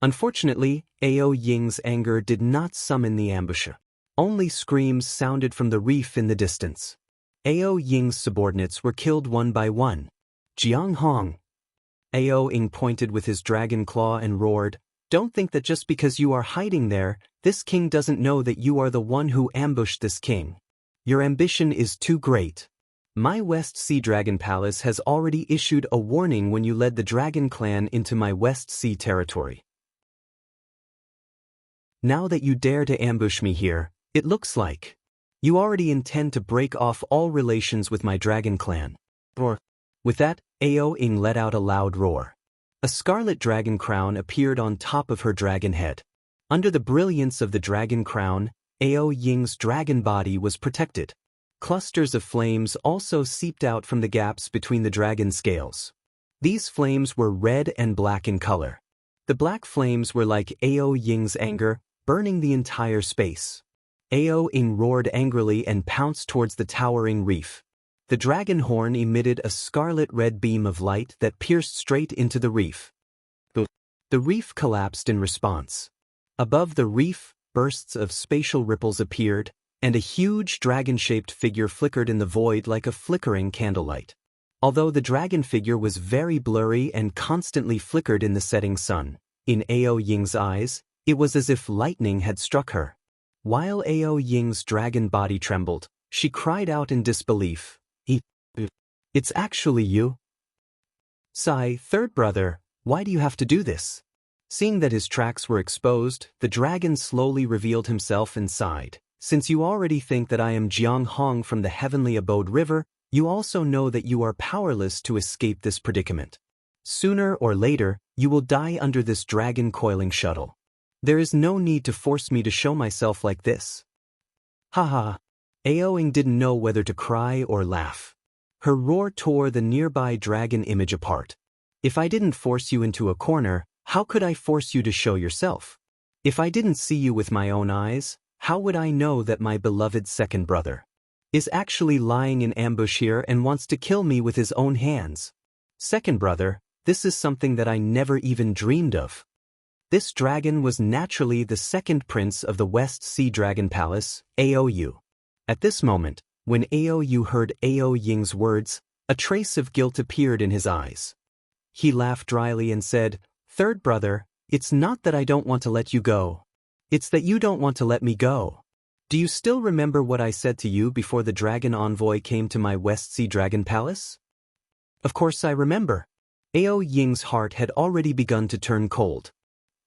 Unfortunately, Ao Ying's anger did not summon the ambusher. Only screams sounded from the reef in the distance. Ao Ying's subordinates were killed one by one. Jiang Hong. Ao Ing pointed with his dragon claw and roared, "Don't think that just because you are hiding there, this king doesn't know that you are the one who ambushed this king. Your ambition is too great. My West Sea Dragon Palace has already issued a warning when you led the Dragon Clan into my West Sea territory. Now that you dare to ambush me here, it looks like you already intend to break off all relations with my Dragon Clan." With that, Ao Ying let out a loud roar. A scarlet dragon crown appeared on top of her dragon head. Under the brilliance of the dragon crown, Ao Ying's dragon body was protected. Clusters of flames also seeped out from the gaps between the dragon scales. These flames were red and black in color. The black flames were like Ao Ying's anger, burning the entire space. Ao Ying roared angrily and pounced towards the towering reef. The dragon horn emitted a scarlet-red beam of light that pierced straight into the reef. The reef collapsed in response. Above the reef, bursts of spatial ripples appeared, and a huge dragon-shaped figure flickered in the void like a flickering candlelight. Although the dragon figure was very blurry and constantly flickered in the setting sun, in Ao Ying's eyes, it was as if lightning had struck her. While Ao Ying's dragon body trembled, she cried out in disbelief, "It's actually you? Sai, third brother, why do you have to do this?" Seeing that his tracks were exposed, the dragon slowly revealed himself and sighed. "Since you already think that I am Jiang Hong from the Heavenly Abode River, you also know that you are powerless to escape this predicament. Sooner or later, you will die under this dragon coiling shuttle. There is no need to force me to show myself like this." Haha. Ao Ying didn't know whether to cry or laugh. Her roar tore the nearby dragon image apart. "If I didn't force you into a corner, how could I force you to show yourself? If I didn't see you with my own eyes, how would I know that my beloved second brother is actually lying in ambush here and wants to kill me with his own hands? Second brother, this is something that I never even dreamed of." This dragon was naturally the second prince of the West Sea Dragon Palace, Ao. At this moment, when Ao heard Ao Ying's words, a trace of guilt appeared in his eyes. He laughed dryly and said, "Third brother, it's not that I don't want to let you go. It's that you don't want to let me go. Do you still remember what I said to you before the dragon envoy came to my West Sea Dragon Palace?" "Of course I remember." Ao Ying's heart had already begun to turn cold.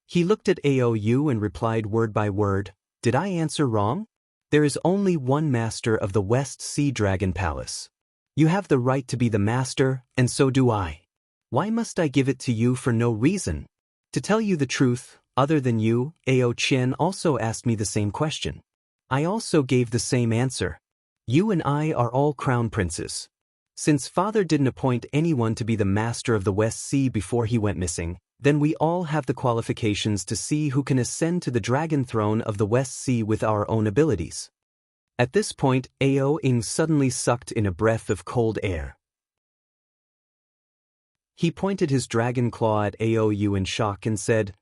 He looked at Ao and replied word by word, "Did I answer wrong? There is only one master of the West Sea Dragon Palace. You have the right to be the master, and so do I. Why must I give it to you for no reason? To tell you the truth, other than you, Ao Qian also asked me the same question. I also gave the same answer. You and I are all crown princes. Since father didn't appoint anyone to be the master of the West Sea before he went missing, then we all have the qualifications to see who can ascend to the dragon throne of the West Sea with our own abilities." At this point, Ao Ying suddenly sucked in a breath of cold air. He pointed his dragon claw at Ao in shock and said,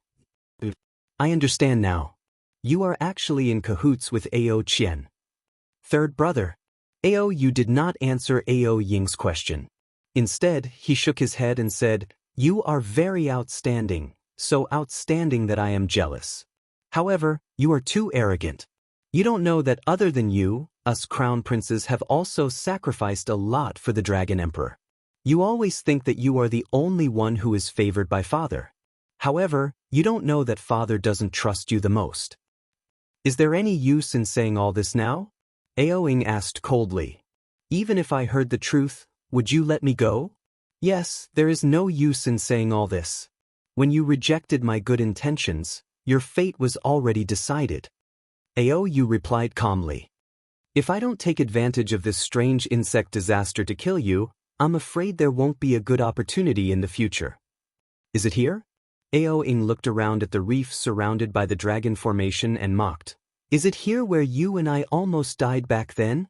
"I understand now. You are actually in cahoots with Ao Qian." "Third brother." Ao did not answer Ao Ying's question. Instead, he shook his head and said, "You are very outstanding, so outstanding that I am jealous. However, you are too arrogant. You don't know that other than you, us crown princes have also sacrificed a lot for the Dragon Emperor. You always think that you are the only one who is favored by father. However, you don't know that father doesn't trust you the most." "Is there any use in saying all this now?" Ao Ying asked coldly. "Even if I heard the truth, would you let me go?" "Yes, there is no use in saying all this. When you rejected my good intentions, your fate was already decided." Ao replied calmly. "If I don't take advantage of this strange insect disaster to kill you, I'm afraid there won't be a good opportunity in the future." "Is it here?" Ao Ying looked around at the reef surrounded by the dragon formation and mocked. "Is it here where you and I almost died back then?"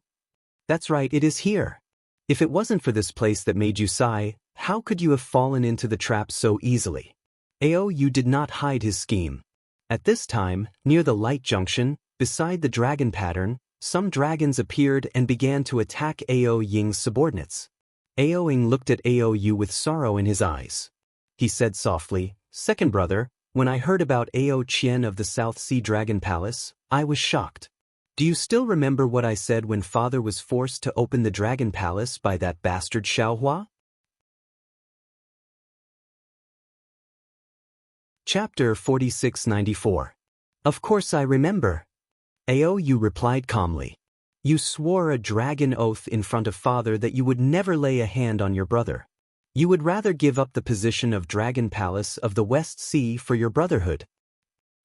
"That's right, it is here. If it wasn't for this place that made you sigh, how could you have fallen into the trap so easily?" Ao did not hide his scheme. At this time, near the light junction, beside the dragon pattern, some dragons appeared and began to attack Ao Ying's subordinates. Ao Ying looked at Ao with sorrow in his eyes. He said softly, "Second brother, when I heard about Ao Qian of the South Sea Dragon Palace, I was shocked. Do you still remember what I said when father was forced to open the Dragon Palace by that bastard Xiaohua?" Chapter 4694. "Of course I remember." Ao replied calmly. "You swore a dragon oath in front of father that you would never lay a hand on your brother. You would rather give up the position of Dragon Palace of the West Sea for your brotherhood.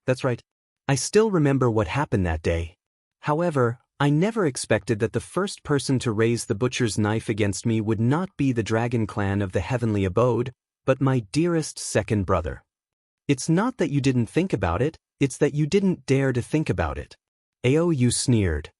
That's right. I still remember what happened that day. However, I never expected that the first person to raise the butcher's knife against me would not be the dragon clan of the heavenly abode, but my dearest second brother. It's not that you didn't think about it, it's that you didn't dare to think about it. Aou sneered.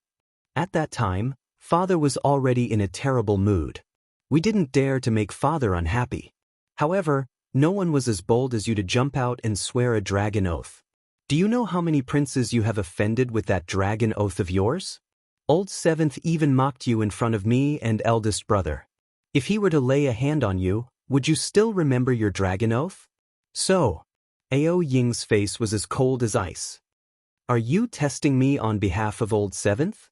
At that time, father was already in a terrible mood. We didn't dare to make father unhappy. However, no one was as bold as you to jump out and swear a dragon oath. Do you know how many princes you have offended with that dragon oath of yours? Old Seventh even mocked you in front of me and eldest brother. If he were to lay a hand on you, would you still remember your dragon oath? So, Ao Ying's face was as cold as ice. Are you testing me on behalf of Old Seventh?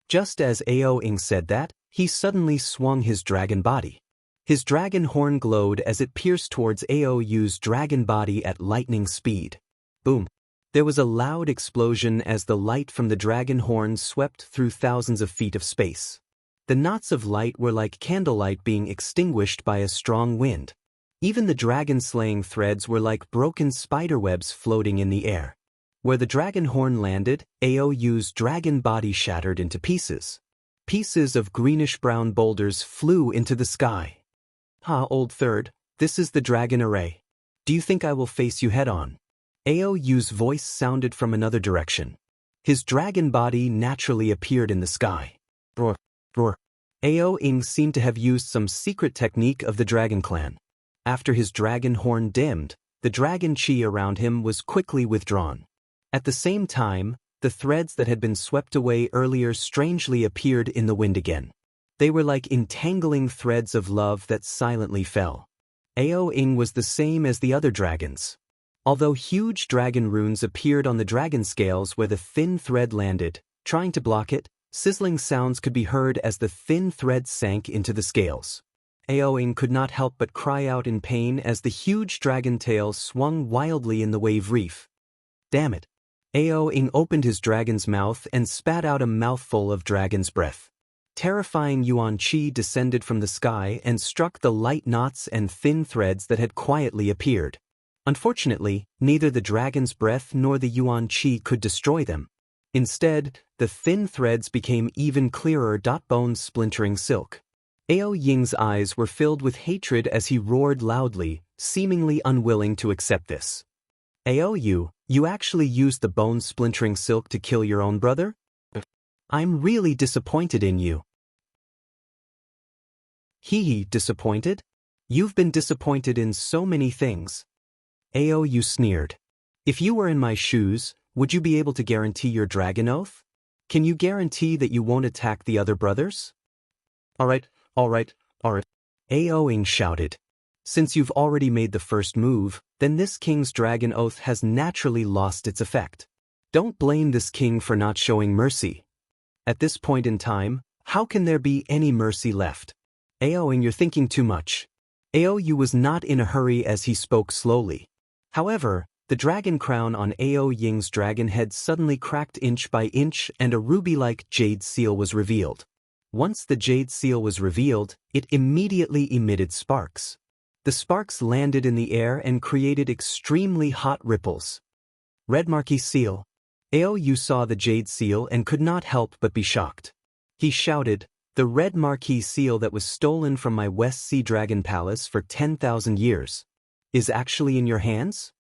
Just as Ao Ying said that, he suddenly swung his dragon body. His dragon horn glowed as it pierced towards Ao Yu's dragon body at lightning speed. Boom. There was a loud explosion as the light from the dragon horn swept through thousands of feet of space. The knots of light were like candlelight being extinguished by a strong wind. Even the dragon-slaying threads were like broken spiderwebs floating in the air. Where the dragon horn landed, Ao Yu's dragon body shattered into pieces. Pieces of greenish-brown boulders flew into the sky. Ha, old third, this is the dragon array. Do you think I will face you head-on? Ao Yu's voice sounded from another direction. His dragon body naturally appeared in the sky. Roar, roar. Ao Ying seemed to have used some secret technique of the dragon clan. After his dragon horn dimmed, the dragon chi around him was quickly withdrawn. At the same time, the threads that had been swept away earlier strangely appeared in the wind again. They were like entangling threads of love that silently fell. Ao Ying was the same as the other dragons. Although huge dragon runes appeared on the dragon scales where the thin thread landed, trying to block it, sizzling sounds could be heard as the thin thread sank into the scales. Ao Ying could not help but cry out in pain as the huge dragon tail swung wildly in the wave reef. Damn it! Ao Ying opened his dragon's mouth and spat out a mouthful of dragon's breath. Terrifying yuan qi descended from the sky and struck the light knots and thin threads that had quietly appeared. Unfortunately, neither the dragon's breath nor the yuan qi could destroy them. Instead, the thin threads became even clearer bones splintering silk. Ao Ying's eyes were filled with hatred as he roared loudly, seemingly unwilling to accept this. Ao Yu, you actually used the bone-splintering silk to kill your own brother? I'm really disappointed in you. Hee, disappointed? You've been disappointed in so many things. Ao Yu sneered. If you were in my shoes, would you be able to guarantee your dragon oath? Can you guarantee that you won't attack the other brothers? Alright. Ao Ying shouted. Since you've already made the first move, then this king's dragon oath has naturally lost its effect. Don't blame this king for not showing mercy. At this point in time, how can there be any mercy left? Ao Ying, you're thinking too much. Ao Yu was not in a hurry as he spoke slowly. However, the dragon crown on Ao Ying's dragon head suddenly cracked inch by inch and a ruby-like jade seal was revealed. Once the jade seal was revealed, it immediately emitted sparks. The sparks landed in the air and created extremely hot ripples. Red marquee seal. Ao Yu saw the jade seal and could not help but be shocked. He shouted, "The red marquee seal that was stolen from my West Sea Dragon Palace for 10,000 years. Is actually in your hands?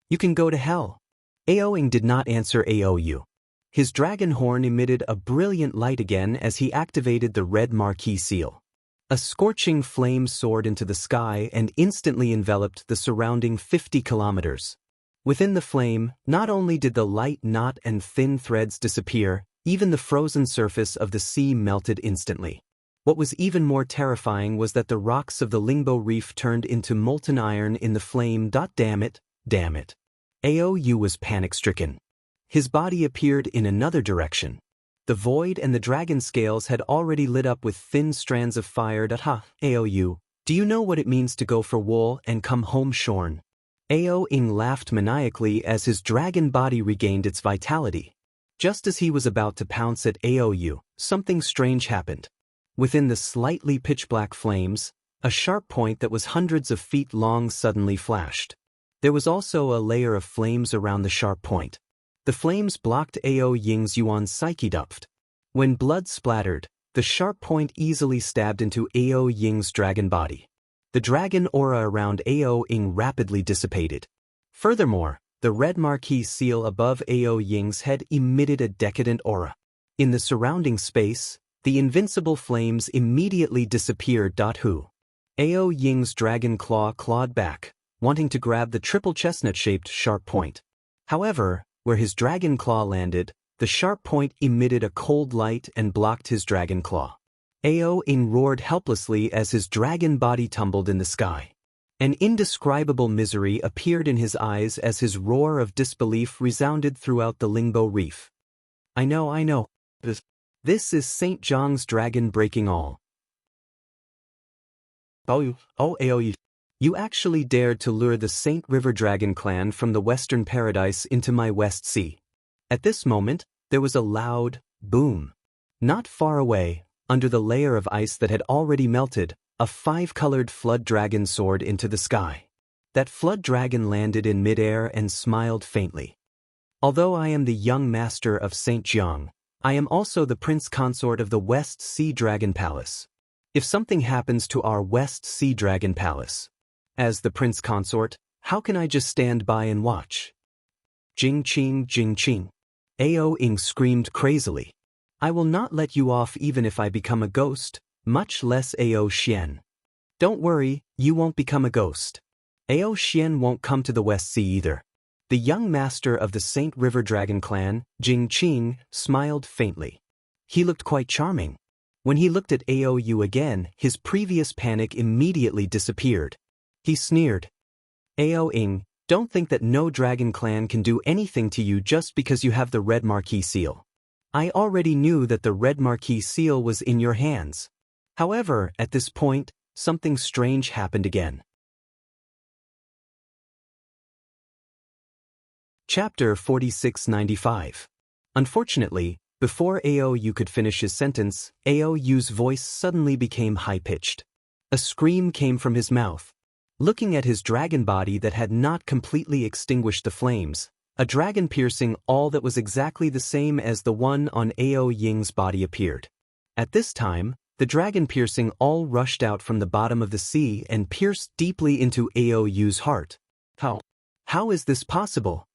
You can go to hell." Ao Ying did not answer Ao Yu. His dragon horn emitted a brilliant light again as he activated the red marquee seal. A scorching flame soared into the sky and instantly enveloped the surrounding 50 kilometers. Within the flame, not only did the light knot and thin threads disappear, even the frozen surface of the sea melted instantly. What was even more terrifying was that the rocks of the Lingbo Reef turned into molten iron in the flame. Damn it. Ao Yu was panic-stricken. His body appeared in another direction. The void and the dragon scales had already lit up with thin strands of fire. Ao Yu, do you know what it means to go for wool and come home shorn? Ao Ying laughed maniacally as his dragon body regained its vitality. Just as he was about to pounce at Ao Yu, something strange happened. Within the slightly pitch-black flames, A sharp point that was hundreds of feet long suddenly flashed. There was also a layer of flames around the sharp point. The flames blocked Ao Ying's Yuan's psyche depth. When blood splattered, the sharp point easily stabbed into Ao Ying's dragon body. The dragon aura around Ao Ying rapidly dissipated. Furthermore, the red marquee seal above Ao Ying's head emitted a decadent aura. In the surrounding space, the invincible flames immediately disappeared. Ao Ying's dragon claw clawed back, wanting to grab the triple chestnut-shaped sharp point. However, where his dragon claw landed, the sharp point emitted a cold light and blocked his dragon claw. Ao Ying roared helplessly as his dragon body tumbled in the sky. An indescribable misery appeared in his eyes as his roar of disbelief resounded throughout the Lingbo Reef. I know. This is Saint Zhang's dragon breaking all. Oh, Ao, you actually dared to lure the Saint River Dragon clan from the Western Paradise into my West Sea. At this moment, there was a loud boom. Not far away, under the layer of ice that had already melted, a five-colored flood dragon soared into the sky. That flood dragon landed in midair and smiled faintly. Although I am the young master of Saint Zhang, I am also the prince consort of the West Sea Dragon Palace. If something happens to our West Sea Dragon Palace, as the prince consort, how can I just stand by and watch? Jing Qing. Ao Ying screamed crazily. I will not let you off even if I become a ghost, much less Ao Xian. Don't worry, you won't become a ghost. Ao Xian won't come to the West Sea either. The young master of the Saint River Dragon clan, Jing Qing, smiled faintly. He looked quite charming. When he looked at Ao Yu again, his previous panic immediately disappeared. He sneered. Ao Ying, don't think that no dragon clan can do anything to you just because you have the red marquee seal. I already knew that the red marquee seal was in your hands. However, at this point, something strange happened again. Chapter 4695. Unfortunately, before Ao Yu could finish his sentence, Ao Yu's voice suddenly became high-pitched. A scream came from his mouth. Looking at his dragon body that had not completely extinguished the flames, a dragon piercing all that was exactly the same as the one on Ao Ying's body appeared. At this time, the dragon piercing all rushed out from the bottom of the sea and pierced deeply into Ao Yu's heart. How is this possible?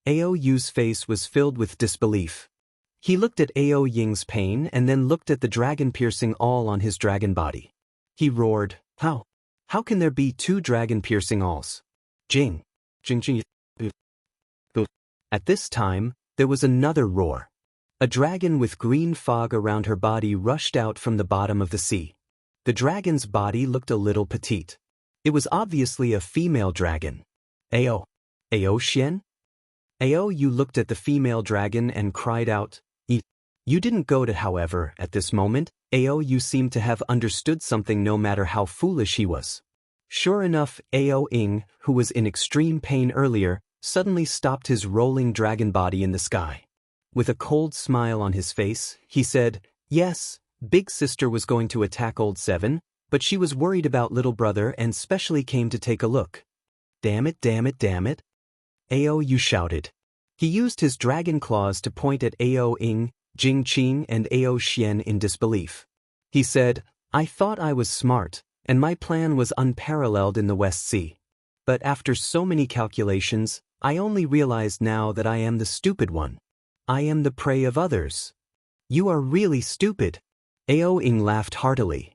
Ao Yu's face was filled with disbelief. He looked at Ao Ying's pain and then looked at the dragon piercing all on his dragon body. He roared, How can there be two dragon piercing alls? Jing. At this time, there was another roar. A dragon with green fog around her body rushed out from the bottom of the sea. The dragon's body looked a little petite. It was obviously a female dragon. Ao Xian? Ao Yu looked at the female dragon and cried out, You didn't go to. However, at this moment, Ao Yu seemed to have understood something no matter how foolish he was. Sure enough, Ao Ying, who was in extreme pain earlier, suddenly stopped his rolling dragon body in the sky. With a cold smile on his face, he said, Yes, Big Sister was going to attack Old Seven, but she was worried about Little Brother and specially came to take a look. Damn it. Ao Yu shouted. He used his dragon claws to point at Ao Ying, Jing Qing and Ao Xian in disbelief. He said, I thought I was smart, and my plan was unparalleled in the West Sea. But after so many calculations, I only realized now that I am the stupid one. I am the prey of others. You are really stupid. Ao Ying laughed heartily.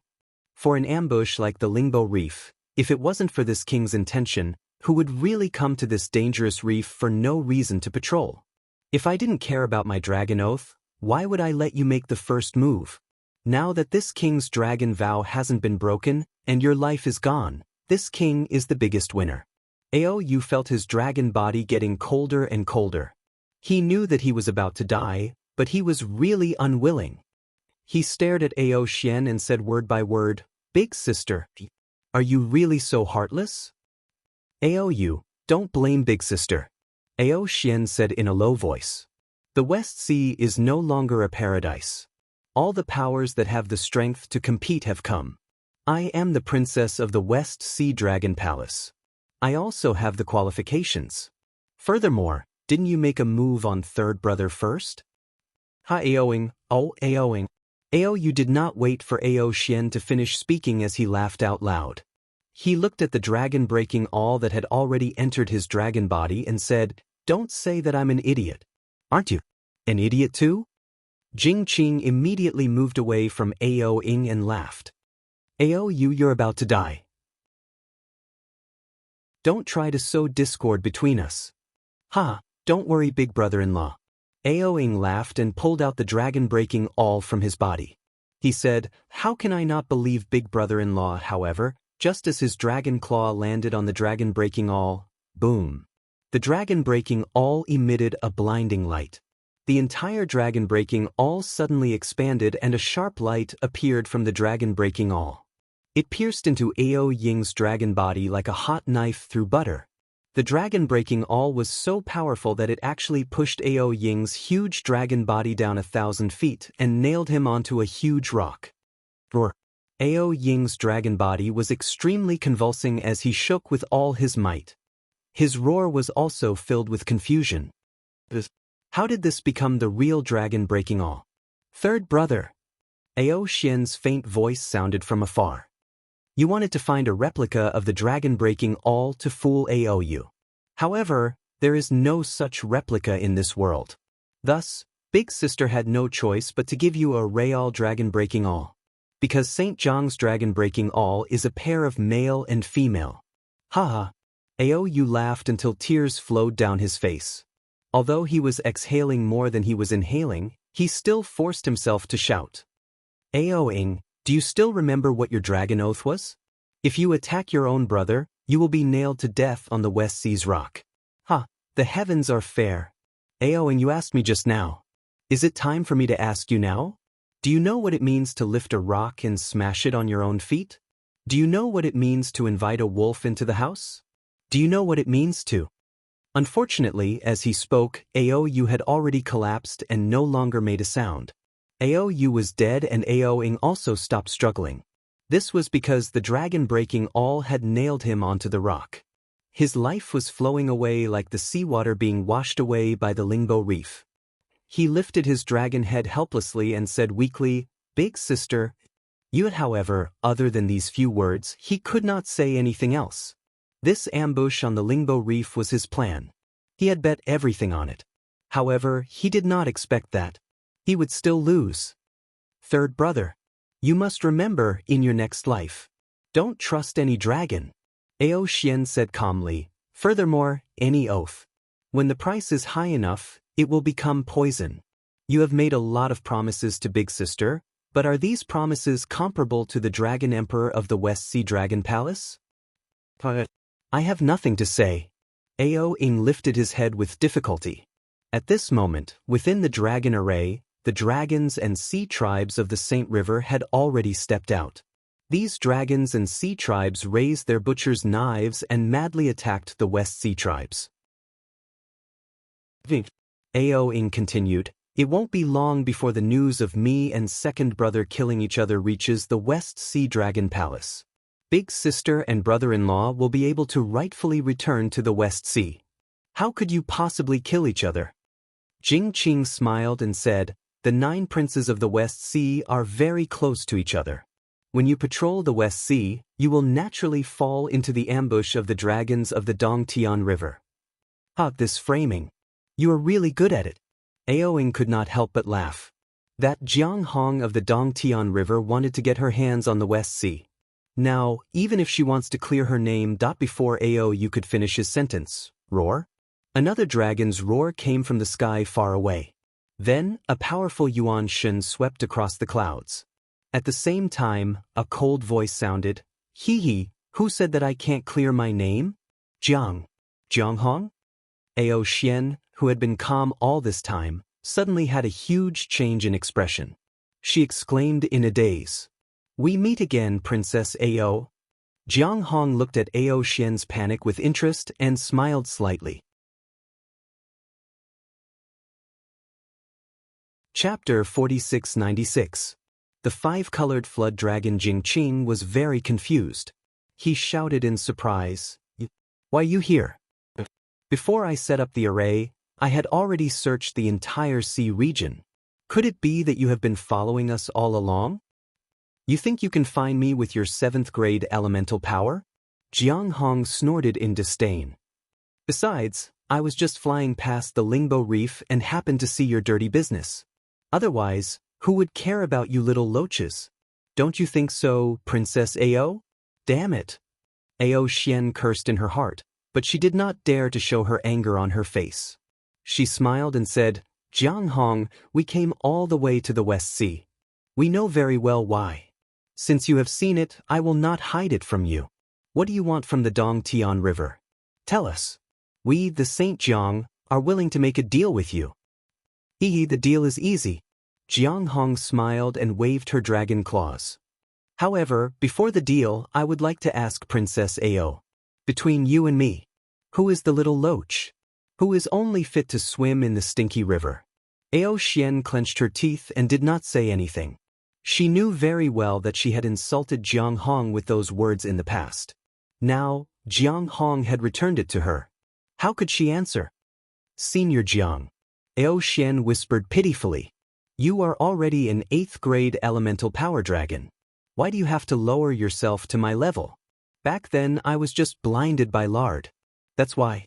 For an ambush like the Lingbo Reef, if it wasn't for this king's intention, who would really come to this dangerous reef for no reason to patrol? If I didn't care about my dragon oath, why would I let you make the first move? Now that this king's dragon vow hasn't been broken, and your life is gone, this king is the biggest winner. Ao Yu felt his dragon body getting colder and colder. He knew that he was about to die, but he was really unwilling. He stared at Ao Xian and said word by word, Big Sister, are you really so heartless? Ao Yu, don't blame Big Sister. Ao Xian said in a low voice. The West Sea is no longer a paradise. All the powers that have the strength to compete have come. I am the princess of the West Sea Dragon Palace. I also have the qualifications. Furthermore, didn't you make a move on third brother first? Ha Aoing, oh Aoing. Ao you did not wait for Ao Xian to finish speaking as he laughed out loud. He looked at the dragon breaking all that had already entered his dragon body and said, "Don't say that I'm an idiot. Aren't you? An idiot too?" Jing Qing immediately moved away from Ao Ing and laughed. Ao you're about to die. Don't try to sow discord between us. Ha, don't worry big brother-in-law. Ao Ing laughed and pulled out the dragon breaking all from his body. He said, "How can I not believe big brother-in-law?" However, just as his dragon claw landed on the dragon breaking all, boom. The dragon breaking all emitted a blinding light. The entire dragon breaking all suddenly expanded and a sharp light appeared from the dragon breaking all. It pierced into Ao Ying's dragon body like a hot knife through butter. The dragon breaking all was so powerful that it actually pushed Ao Ying's huge dragon body down 1,000 feet and nailed him onto a huge rock. Roar! Ao Ying's dragon body was extremely convulsing as he shook with all his might. His roar was also filled with confusion. How did this become the real dragon breaking all? Third brother. Ao Xian's faint voice sounded from afar. You wanted to find a replica of the dragon breaking all to fool Ao you. However, there is no such replica in this world. Thus, Big Sister had no choice but to give you a real dragon breaking all. Because Saint Zhang's dragon breaking all is a pair of male and female. Haha. Ao you laughed until tears flowed down his face. Although he was exhaling more than he was inhaling, he still forced himself to shout. Ao Ing, do you still remember what your dragon oath was? If you attack your own brother, you will be nailed to death on the West Sea's rock. Ha, the heavens are fair. Ao Ing, you asked me just now. Is it time for me to ask you now? Do you know what it means to lift a rock and smash it on your own feet? Do you know what it means to invite a wolf into the house? Do you know what it means to? Unfortunately, as he spoke, Ao you had already collapsed and no longer made a sound. Ao you was dead and Ao Ing also stopped struggling. This was because the dragon breaking all had nailed him onto the rock. His life was flowing away like the seawater being washed away by the Lingbo reef. He lifted his dragon head helplessly and said weakly, "Big sister." Yet however, other than these few words, he could not say anything else. This ambush on the Lingbo reef was his plan. He had bet everything on it. However, he did not expect that he would still lose. Third brother, you must remember in your next life, don't trust any dragon. Ao Xian said calmly, furthermore, any oath. When the price is high enough, it will become poison. You have made a lot of promises to Big Sister, but are these promises comparable to the Dragon Emperor of the West Sea Dragon Palace? I have nothing to say. Ao Ing lifted his head with difficulty. At this moment, within the dragon array, the dragons and sea tribes of the Saint River had already stepped out. These dragons and sea tribes raised their butchers' knives and madly attacked the West Sea tribes. Ao Ing continued, it won't be long before the news of me and second brother killing each other reaches the West Sea Dragon Palace. Big sister and brother-in-law will be able to rightfully return to the West Sea. How could you possibly kill each other? Jing Qing smiled and said, the 9 princes of the West Sea are very close to each other. When you patrol the West Sea, you will naturally fall into the ambush of the dragons of the Dongtian River. This framing. You are really good at it. Ao Ing could not help but laugh. That Jiang Hong of the Dongtian River wanted to get her hands on the West Sea. Now, even if she wants to clear her name. Before Ao you could finish his sentence, roar. Another dragon's roar came from the sky far away. Then, a powerful yuan shen swept across the clouds. At the same time, a cold voice sounded, Hee, who said that I can't clear my name? Jiang Hong? Ao Xian, who had been calm all this time, suddenly had a huge change in expression. She exclaimed in a daze, we meet again, Princess Ao. Jiang Hong looked at Ao Xian's panic with interest and smiled slightly. Chapter 4696. The five-colored flood dragon Jingqing was very confused. He shouted in surprise, "Why you here?" "Before I set up the array, I had already searched the entire sea region. Could it be that you have been following us all along? You think you can find me with your 7th grade elemental power?" Jiang Hong snorted in disdain. "Besides, I was just flying past the Lingbo Reef and happened to see your dirty business. Otherwise, who would care about you little loaches? Don't you think so, Princess Ao? Damn it." Ao Xian cursed in her heart, but she did not dare to show her anger on her face. She smiled and said, "Jiang Hong, we came all the way to the West Sea. We know very well why. Since you have seen it, I will not hide it from you. What do you want from the Dongtian River? Tell us. We, the Saint Jiang, are willing to make a deal with you." The deal is easy." Jiang Hong smiled and waved her dragon claws. "However, before the deal, I would like to ask Princess Ao. Between you and me, who is the little loach? Who is only fit to swim in the stinky river?" Ao Xian clenched her teeth and did not say anything. She knew very well that she had insulted Jiang Hong with those words in the past. Now, Jiang Hong had returned it to her. How could she answer? "Senior Jiang," Ao Xian whispered pitifully, "you are already an 8th grade elemental power dragon. Why do you have to lower yourself to my level? Back then I was just blinded by lard. That's why.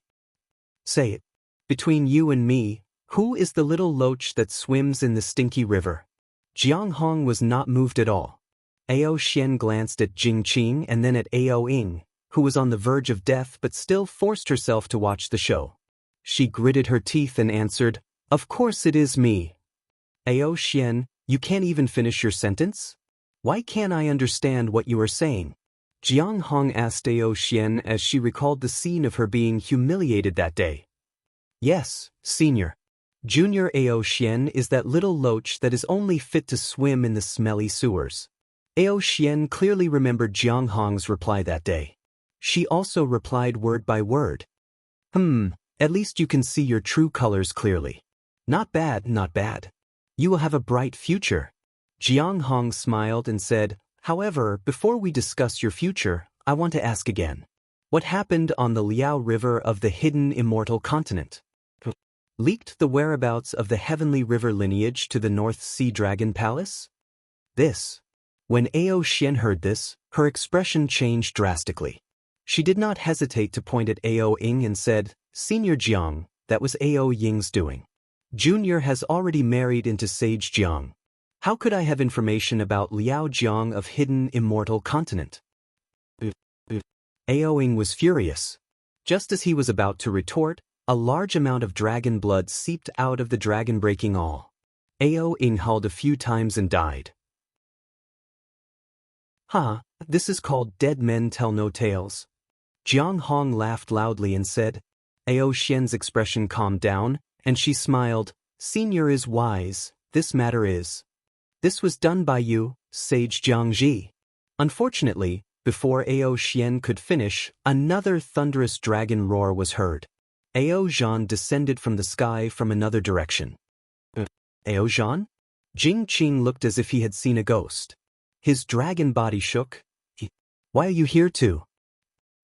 Say it. Between you and me, who is the little loach that swims in the stinky river?" Jiang Hong was not moved at all. Ao Xian glanced at Jingqing and then at Ao Ying, who was on the verge of death but still forced herself to watch the show. She gritted her teeth and answered, "Of course it is me." "Ao Xian, you can't even finish your sentence? Why can't I understand what you are saying?" Jiang Hong asked Ao Xian as she recalled the scene of her being humiliated that day. "Yes, Senior. Junior Ao Xian is that little loach that is only fit to swim in the smelly sewers." Ao Xian clearly remembered Jiang Hong's reply that day. She also replied word by word. At least you can see your true colors clearly. Not bad, not bad. You will have a bright future." Jiang Hong smiled and said, "However, before we discuss your future, I want to ask again. What happened on the Liao River of the hidden immortal continent? Leaked the whereabouts of the heavenly river lineage to the North Sea Dragon Palace?" When Ao Xian heard this, her expression changed drastically. She did not hesitate to point at Ao Ying and said, "Senior Jiang, that was Ao Ying's doing. Junior has already married into Sage Jiang. How could I have information about Liao Jiang of hidden immortal continent?" Ao Ying was furious. Just as he was about to retort, a large amount of dragon blood seeped out of the dragon, breaking all. Ao Ying howled a few times and died. This is called dead men tell no tales." Jiang Hong laughed loudly and said. Ao Xian's expression calmed down, and she smiled. "Senior is wise, this matter is. This was done by you, Sage Jiangji." Unfortunately, before Ao Xian could finish, another thunderous dragon roar was heard. Ao Zhan descended from the sky from another direction. Ao Zhan? Jingqing looked as if he had seen a ghost. His dragon body shook. "Why are you here too?"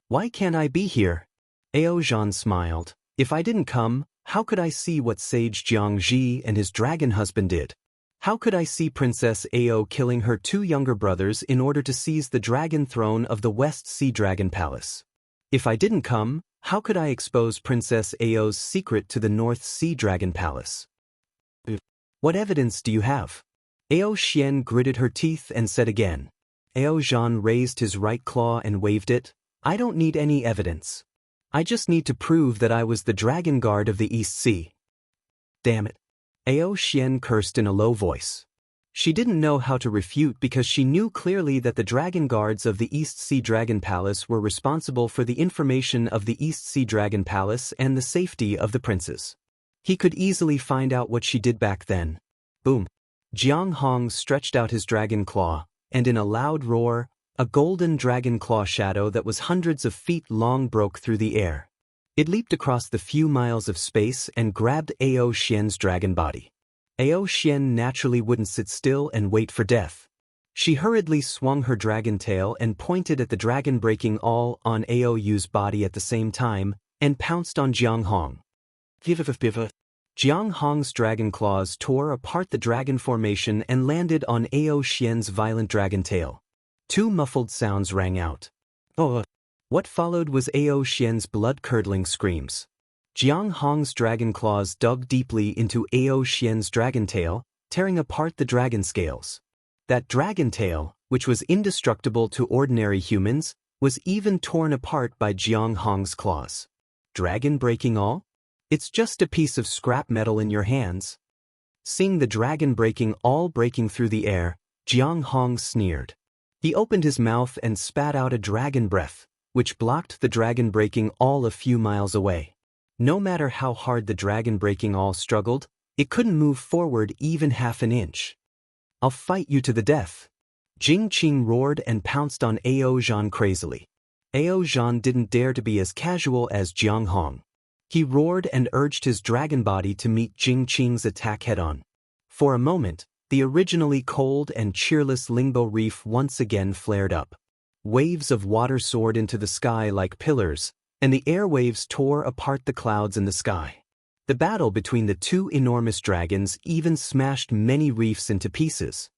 "Why can't I be here?" Ao Zhan smiled. "If I didn't come, how could I see what Sage Jiangji and his dragon husband did? How could I see Princess Ao killing her 2 younger brothers in order to seize the dragon throne of the West Sea Dragon Palace? If I didn't come, how could I expose Princess Ao's secret to the North Sea Dragon Palace? What evidence do you have?" Ao Xian gritted her teeth and said again. Ao Zhan raised his right claw and waved it. "I don't need any evidence. I just need to prove that I was the dragon guard of the East Sea." "Damn it." Ao Xian cursed in a low voice. She didn't know how to refute because she knew clearly that the dragon guards of the East Sea Dragon Palace were responsible for the information of the East Sea Dragon Palace and the safety of the princes. He could easily find out what she did back then. Boom. Jiang Hong stretched out his dragon claw, and in a loud roar, a golden dragon claw shadow that was hundreds of feet long broke through the air. It leaped across the few miles of space and grabbed Ao Xian's dragon body. Ao Xian naturally wouldn't sit still and wait for death. She hurriedly swung her dragon tail and pointed at the dragon, breaking all on Aoyu's body at the same time, and pounced on Jiang Hong. Jiang Hong's dragon claws tore apart the dragon formation and landed on Ao Xian's violent dragon tail. Two muffled sounds rang out. What followed was Ao Xian's blood-curdling screams. Jiang Hong's dragon claws dug deeply into Ao Xian's dragon tail, tearing apart the dragon scales. That dragon tail, which was indestructible to ordinary humans, was even torn apart by Jiang Hong's claws. Dragon breaking all? It's just a piece of scrap metal in your hands. Seeing the dragon breaking through the air, Jiang Hong sneered. He opened his mouth and spat out a dragon breath, which blocked the dragon breaking all a few miles away. No matter how hard the dragon breaking all struggled, it couldn't move forward even half an inch. I'll fight you to the death. Jing Qing roared and pounced on Ao Zhan crazily. Ao Zhan didn't dare to be as casual as Jiang Hong. He roared and urged his dragon body to meet Jing Qing's attack head-on. For a moment, the originally cold and cheerless Lingbo Reef once again flared up. Waves of water soared into the sky like pillars, and the airwaves tore apart the clouds in the sky. The battle between the two enormous dragons even smashed many reefs into pieces.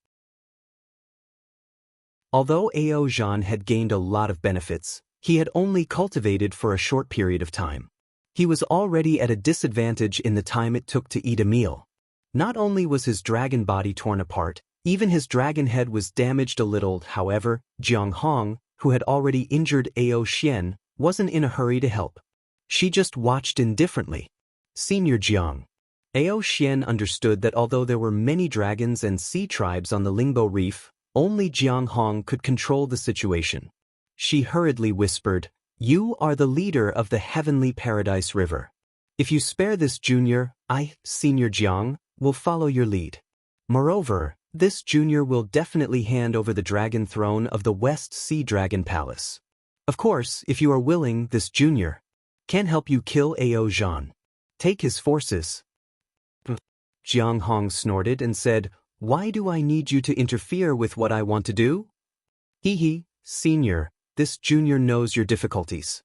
Although Ao Zhan had gained a lot of benefits, he had only cultivated for a short period of time. He was already at a disadvantage in the time it took to eat a meal. Not only was his dragon body torn apart, even his dragon head was damaged a little. However, Jiang Hong, who had already injured Ao Xian, wasn't in a hurry to help. She just watched indifferently. Senior Jiang. Ao Xian understood that although there were many dragons and sea tribes on the Lingbo Reef, only Jiang Hong could control the situation. She hurriedly whispered, "You are the leader of the Heavenly Paradise River. If you spare this junior, I, Senior Jiang, will follow your lead. Moreover, this junior will definitely hand over the dragon throne of the West Sea Dragon Palace. Of course, if you are willing, this junior can help you kill Ao Zhan. Take his forces." Jiang Hong snorted and said, "Why do I need you to interfere with what I want to do?" "Hee, Senior, this junior knows your difficulties."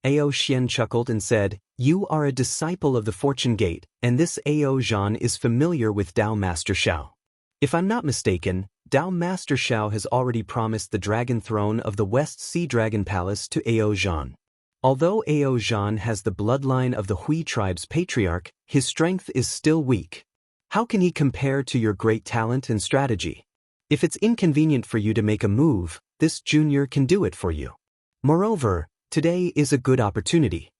Ao Xian chuckled and said, "You are a disciple of the Fortune Gate, and this Ao Zhan is familiar with Dao Master Shao. If I'm not mistaken, Dao Master Shao has already promised the dragon throne of the West Sea Dragon Palace to Ao Zhan. Although Ao Zhan has the bloodline of the Hui tribe's patriarch, his strength is still weak. How can he compare to your great talent and strategy? If it's inconvenient for you to make a move, this junior can do it for you. Moreover, today is a good opportunity."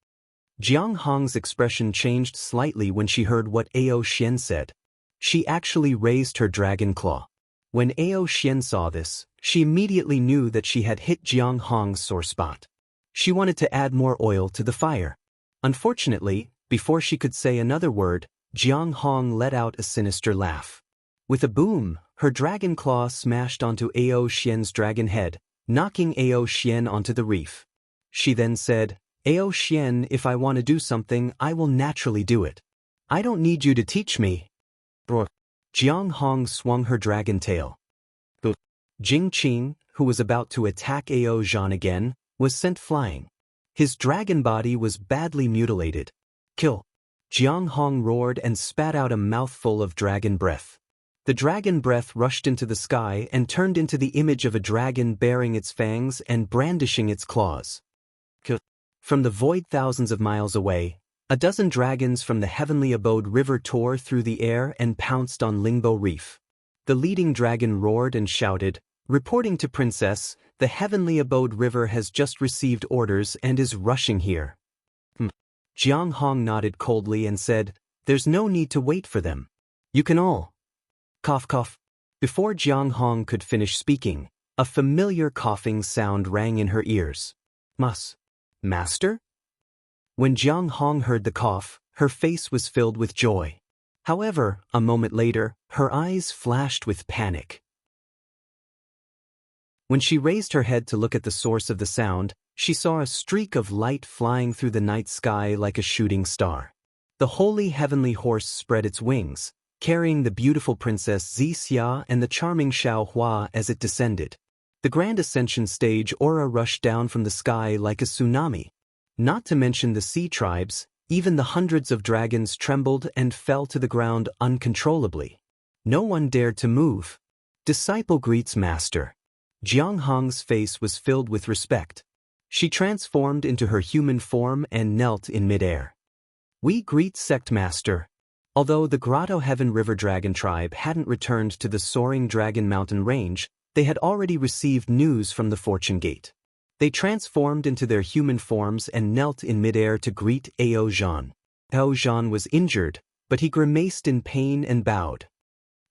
Jiang Hong's expression changed slightly when she heard what Ao Xian said. She actually raised her dragon claw. When Ao Xian saw this, she immediately knew that she had hit Jiang Hong's sore spot. She wanted to add more oil to the fire. Unfortunately, before she could say another word, Jiang Hong let out a sinister laugh. With a boom, her dragon claw smashed onto Ao Xian's dragon head, knocking Ao Xian onto the reef. She then said, "Ao Xian, if I want to do something, I will naturally do it. I don't need you to teach me." Jiang Hong swung her dragon tail. Jing Qing, who was about to attack Ao Zhan again, was sent flying. His dragon body was badly mutilated. "Kill!" Jiang Hong roared and spat out a mouthful of dragon breath. The dragon breath rushed into the sky and turned into the image of a dragon baring its fangs and brandishing its claws. From the void thousands of miles away, a dozen dragons from the Heavenly Abode River tore through the air and pounced on Lingbo Reef. The leading dragon roared and shouted, "Reporting to Princess, the Heavenly Abode River has just received orders and is rushing here." Jiang Hong nodded coldly and said, "There's no need to wait for them. You can all..." Cough cough. Before Jiang Hong could finish speaking, a familiar coughing sound rang in her ears. Master? When Jiang Hong heard the cough, her face was filled with joy. However, a moment later, her eyes flashed with panic. When she raised her head to look at the source of the sound, she saw a streak of light flying through the night sky like a shooting star. The holy heavenly horse spread its wings, carrying the beautiful Princess Zixia and the charming Xiao Hua as it descended. The grand ascension stage aura rushed down from the sky like a tsunami. Not to mention the sea tribes, even the hundreds of dragons trembled and fell to the ground uncontrollably. No one dared to move. Disciple greets master. Jiang Hong's face was filled with respect. She transformed into her human form and knelt in midair. We greet sect master. Although the Grotto Heaven River Dragon tribe hadn't returned to the soaring Dragon Mountain range, they had already received news from the Fortune Gate. They transformed into their human forms and knelt in midair to greet Ao Zhan. Ao Zhan was injured, but he grimaced in pain and bowed.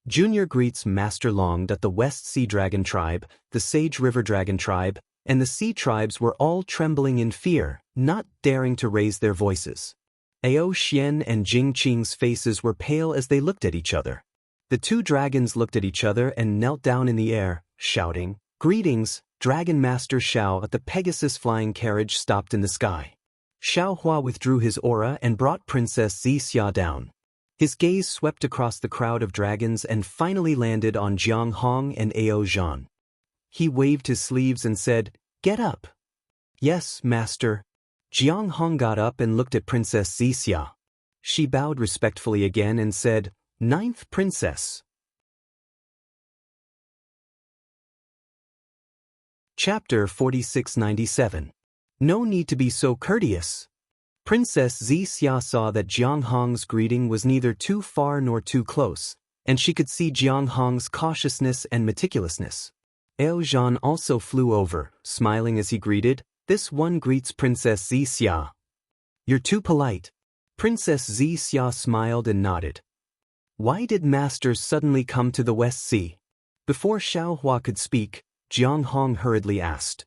Junior greets Master Long that the West Sea Dragon tribe, the Sage River Dragon tribe, and the sea tribes were all trembling in fear, not daring to raise their voices. Ao Xian and Jing Qing's faces were pale as they looked at each other. The two dragons looked at each other and knelt down in the air, shouting, "Greetings, Dragon Master Xiao." At the Pegasus flying carriage stopped in the sky. Xiao Hua withdrew his aura and brought Princess Zixia down. His gaze swept across the crowd of dragons and finally landed on Jiang Hong and Ao Zhan. He waved his sleeves and said, "Get up." "Yes, master." Jiang Hong got up and looked at Princess Zixia. She bowed respectfully again and said, "Ninth Princess." Chapter 4697. No need to be so courteous. Princess Zixia saw that Jiang Hong's greeting was neither too far nor too close, and she could see Jiang Hong's cautiousness and meticulousness. Ao Zhan also flew over, smiling as he greeted, "This one greets Princess Zixia." "You're too polite." Princess Zixia smiled and nodded. "Why did Master suddenly come to the West Sea?" Before Xiao Hua could speak, Jiang Hong hurriedly asked.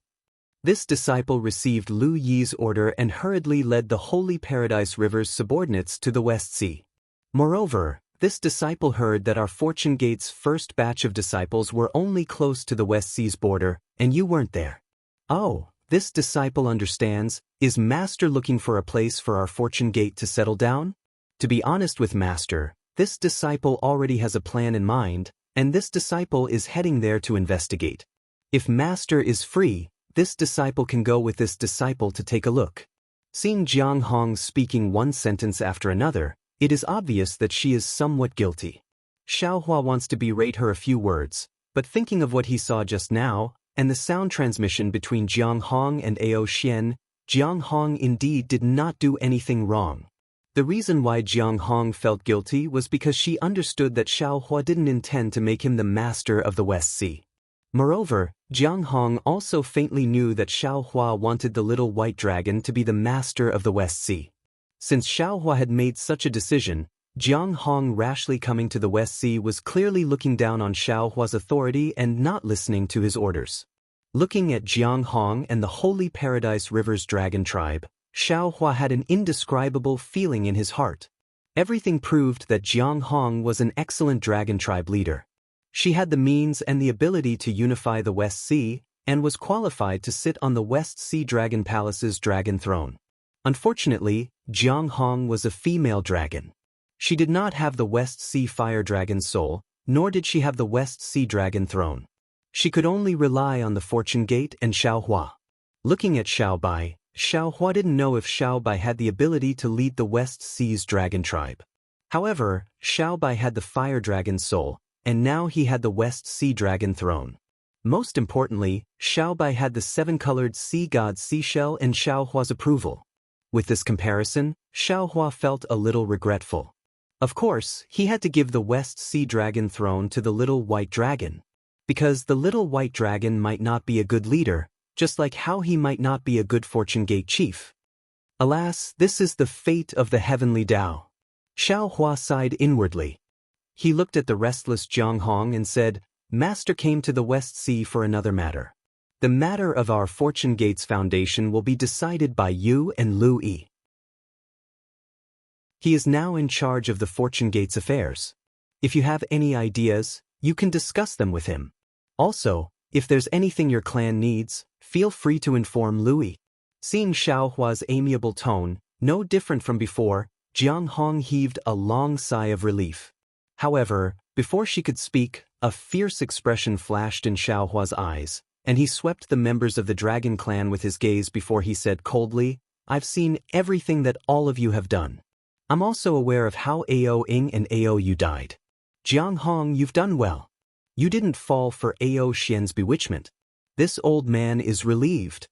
This disciple received Lu Yi's order and hurriedly led the Holy Paradise River's subordinates to the West Sea. Moreover, this disciple heard that our Fortune Gate's first batch of disciples were only close to the West Sea's border, and you weren't there. "Oh, this disciple understands. Is Master looking for a place for our Fortune Gate to settle down?" To be honest with Master, this disciple already has a plan in mind, and this disciple is heading there to investigate. If Master is free, this disciple can go with this disciple to take a look. Seeing Jiang Hong speaking one sentence after another, it is obvious that she is somewhat guilty. Xiao Hua wants to berate her a few words, but thinking of what he saw just now, and the sound transmission between Jiang Hong and Ao Xian, Jiang Hong indeed did not do anything wrong. The reason why Jiang Hong felt guilty was because she understood that Xiao Hua didn't intend to make him the master of the West Sea. Moreover, Jiang Hong also faintly knew that Xiao Hua wanted the little white dragon to be the master of the West Sea. Since Xiao Hua had made such a decision, Jiang Hong rashly coming to the West Sea was clearly looking down on Xiao Hua's authority and not listening to his orders. Looking at Jiang Hong and the Holy Paradise River's dragon tribe, Xiao Hua had an indescribable feeling in his heart. Everything proved that Jiang Hong was an excellent dragon tribe leader. She had the means and the ability to unify the West Sea, and was qualified to sit on the West Sea Dragon Palace's dragon throne. Unfortunately, Jiang Hong was a female dragon. She did not have the West Sea Fire Dragon soul, nor did she have the West Sea Dragon throne. She could only rely on the Fortune Gate and Xiao Hua. Looking at Xiao Bai, Xiao Hua didn't know if Xiao Bai had the ability to lead the West Sea's dragon tribe. However, Xiao Bai had the Fire Dragon soul, and now he had the West Sea Dragon throne. Most importantly, Xiao Bai had the seven-colored sea god seashell and Xiao Hua's approval. With this comparison, Xiao Hua felt a little regretful. Of course, he had to give the West Sea Dragon throne to the little white dragon. Because the little white dragon might not be a good leader, just like how he might not be a good Fortune Gate chief. Alas, this is the fate of the heavenly Tao. Xiao Hua sighed inwardly. He looked at the restless Jiang Hong and said, "Master came to the West Sea for another matter. The matter of our Fortune Gate's foundation will be decided by you and Lu Yi. He is now in charge of the Fortune Gate's affairs. If you have any ideas, you can discuss them with him. Also, if there's anything your clan needs, feel free to inform Lu Yi." Seeing Xiao Hua's amiable tone, no different from before, Jiang Hong heaved a long sigh of relief. However, before she could speak, a fierce expression flashed in Xiaohua's eyes, and he swept the members of the dragon clan with his gaze before he said coldly, "I've seen everything that all of you have done. I'm also aware of how Ao Ing and Ao Yu died. Jiang Hong, you've done well. You didn't fall for Ao Xian's bewitchment. This old man is relieved."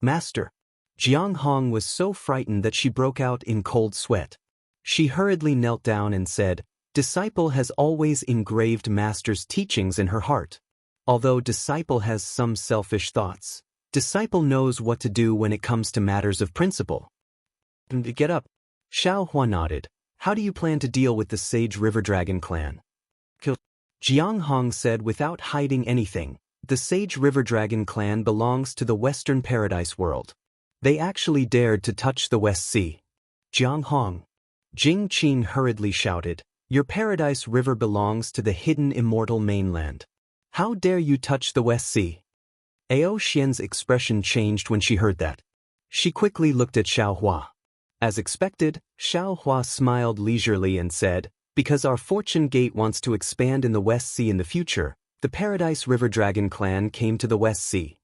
"Master." Jiang Hong was so frightened that she broke out in cold sweat. She hurriedly knelt down and said, "Disciple has always engraved Master's teachings in her heart. Although Disciple has some selfish thoughts, Disciple knows what to do when it comes to matters of principle." "Get up." Xiaohua nodded. "How do you plan to deal with the Sage River Dragon clan?" Jiang Hong said without hiding anything, "The Sage River Dragon clan belongs to the Western Paradise world. They actually dared to touch the West Sea." "Jiang Hong." Jing Qing hurriedly shouted, "Your Paradise River belongs to the hidden immortal mainland. How dare you touch the West Sea?" Ao Xian's expression changed when she heard that. She quickly looked at Xiaohua. As expected, Xiaohua smiled leisurely and said, "Because our Fortune Gate wants to expand in the West Sea in the future, the Paradise River Dragon clan came to the West Sea.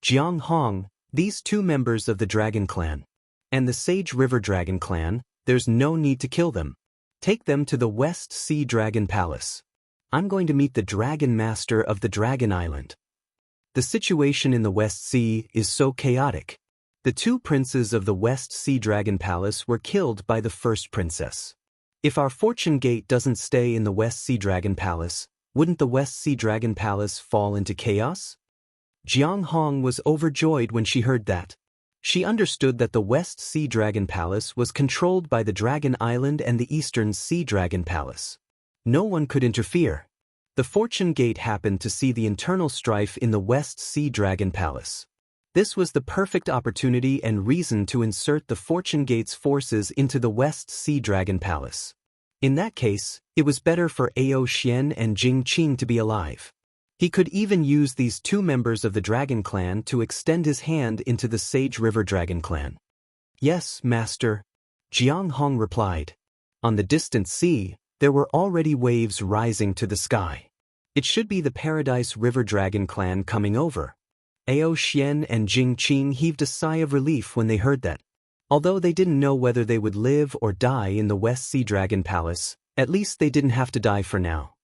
Jiang Hong, these two members of the Dragon clan, and the Sage River Dragon clan, there's no need to kill them. Take them to the West Sea Dragon Palace. I'm going to meet the Dragon Master of the Dragon Island." The situation in the West Sea is so chaotic. The two princes of the West Sea Dragon Palace were killed by the first princess. If our Fortune Gate doesn't stay in the West Sea Dragon Palace, wouldn't the West Sea Dragon Palace fall into chaos? Jiang Hong was overjoyed when she heard that. She understood that the West Sea Dragon Palace was controlled by the Dragon Island and the Eastern Sea Dragon Palace. No one could interfere. The Fortune Gate happened to see the internal strife in the West Sea Dragon Palace. This was the perfect opportunity and reason to insert the Fortune Gate's forces into the West Sea Dragon Palace. In that case, it was better for Ao Xian and Jing Qing to be alive. He could even use these two members of the Dragon Clan to extend his hand into the Sage River Dragon Clan. "Yes, Master," Jiang Hong replied. On the distant sea, there were already waves rising to the sky. It should be the Paradise River Dragon Clan coming over. Ao Xian and Jing Qing heaved a sigh of relief when they heard that. Although they didn't know whether they would live or die in the West Sea Dragon Palace, at least they didn't have to die for now.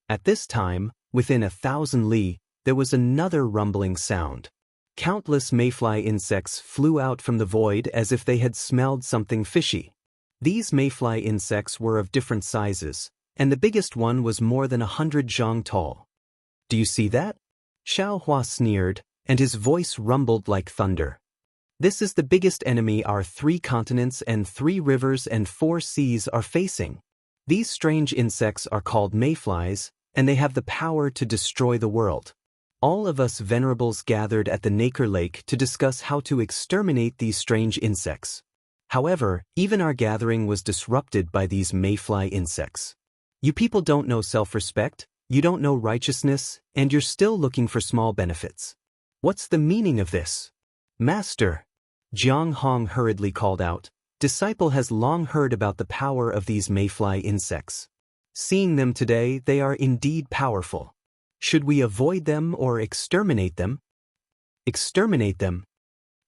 At this time, within 1,000 li, there was another rumbling sound. Countless mayfly insects flew out from the void as if they had smelled something fishy. These mayfly insects were of different sizes, and the biggest one was more than 100 zhang tall. "Do you see that?" Xiaohua sneered, and his voice rumbled like thunder. "This is the biggest enemy our 3 continents and 3 rivers and 4 seas are facing. These strange insects are called mayflies, and they have the power to destroy the world. All of us venerables gathered at the Nacre Lake to discuss how to exterminate these strange insects. However, even our gathering was disrupted by these mayfly insects. You people don't know self-respect, you don't know righteousness, and you're still looking for small benefits. What's the meaning of this?" "Master," Jiang Hong hurriedly called out, "Disciple has long heard about the power of these mayfly insects. Seeing them today, they are indeed powerful. Should we avoid them or exterminate them?" "Exterminate them,"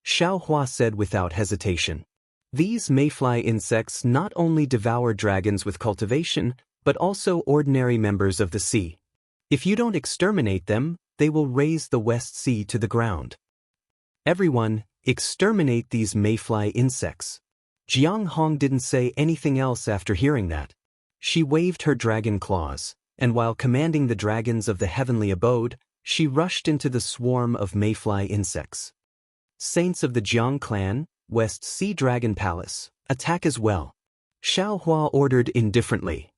Xiaohua said without hesitation. "These mayfly insects not only devour dragons with cultivation, but also ordinary members of the sea. If you don't exterminate them, they will raise the West Sea to the ground. Everyone, exterminate these mayfly insects." Jiang Hong didn't say anything else after hearing that. She waved her dragon claws, and while commanding the dragons of the heavenly abode, she rushed into the swarm of mayfly insects. "Saints of the Jiang clan, West Sea Dragon Palace, attack as well," Xiaohua ordered indifferently.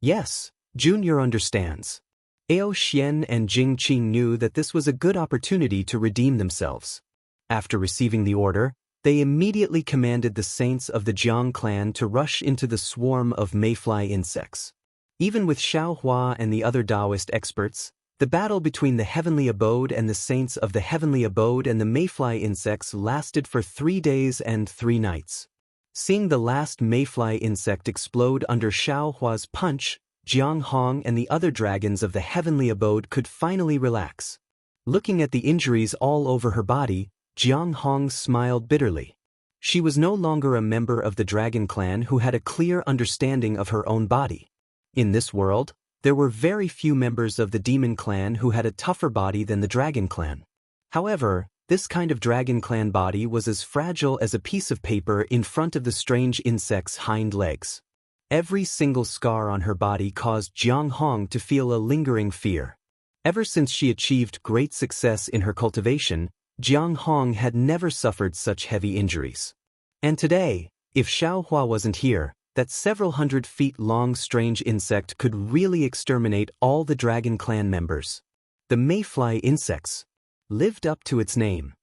"Yes, Junior understands." Ao Xian and Jing Qing knew that this was a good opportunity to redeem themselves. After receiving the order, they immediately commanded the saints of the Jiang clan to rush into the swarm of mayfly insects. Even with Xiaohua and the other Taoist experts, the battle between the heavenly abode and the saints of the heavenly abode and the mayfly insects lasted for 3 days and 3 nights. Seeing the last mayfly insect explode under Xiao Hua's punch, Jiang Hong and the other dragons of the heavenly abode could finally relax. Looking at the injuries all over her body, Jiang Hong smiled bitterly. She was no longer a member of the dragon clan who had a clear understanding of her own body. In this world, there were very few members of the demon clan who had a tougher body than the dragon clan. However, this kind of dragon clan body was as fragile as a piece of paper in front of the strange insect's hind legs. Every single scar on her body caused Jiang Hong to feel a lingering fear. Ever since she achieved great success in her cultivation, Jiang Hong had never suffered such heavy injuries. And today, if Xiao Hua wasn't here, that several 100 feet long strange insect could really exterminate all the dragon clan members. The mayfly insects lived up to its name.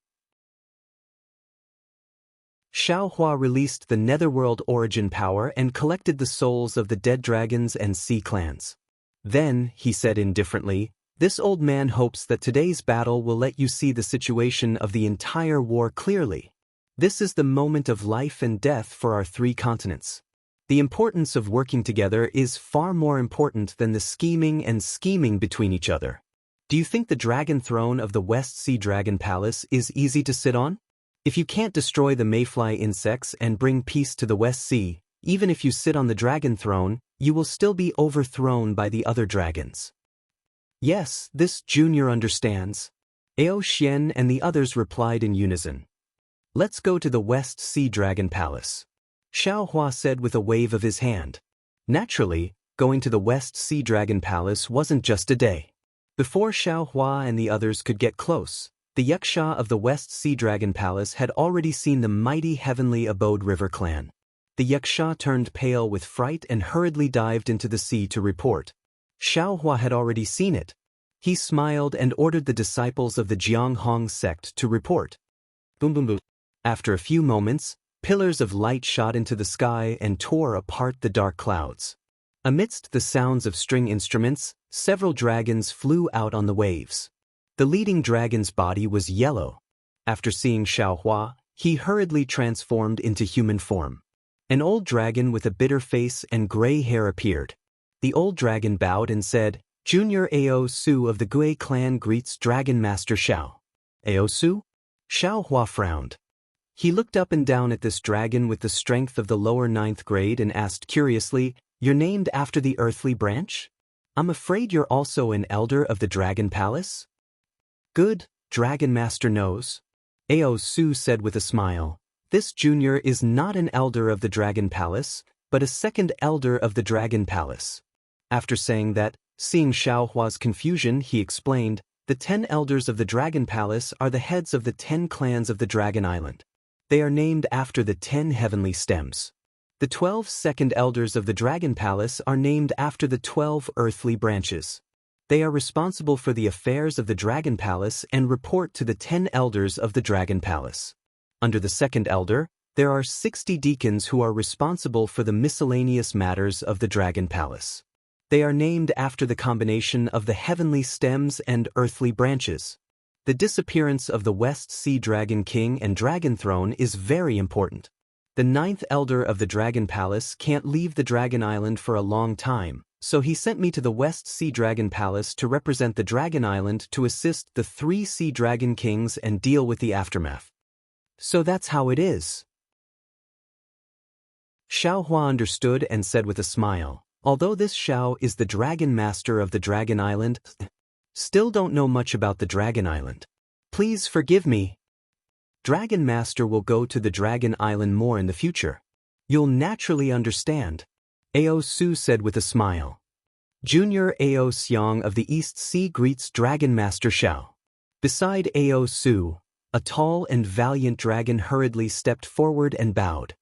Xiao Hua released the netherworld origin power and collected the souls of the dead dragons and sea clans. Then, he said indifferently, "This old man hopes that today's battle will let you see the situation of the entire war clearly. This is the moment of life and death for our 3 continents. The importance of working together is far more important than the scheming between each other. Do you think the dragon throne of the West Sea Dragon Palace is easy to sit on? If you can't destroy the mayfly insects and bring peace to the West Sea, even if you sit on the dragon throne, you will still be overthrown by the other dragons." "Yes, this junior understands." Ao Xian and the others replied in unison. "Let's go to the West Sea Dragon Palace," Xiao Hua said with a wave of his hand. Naturally, going to the West Sea Dragon Palace wasn't just a day. Before Xiao Hua and the others could get close, the Yaksha of the West Sea Dragon Palace had already seen the mighty heavenly abode river clan. The Yaksha turned pale with fright and hurriedly dived into the sea to report. Xiao Hua had already seen it. He smiled and ordered the disciples of the Jiang Hong sect to report. Boom boom boom. After a few moments, pillars of light shot into the sky and tore apart the dark clouds. Amidst the sounds of string instruments, several dragons flew out on the waves. The leading dragon's body was yellow. After seeing Xiao Hua, he hurriedly transformed into human form. An old dragon with a bitter face and gray hair appeared. The old dragon bowed and said, "Junior Ao Su of the Gui clan greets Dragon Master Xiao." "Ao Su?" Xiao Hua frowned. He looked up and down at this dragon with the strength of the lower 9th grade and asked curiously, "You're named after the earthly branch? I'm afraid you're also an elder of the Dragon Palace?" "Good, Dragon Master knows," Ao Su said with a smile. "This junior is not an elder of the Dragon Palace, but a second elder of the Dragon Palace." After saying that, seeing Xiao Hua's confusion, he explained, "The 10 elders of the Dragon Palace are the heads of the 10 clans of the Dragon Island. They are named after the 10 heavenly stems. The 12 second elders of the Dragon Palace are named after the 12 earthly branches. They are responsible for the affairs of the Dragon Palace and report to the 10 elders of the Dragon Palace. Under the second elder, there are 60 deacons who are responsible for the miscellaneous matters of the Dragon Palace. They are named after the combination of the heavenly stems and earthly branches. The disappearance of the West Sea Dragon King and Dragon Throne is very important. The 9th elder of the Dragon Palace can't leave the Dragon Island for a long time, so he sent me to the West Sea Dragon Palace to represent the Dragon Island to assist the 3 Sea Dragon Kings and deal with the aftermath. So that's how it is." Xiao Hua understood and said with a smile, "Although this Xiao is the Dragon Master of the Dragon Island, still don't know much about the Dragon Island. Please forgive me. Dragon Master will go to the Dragon Island more in the future. You'll naturally understand," Ao Su said with a smile. Junior Ao Xiang of the East Sea greets Dragon Master Xiao. Beside Ao Su, a tall and valiant dragon hurriedly stepped forward and bowed.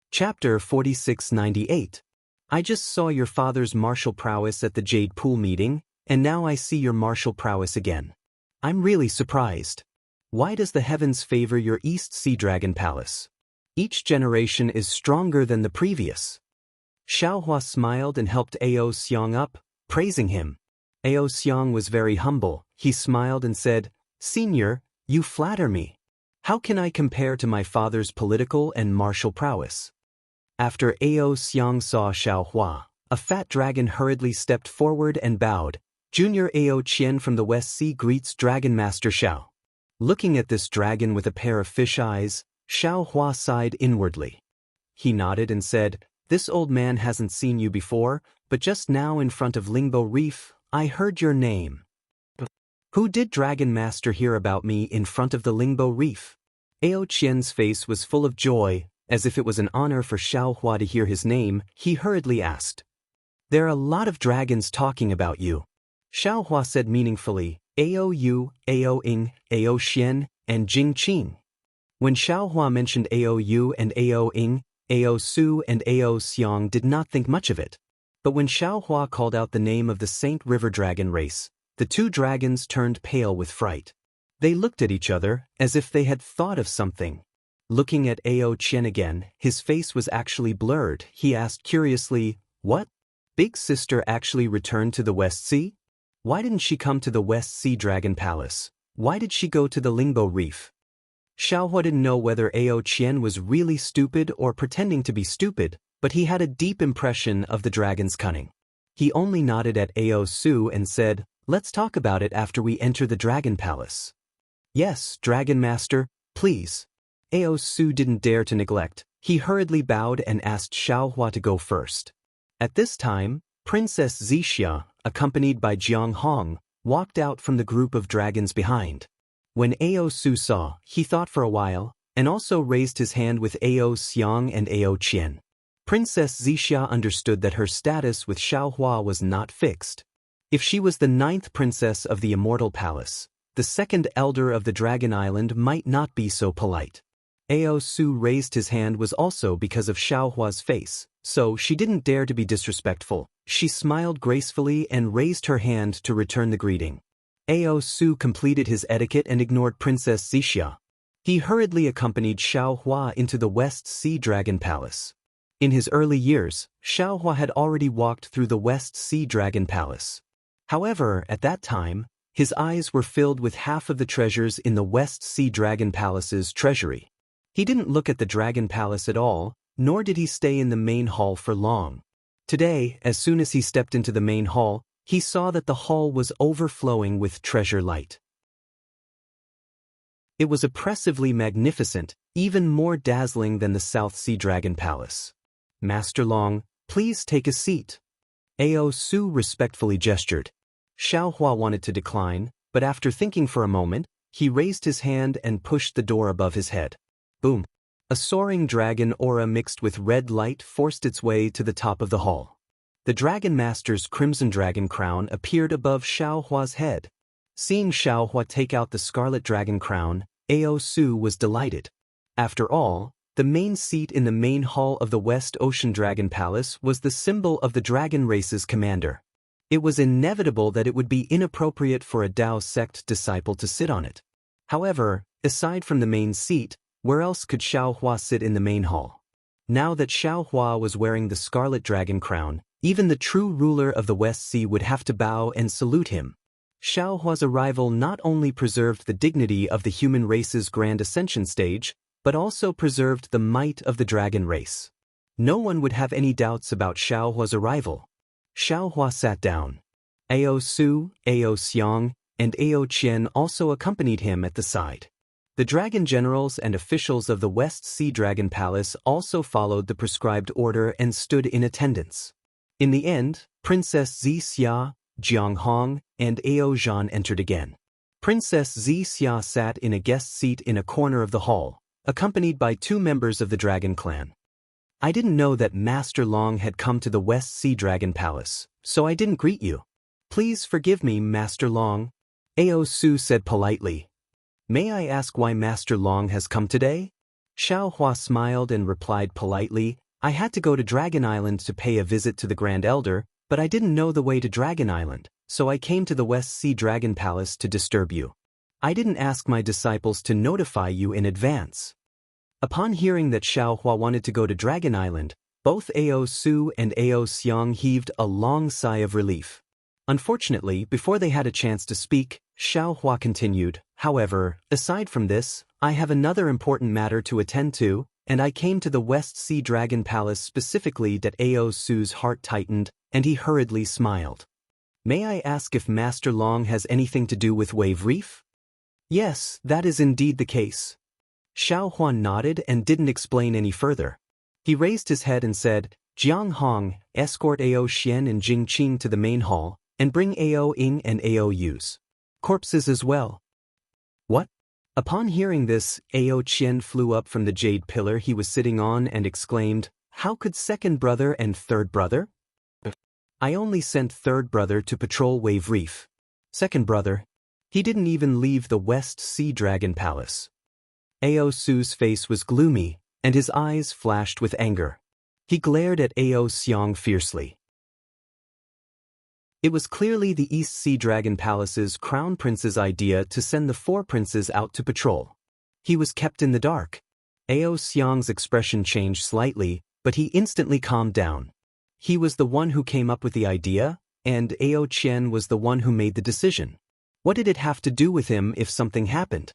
Chapter 4698. I just saw your father's martial prowess at the Jade Pool meeting, and now I see your martial prowess again. I'm really surprised. Why does the heavens favor your East Sea Dragon Palace? Each generation is stronger than the previous. Xiao Hua smiled and helped Ao Xiang up, praising him. Ao Xiang was very humble. He smiled and said, "Senior, you flatter me. How can I compare to my father's political and martial prowess? After Ao Xiang saw Xiao Hua, a fat dragon hurriedly stepped forward and bowed. Junior Ao Qian from the West Sea greets Dragon Master Xiao. Looking at this dragon with a pair of fish eyes, Xiao Hua sighed inwardly. He nodded and said, "This old man hasn't seen you before, but just now in front of Lingbo Reef, I heard your name." "Who did Dragon Master hear about me in front of the Lingbo Reef?" Ao Qian's face was full of joy, as if it was an honor for Xiao Hua to hear his name. He hurriedly asked, "There are a lot of dragons talking about you." Xiao Hua said meaningfully, "Ao Yu, Ao Ing, Ao Xian, and Jing Qing." When Xiao Hua mentioned Ao Yu and Ao Ing, Ao Su and Ao Xiang did not think much of it. But when Xiao Hua called out the name of the Saint River Dragon race, the two dragons turned pale with fright. They looked at each other, as if they had thought of something. Looking at Ao Qian again, his face was actually blurred. He asked curiously, "What? Big sister actually returned to the West Sea? Why didn't she come to the West Sea Dragon Palace? Why did she go to the Lingbo Reef?" Xiao Hua didn't know whether Ao Qian was really stupid or pretending to be stupid, but he had a deep impression of the dragon's cunning. He only nodded at Ao Su and said, "Let's talk about it after we enter the Dragon Palace." "Yes, Dragon Master, please." Ao Su didn't dare to neglect. He hurriedly bowed and asked Xiao Hua to go first. At this time, Princess Zixia, accompanied by Jiang Hong, walked out from the group of dragons behind. When Ao Su saw, he thought for a while, and also raised his hand with Ao Xiang and Ao Qian. Princess Zixia understood that her status with Xiao Hua was not fixed. If she was the 9th princess of the Immortal Palace, the 2nd elder of the Dragon Island might not be so polite. Ao Su raised his hand was also because of Xiao Hua's face, so she didn't dare to be disrespectful. She smiled gracefully and raised her hand to return the greeting. Ao Su completed his etiquette and ignored Princess Zixia. He hurriedly accompanied Xiao Hua into the West Sea Dragon Palace. In his early years, Xiao Hua had already walked through the West Sea Dragon Palace. However, at that time, his eyes were filled with half of the treasures in the West Sea Dragon Palace's treasury. He didn't look at the Dragon Palace at all, nor did he stay in the main hall for long. Today, as soon as he stepped into the main hall, he saw that the hall was overflowing with treasure light. It was oppressively magnificent, even more dazzling than the South Sea Dragon Palace. "Master Long, please take a seat." Ao Su respectfully gestured. Xiao Hua wanted to decline, but after thinking for a moment, he raised his hand and pushed the door above his head. Boom! A soaring dragon aura mixed with red light forced its way to the top of the hall. The Dragon Master's crimson dragon crown appeared above Xiao Hua's head. Seeing Xiao Hua take out the scarlet dragon crown, Ao Su was delighted. After all, the main seat in the main hall of the West Ocean Dragon Palace was the symbol of the dragon race's commander. It was inevitable that it would be inappropriate for a Dao sect disciple to sit on it. However, aside from the main seat, where else could Xiao Hua sit in the main hall? Now that Xiao Hua was wearing the scarlet dragon crown, even the true ruler of the West Sea would have to bow and salute him. Xiao Hua's arrival not only preserved the dignity of the human race's grand ascension stage, but also preserved the might of the dragon race. No one would have any doubts about Xiao Hua's arrival. Xiao Hua sat down. Ao Su, Ao Xiang, and Ao Qian also accompanied him at the side. The dragon generals and officials of the West Sea Dragon Palace also followed the prescribed order and stood in attendance. In the end, Princess Zixia, Jiang Hong, and Ao Zhan entered again. Princess Zixia sat in a guest seat in a corner of the hall, accompanied by 2 members of the dragon clan. "I didn't know that Master Long had come to the West Sea Dragon Palace, so I didn't greet you. Please forgive me, Master Long," Ao Su said politely. "May I ask why Master Long has come today?" Xiao Hua smiled and replied politely, "I had to go to Dragon Island to pay a visit to the Grand Elder, but I didn't know the way to Dragon Island, so I came to the West Sea Dragon Palace to disturb you. I didn't ask my disciples to notify you in advance." Upon hearing that Xiao Hua wanted to go to Dragon Island, both Ao Su and Ao Xiang heaved a long sigh of relief. Unfortunately, before they had a chance to speak, Xiao Hua continued, However, aside from this, I have another important matter to attend to, and I came to the West Sea Dragon Palace specifically that Ao Su's heart tightened, and he hurriedly smiled. May I ask if Master Long has anything to do with Wave Reef? Yes, that is indeed the case. Xiao Huan nodded and didn't explain any further. He raised his head and said, Jiang Hong, escort Ao Xian and Jing Qing to the main hall, and bring Ao Ying and Ao Yu's corpses as well. What? Upon hearing this, Ao Qian flew up from the jade pillar he was sitting on and exclaimed, How could second brother and third brother? I only sent third brother to patrol Wave Reef. Second brother? He didn't even leave the West Sea Dragon Palace. Ao Su's face was gloomy, and his eyes flashed with anger. He glared at Ao Xiang fiercely. It was clearly the East Sea Dragon Palace's Crown Prince's idea to send the four princes out to patrol. He was kept in the dark. Ao Xiang's expression changed slightly, but he instantly calmed down. He was the one who came up with the idea, and Ao Qian was the one who made the decision. What did it have to do with him if something happened?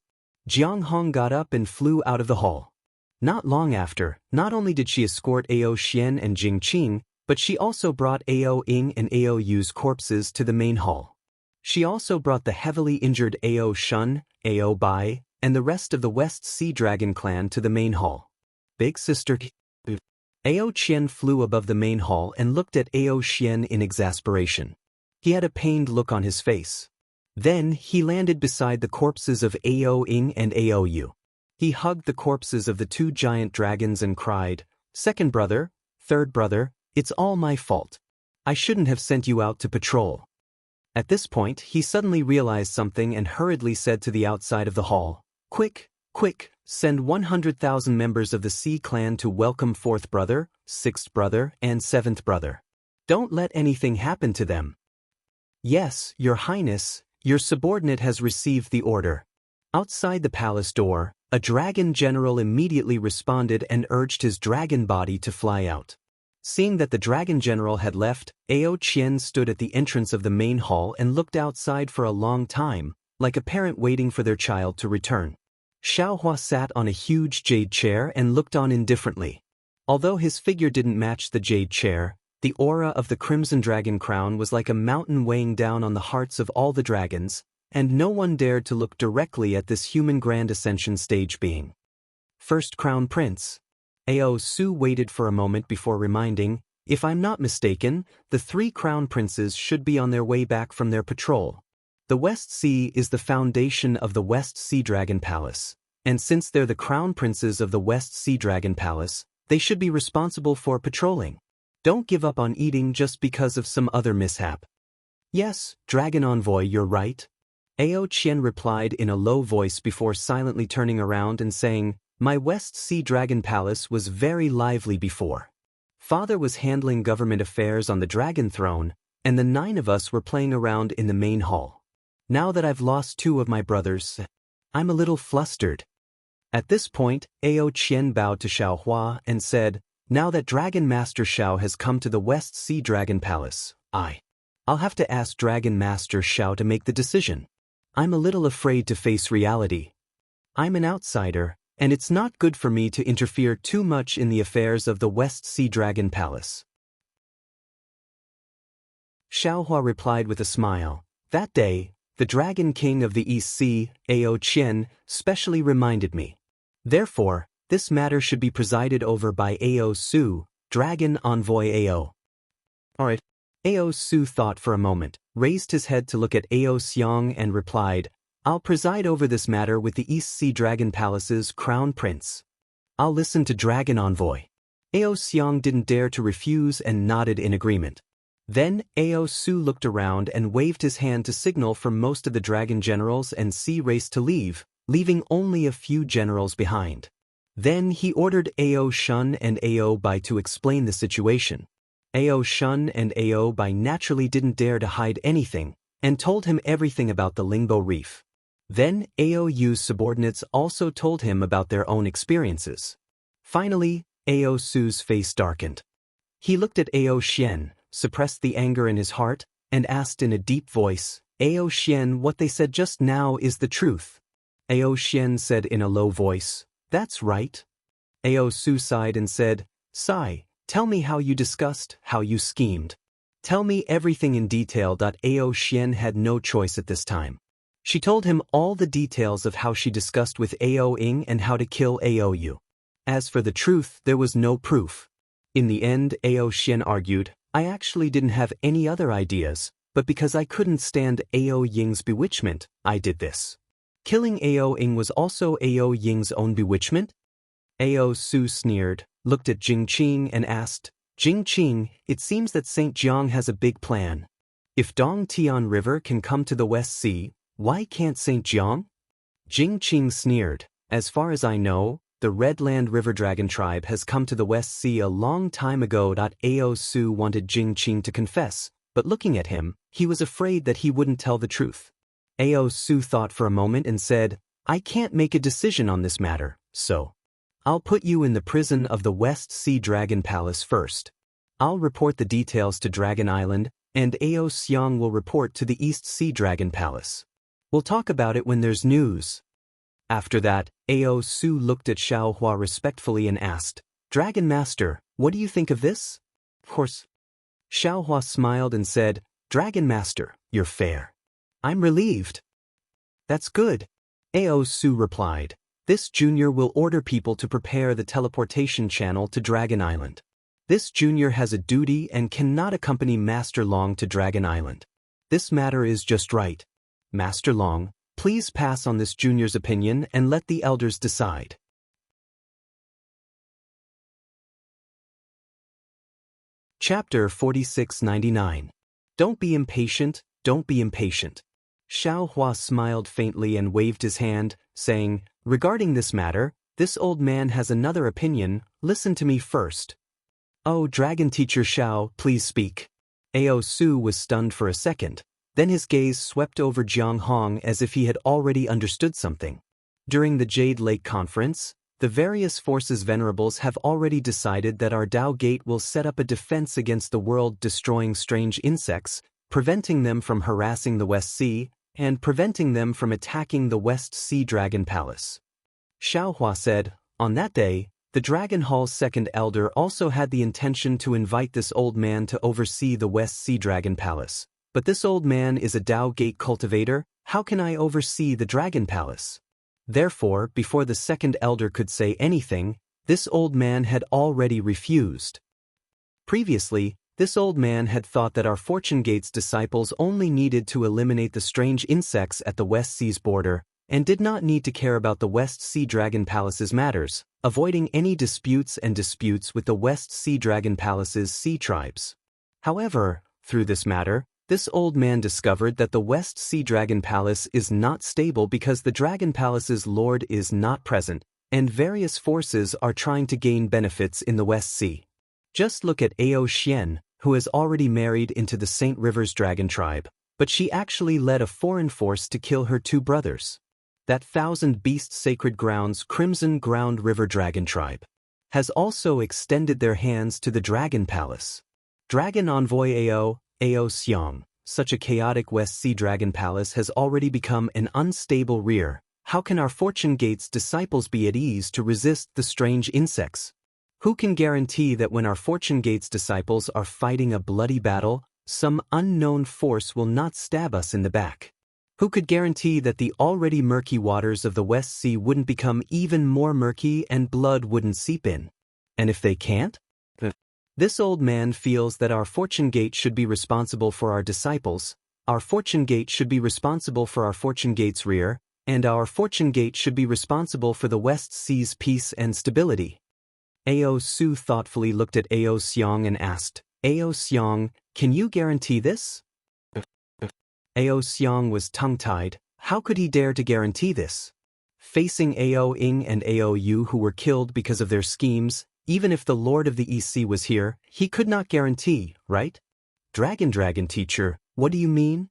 Jiang Hong got up and flew out of the hall. Not long after, not only did she escort Ao Xian and Jing Qing, but she also brought Ao Ying and Ao Yu's corpses to the main hall. She also brought the heavily injured Ao Shun, Ao Bai, and the rest of the West Sea Dragon clan to the main hall. Big sister Ao Qian flew above the main hall and looked at Ao Xian in exasperation. He had a pained look on his face. Then he landed beside the corpses of Ao Ying and Ao Yu. He hugged the corpses of the two giant dragons and cried, Second brother, third brother, it's all my fault. I shouldn't have sent you out to patrol. At this point, he suddenly realized something and hurriedly said to the outside of the hall, Quick, quick, send 100,000 members of the Sea clan to welcome fourth brother, sixth brother, and seventh brother. Don't let anything happen to them. Yes, Your Highness, your subordinate has received the order. Outside the palace door, a dragon general immediately responded and urged his dragon body to fly out. Seeing that the dragon general had left, Ao Qian stood at the entrance of the main hall and looked outside for a long time, like a parent waiting for their child to return. Xiaohua sat on a huge jade chair and looked on indifferently. Although his figure didn't match the jade chair, the aura of the Crimson Dragon crown was like a mountain weighing down on the hearts of all the dragons, and no one dared to look directly at this human Grand Ascension stage being. First Crown Prince. Ao Su waited for a moment before reminding, If I'm not mistaken, the three Crown Princes should be on their way back from their patrol. The West Sea is the foundation of the West Sea Dragon Palace, and since they're the Crown Princes of the West Sea Dragon Palace, they should be responsible for patrolling. Don't give up on eating just because of some other mishap. Yes, Dragon Envoy, you're right. Ao Qian replied in a low voice before silently turning around and saying, My West Sea Dragon Palace was very lively before. Father was handling government affairs on the dragon throne, and the 9 of us were playing around in the main hall. Now that I've lost 2 of my brothers, I'm a little flustered. At this point, Ao Qian bowed to Xiaohua and said, Now that Dragon Master Xiao has come to the West Sea Dragon Palace, I'll have to ask Dragon Master Xiao to make the decision. I'm a little afraid to face reality. I'm an outsider, and it's not good for me to interfere too much in the affairs of the West Sea Dragon Palace. Xiaohua replied with a smile. That day, the Dragon King of the East Sea, Ao Qian, specially reminded me. Therefore, this matter should be presided over by Ao Su, Dragon Envoy Ao. Alright. Ao Su thought for a moment, raised his head to look at Ao Xiang and replied, I'll preside over this matter with the East Sea Dragon Palace's Crown Prince. I'll listen to Dragon Envoy. Ao Xiang didn't dare to refuse and nodded in agreement. Then, Ao Su looked around and waved his hand to signal for most of the dragon generals and sea race to leave, leaving only a few generals behind. Then he ordered Ao Shun and Ao Bai to explain the situation. Ao Shun and Ao Bai naturally didn't dare to hide anything, and told him everything about the Lingbo Reef. Then Ao Yu's subordinates also told him about their own experiences. Finally, Ao Su's face darkened. He looked at Ao Xian, suppressed the anger in his heart, and asked in a deep voice, Ao Xian, what they said just now is the truth. Ao Xian said in a low voice. That's right. Ao Su sighed and said, Sigh, tell me how you discussed, how you schemed. Tell me everything in detail. Ao Xian had no choice at this time. She told him all the details of how she discussed with Ao Ying and how to kill Ao Yu. As for the truth, there was no proof. In the end, Ao Xian argued, I actually didn't have any other ideas, but because I couldn't stand Ao Ying's bewitchment, I did this. Killing Ao Ying was also Ao Ying's own bewitchment? Ao Su sneered, looked at Jing Qing and asked, Jing Qing, it seems that St. Jiang has a big plan. If Dong Tian River can come to the West Sea, why can't St. Jiang? Jing Qing sneered, as far as I know, the Redland River Dragon tribe has come to the West Sea a long time ago. Ao Su wanted Jing Qing to confess, but looking at him, he was afraid that he wouldn't tell the truth. Ao Su thought for a moment and said, I can't make a decision on this matter, so I'll put you in the prison of the West Sea Dragon Palace first. I'll report the details to Dragon Island, and Ao Xiang will report to the East Sea Dragon Palace. We'll talk about it when there's news. After that, Ao Su looked at Xiao Hua respectfully and asked, Dragon Master, what do you think of this? Of course. Xiao Hua smiled and said, Dragon Master, you're fair. I'm relieved. That's good. Ao Su replied, This junior will order people to prepare the teleportation channel to Dragon Island. This junior has a duty and cannot accompany Master Long to Dragon Island. This matter is just right. Master Long, please pass on this junior's opinion and let the elders decide. Chapter 4699. Don't be impatient, don't be impatient. Xiao Hua smiled faintly and waved his hand, saying, Regarding this matter, this old man has another opinion, listen to me first. Oh, Dragon Teacher Xiao, please speak. Ao Su was stunned for a second. Then his gaze swept over Jiang Hong as if he had already understood something. During the Jade Lake Conference, the various forces venerables have already decided that our Dao Gate will set up a defense against the world-destroying strange insects, preventing them from harassing the West Sea, and preventing them from attacking the West Sea Dragon Palace. Xiao Hua said, On that day, the Dragon Hall's second elder also had the intention to invite this old man to oversee the West Sea Dragon Palace. But this old man is a Dao Gate cultivator, how can I oversee the Dragon Palace? Therefore, before the second elder could say anything, this old man had already refused. Previously, this old man had thought that our Fortune Gate's disciples only needed to eliminate the strange insects at the West Sea's border, and did not need to care about the West Sea Dragon Palace's matters, avoiding any disputes with the West Sea Dragon Palace's sea tribes. However, through this matter, this old man discovered that the West Sea Dragon Palace is not stable because the Dragon Palace's lord is not present, and various forces are trying to gain benefits in the West Sea. Just look at Ao Xian, who has already married into the St. Rivers Dragon tribe, but she actually led a foreign force to kill her two brothers. That Thousand Beast Sacred Grounds Crimson Ground River Dragon tribe has also extended their hands to the Dragon Palace. Dragon Envoy Ao Xiang, such a chaotic West Sea Dragon Palace has already become an unstable rear. How can our Fortune Gate's disciples be at ease to resist the strange insects? Who can guarantee that when our Fortune Gate's disciples are fighting a bloody battle, some unknown force will not stab us in the back? Who could guarantee that the already murky waters of the West Sea wouldn't become even more murky and blood wouldn't seep in? And if they can't? This old man feels that our Fortune Gate should be responsible for our disciples, our Fortune Gate should be responsible for our Fortune Gate's rear, and our Fortune Gate should be responsible for the West Sea's peace and stability. Ao Su thoughtfully looked at Ao Xiang and asked, Ao Xiang, can you guarantee this? Ao Xiang was tongue-tied. How could he dare to guarantee this? Facing Ao Ying and Ao Yu who were killed because of their schemes, even if the Lord of the East Sea was here, he could not guarantee, right? Dragon Teacher, what do you mean?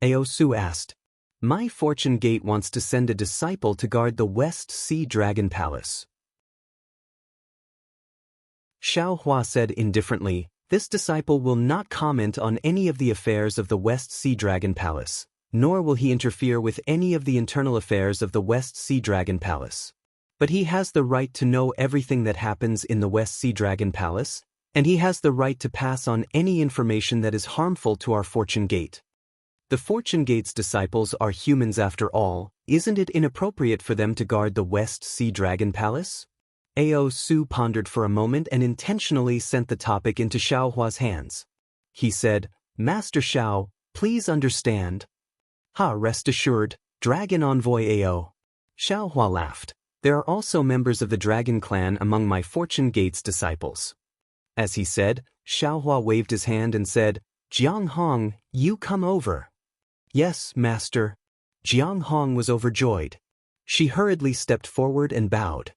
Ao Su asked. My Fortune Gate wants to send a disciple to guard the West Sea Dragon Palace. Xiao Hua said indifferently, this disciple will not comment on any of the affairs of the West Sea Dragon Palace. nor will he interfere with any of the internal affairs of the West Sea Dragon Palace. But he has the right to know everything that happens in the West Sea Dragon Palace, and he has the right to pass on any information that is harmful to our Fortune Gate. The Fortune Gate's disciples are humans after all. Isn't it inappropriate for them to guard the West Sea Dragon Palace? Ao Su pondered for a moment and intentionally sent the topic into Xiao Hua's hands. He said, "Master Xiao, please understand." Rest assured, Dragon Envoy Ao. Xiao Hua laughed. There are also members of the Dragon Clan among my Fortune Gate's disciples. As he said, Xiao Hua waved his hand and said, "Jiang Hong, you come over." "Yes, master." Jiang Hong was overjoyed. She hurriedly stepped forward and bowed.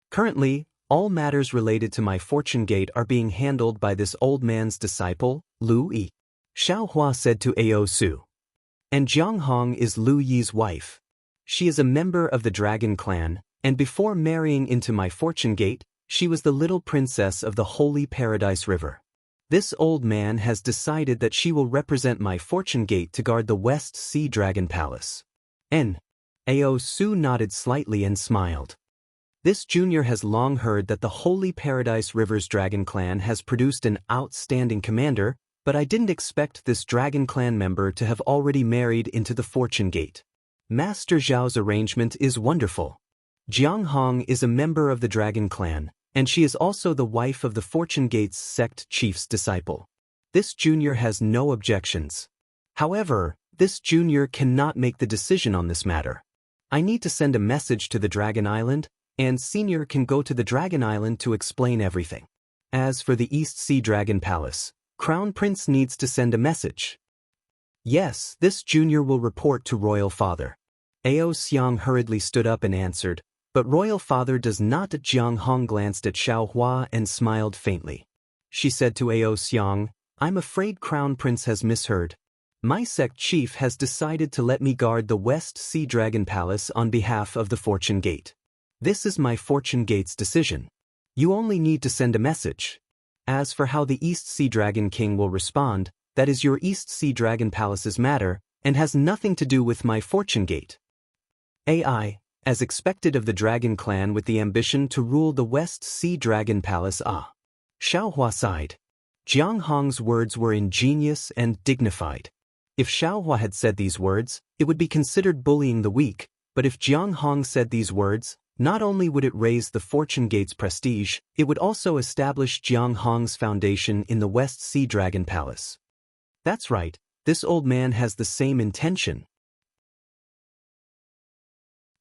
"Currently, all matters related to my Fortune Gate are being handled by this old man's disciple, Lu Yi," Xiao Hua said to Ao Su. "And Jiang Hong is Lu Yi's wife. She is a member of the Dragon Clan, and before marrying into my Fortune Gate, she was the little princess of the Holy Paradise River. This old man has decided that she will represent my Fortune Gate to guard the West Sea Dragon Palace." Ao Su nodded slightly and smiled. This junior has long heard that the Holy Paradise River's Dragon Clan has produced an outstanding commander, but I didn't expect this Dragon Clan member to have already married into the Fortune Gate. Master Zhao's arrangement is wonderful. Jiang Hong is a member of the Dragon Clan, and she is also the wife of the Fortune Gate's sect chief's disciple. This junior has no objections. However, this junior cannot make the decision on this matter. I need to send a message to the Dragon Island, and Senior can go to the Dragon Island to explain everything. As for the East Sea Dragon Palace, Crown Prince needs to send a message. Yes, this junior will report to Royal Father. Ao Xiang hurriedly stood up and answered, but Royal Father does not. Jiang Hong glanced at Xiao Hua and smiled faintly. She said to Ao Xiang, "I'm afraid Crown Prince has misheard. My sect chief has decided to let me guard the West Sea Dragon Palace on behalf of the Fortune Gate. This is my Fortune Gate's decision. You only need to send a message. As for how the East Sea Dragon King will respond, that is your East Sea Dragon Palace's matter, and has nothing to do with my Fortune Gate." As expected of the Dragon Clan with the ambition to rule the West Sea Dragon Palace. Xiao Hua sighed. Jiang Hong's words were ingenious and dignified. If Xiao Hua had said these words, it would be considered bullying the weak, but if Jiang Hong said these words, not only would it raise the Fortune Gate's prestige, it would also establish Jiang Hong's foundation in the West Sea Dragon Palace. That's right, this old man has the same intention.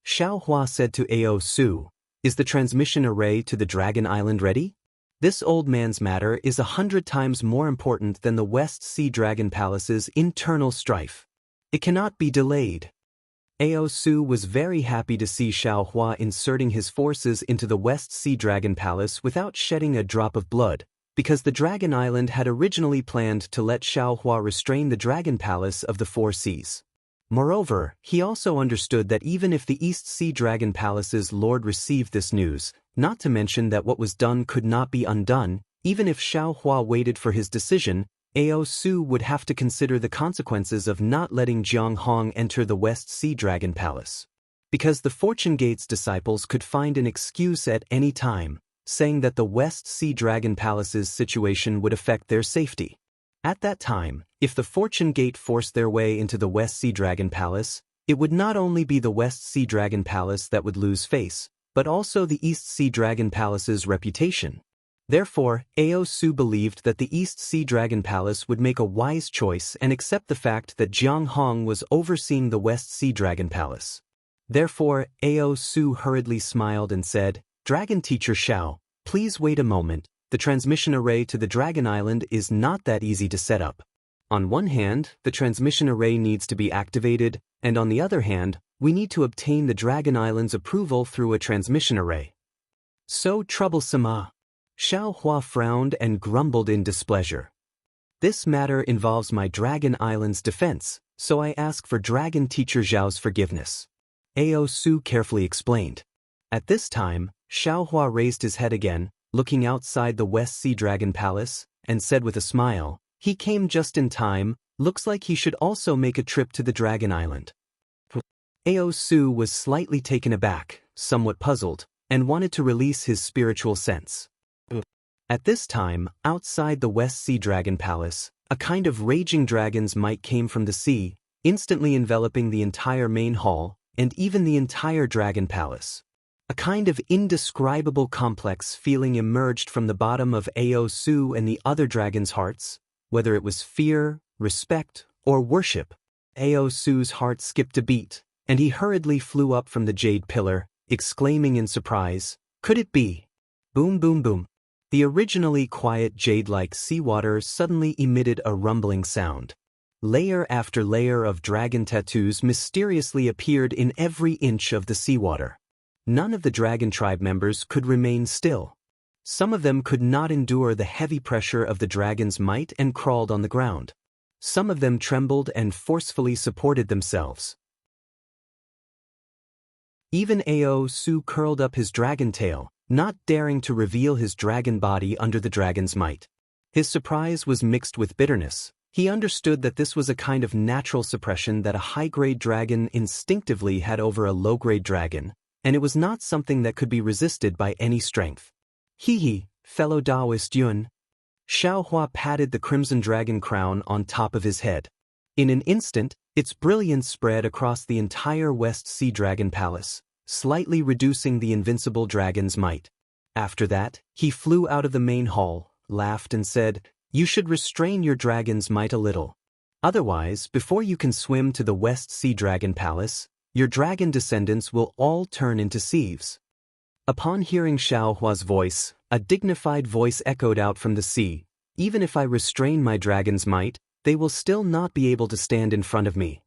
Xiao Hua said to Ao Su, "Is the transmission array to the Dragon Island ready? This old man's matter is 100 times more important than the West Sea Dragon Palace's internal strife. It cannot be delayed." Ao Su was very happy to see Xiao Hua inserting his forces into the West Sea Dragon Palace without shedding a drop of blood, because the Dragon Island had originally planned to let Xiao Hua restrain the Dragon Palace of the Four Seas. Moreover, he also understood that even if the East Sea Dragon Palace's lord received this news, not to mention that what was done could not be undone, even if Xiao Hua waited for his decision, Ao Su would have to consider the consequences of not letting Jiang Hong enter the West Sea Dragon Palace. Because the Fortune Gate's disciples could find an excuse at any time, saying that the West Sea Dragon Palace's situation would affect their safety. At that time, if the Fortune Gate forced their way into the West Sea Dragon Palace, it would not only be the West Sea Dragon Palace that would lose face, but also the East Sea Dragon Palace's reputation. Therefore, Ao Su believed that the East Sea Dragon Palace would make a wise choice and accept the fact that Jiang Hong was overseeing the West Sea Dragon Palace. Therefore, Ao Su hurriedly smiled and said, "Dragon Teacher Xiao, please wait a moment. The transmission array to the Dragon Island is not that easy to set up. On one hand, the transmission array needs to be activated, and on the other hand, we need to obtain the Dragon Island's approval through a transmission array. So troublesome. Xiao Hua frowned and grumbled in displeasure. "This matter involves my Dragon Island's defense, so I ask for Dragon Teacher Zhao's forgiveness," Ao Su carefully explained. At this time, Xiao Hua raised his head again, looking outside the West Sea Dragon Palace, and said with a smile, "He came just in time. Looks like he should also make a trip to the Dragon Island. Ao Su was slightly taken aback, somewhat puzzled, and wanted to release his spiritual sense. At this time, outside the West Sea Dragon Palace, a kind of raging dragon's might came from the sea, instantly enveloping the entire main hall, and even the entire Dragon Palace. A kind of indescribable complex feeling emerged from the bottom of Ao Su and the other dragons' hearts, whether it was fear, respect, or worship. Ao Su's heart skipped a beat, and he hurriedly flew up from the jade pillar, exclaiming in surprise, "Could it be?" Boom boom boom. The originally quiet jade-like seawater suddenly emitted a rumbling sound. Layer after layer of dragon tattoos mysteriously appeared in every inch of the seawater. None of the dragon tribe members could remain still. Some of them could not endure the heavy pressure of the dragon's might and crawled on the ground. Some of them trembled and forcefully supported themselves. Even Ao Su curled up his dragon tail, not daring to reveal his dragon body under the dragon's might. His surprise was mixed with bitterness. He understood that this was a kind of natural suppression that a high-grade dragon instinctively had over a low-grade dragon, and it was not something that could be resisted by any strength. Hee, fellow Taoist Yun. Xiaohua patted the crimson dragon crown on top of his head. In an instant, its brilliance spread across the entire West Sea Dragon Palace, slightly reducing the invincible dragon's might. After that, he flew out of the main hall, laughed and said, "You should restrain your dragon's might a little. Otherwise, before you can swim to the West Sea Dragon Palace, your dragon descendants will all turn into sieves." Upon hearing Xiaohua's voice, a dignified voice echoed out from the sea, "Even if I restrain my dragon's might, they will still not be able to stand in front of me."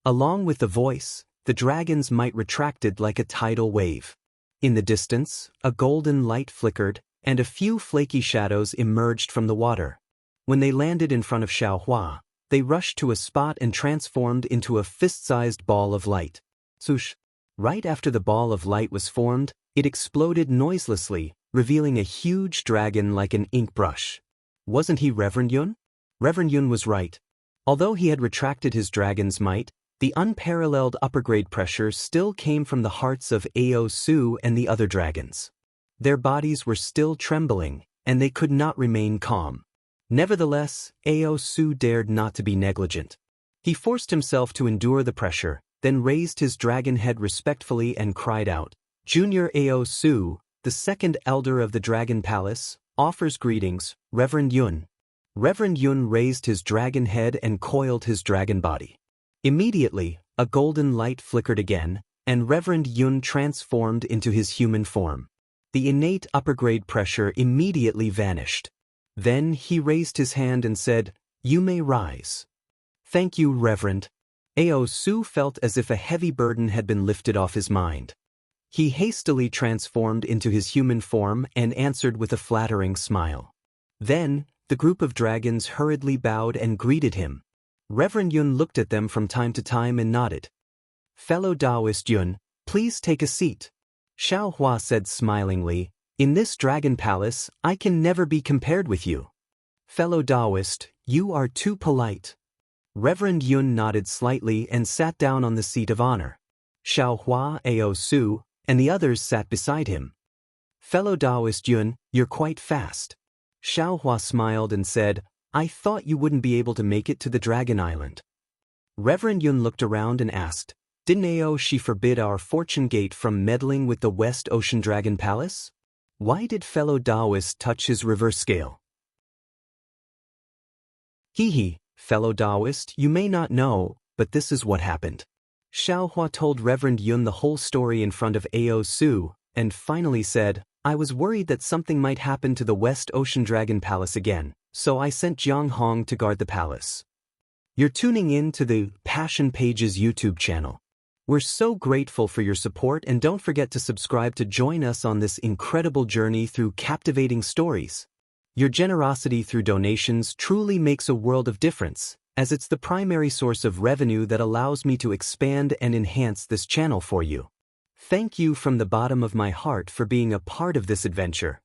Along with the voice, the dragon's might retracted like a tidal wave. In the distance, a golden light flickered, and a few flaky shadows emerged from the water. When they landed in front of Xiaohua, they rushed to a spot and transformed into a fist-sized ball of light. Swoosh! Right after the ball of light was formed, it exploded noiselessly, revealing a huge dragon like an ink brush. Wasn't he Reverend Yun? Reverend Yun was right. Although he had retracted his dragon's might, the unparalleled upper-grade pressure still came from the hearts of Ao Su and the other dragons. Their bodies were still trembling, and they could not remain calm. Nevertheless, Ao Su dared not to be negligent. He forced himself to endure the pressure, then raised his dragon head respectfully and cried out, "Junior Ao Su, the second elder of the Dragon Palace, offers greetings, Reverend Yun." Reverend Yun raised his dragon head and coiled his dragon body. Immediately, a golden light flickered again, and Reverend Yun transformed into his human form. The innate upper-grade pressure immediately vanished. Then he raised his hand and said, "You may rise." "Thank you, Reverend." Ao Su felt as if a heavy burden had been lifted off his mind. He hastily transformed into his human form and answered with a flattering smile. Then, the group of dragons hurriedly bowed and greeted him. Reverend Yun looked at them from time to time and nodded. "Fellow Taoist Yun, please take a seat." Xiaohua said smilingly, "In this dragon palace, I can never be compared with you." "Fellow Taoist, you are too polite." Reverend Yun nodded slightly and sat down on the seat of honor. Xiaohua, Ao Su, and the others sat beside him. "Fellow Taoist Yun, you're quite fast." Xiaohua smiled and said, "I thought you wouldn't be able to make it to the Dragon Island." Reverend Yun looked around and asked, "Didn't Ao Shi forbid our Fortune Gate from meddling with the West Ocean Dragon Palace? Why did fellow Taoist touch his reverse scale?" "Hee, fellow Taoist, you may not know, but this is what happened." Xiaohua told Reverend Yun the whole story in front of Ao Su, and finally said, "I was worried that something might happen to the West Ocean Dragon Palace again, so I sent Jiang Hong to guard the palace." You're tuning in to the Passion Pages YouTube channel. We're so grateful for your support, and don't forget to subscribe to join us on this incredible journey through captivating stories. Your generosity through donations truly makes a world of difference, as it's the primary source of revenue that allows me to expand and enhance this channel for you. Thank you from the bottom of my heart for being a part of this adventure.